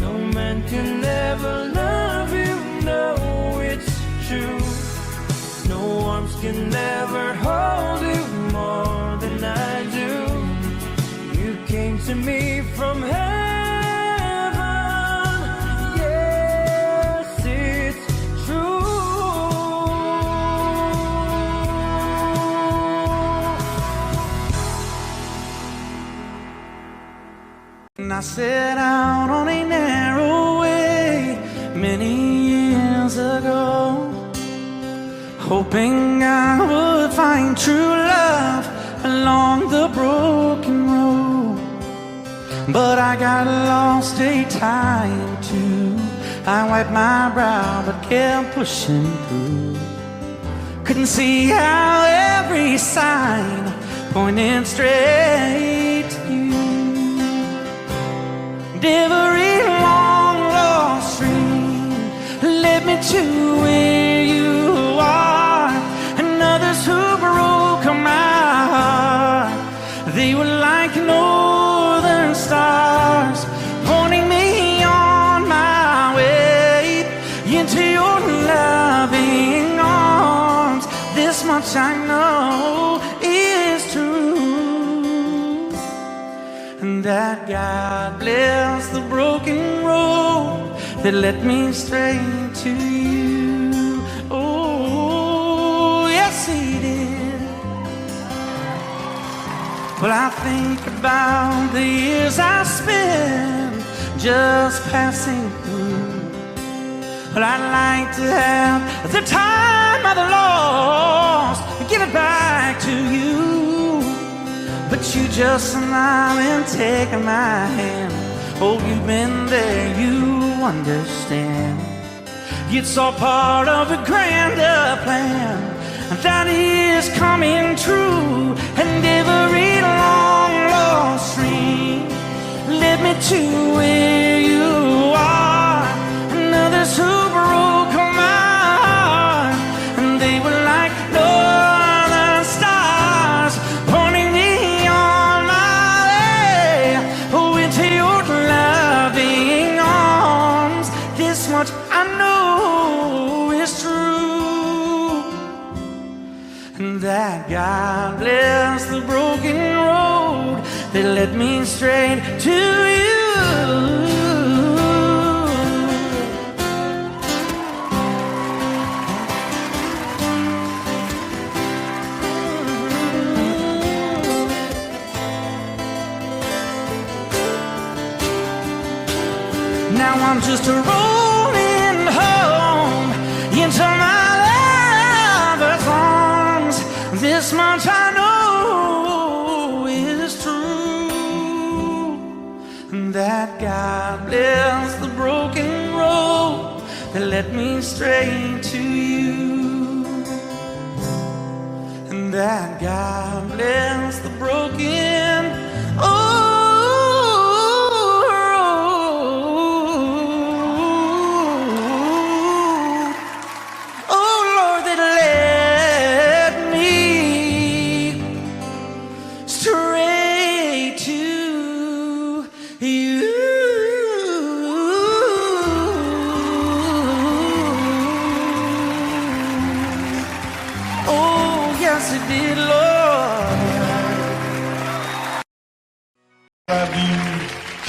No man can ever love you, no, it's true. No arms can never hold you more than I do. I set out on a narrow way many years ago, hoping I would find true love along the broken road. But I got lost a time too. I wiped my brow but kept pushing through. Couldn't see how every sign pointed straight to you. Every long lost stream led me to where you are, and others who broke my heart, they were like northern stars, pointing me on my way into your loving arms. This much I know is true, and that God bless the broken road that led me straight to you. Oh, yes, He did. Well, I think about the years I spent just passing through. Well, I'd like to have the time I've lost, give it back to you. But you just smile and take my hand. Oh, you've been there, you understand. It's all part of a grander plan that is coming true. And every long lost stream led me to where you are, and others who broke my heart, and they were like northern stars, pointing me on my way, oh, into your loving arms. This much I know is true, and that God bless the broken road that led me straight to you. Now I'm just rolling home into my lover's arms. This much I know is true, and that God bless the broken road that led me straight to you, and that God bless the broken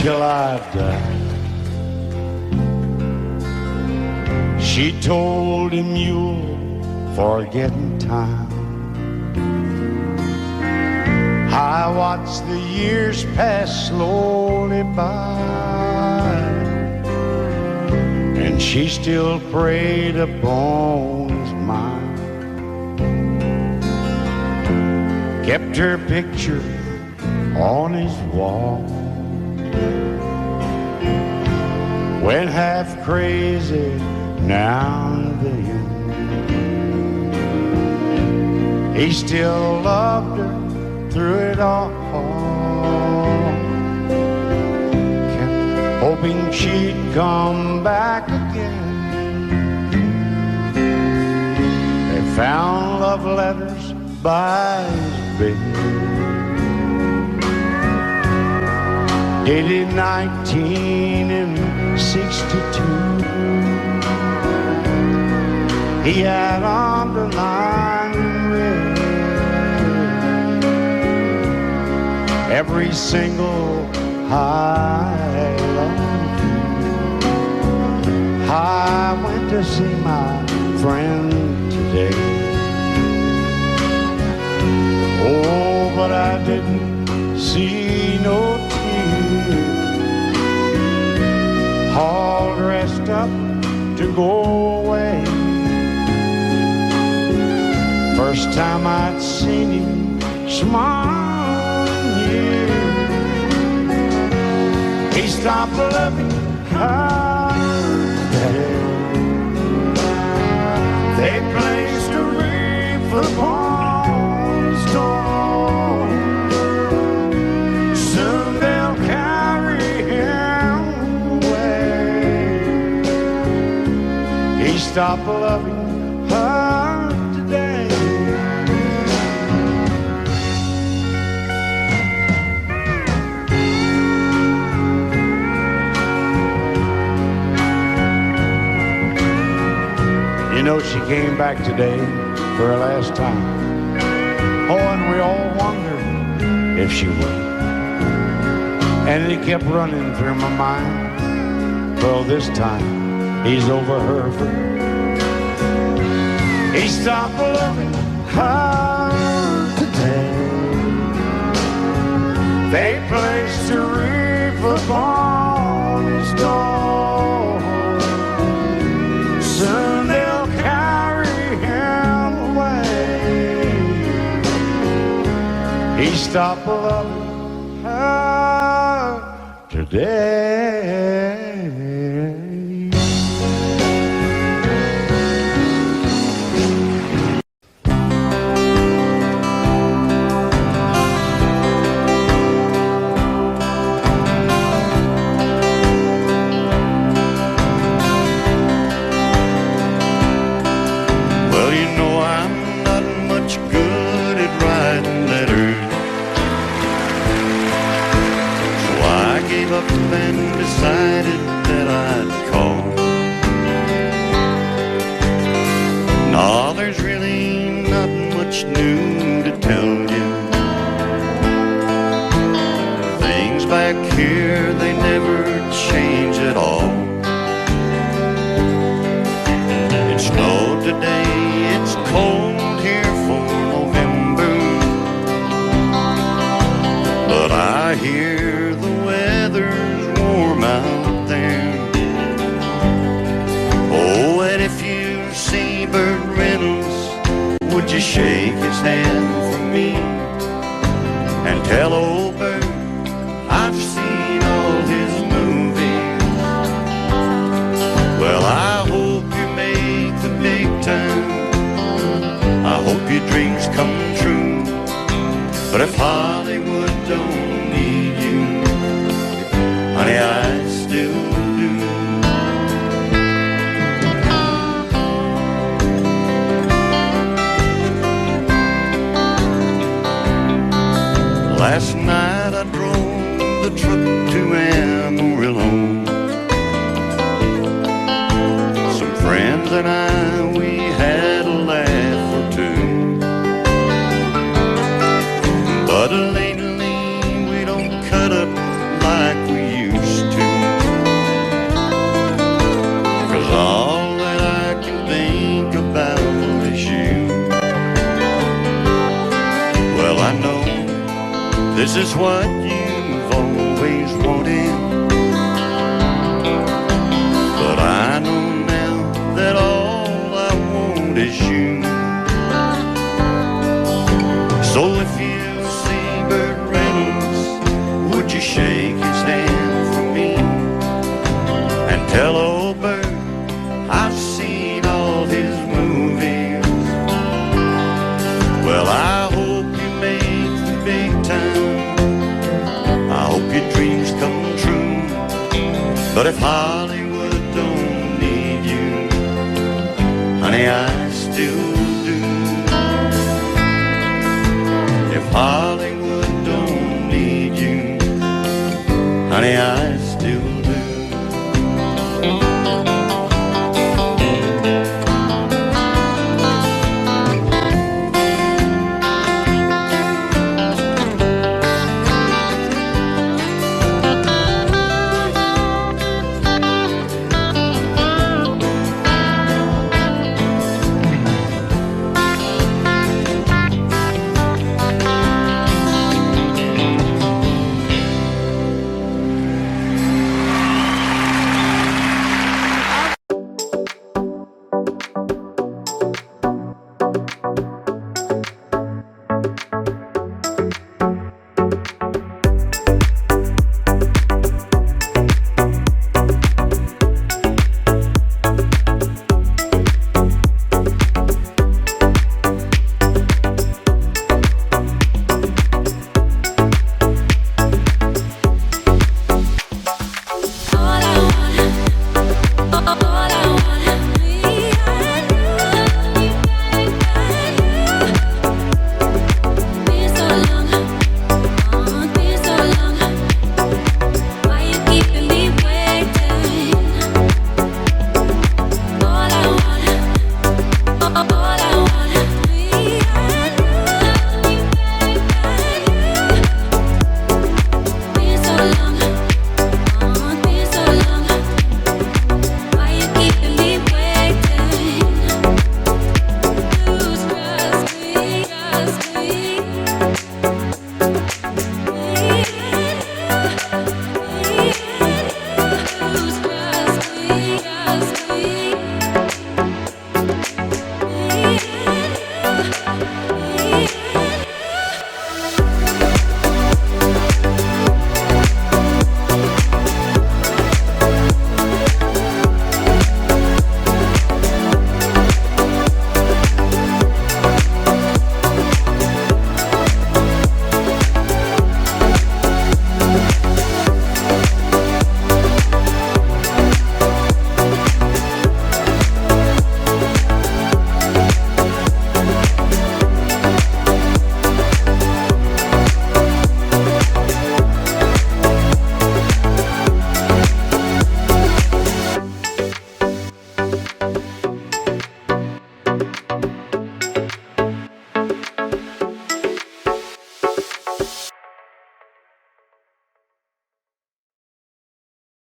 till I die. She told him you'll forget in time. I watched the years pass slowly by, and she still preyed upon his mind. Kept her picture on his wall. Went half crazy now and then. He still loved her through it all. Kept hoping she'd come back again. They found love letters by his bed, dated 1962. He had underlined red every single I love you. I went to see my friend today. Oh, but I didn't see no tears. up to go away. First time I'd seen him smile in years. He stopped loving her. They placed a wreath upon his door. Soon they'll carry him away. He stopped loving her today. You know, she came back today for her last time. Oh, and we all wondered if she would. And it kept running through my mind. Well, this time, he's over her for good. He stopped loving her today. They placed a wreath upon his door. Soon they'll carry him away. He stopped loving her today. And decided that I'd call. No, there's really not much new to tell you. Things back here, they never change at all. It snowed today, it's cold here for November, but I hear the weather's warm out there. Oh, and if you see Burt Reynolds, would you shake his hand for me and tell old Burt I've seen all his movies? Well, I hope you make the big time. I hope your dreams come true. But if Hollywood don't need you, honey, I still do. Last night I drove the truck to Amarillo. Some friends and I, we had a laugh or two. But lately we don't cut up like we used to. 'Cause all that I can think about is you. Well, I know this is what you've always wanted, but I know now that all I want is you. So if you see Burt Reynolds, would you shake his hand for me and tell old Burt I've seen all his movies? Well, I hope you make the big time. I hope your dreams come true. But if Hollywood don't need you, honey, I still do. If Hollywood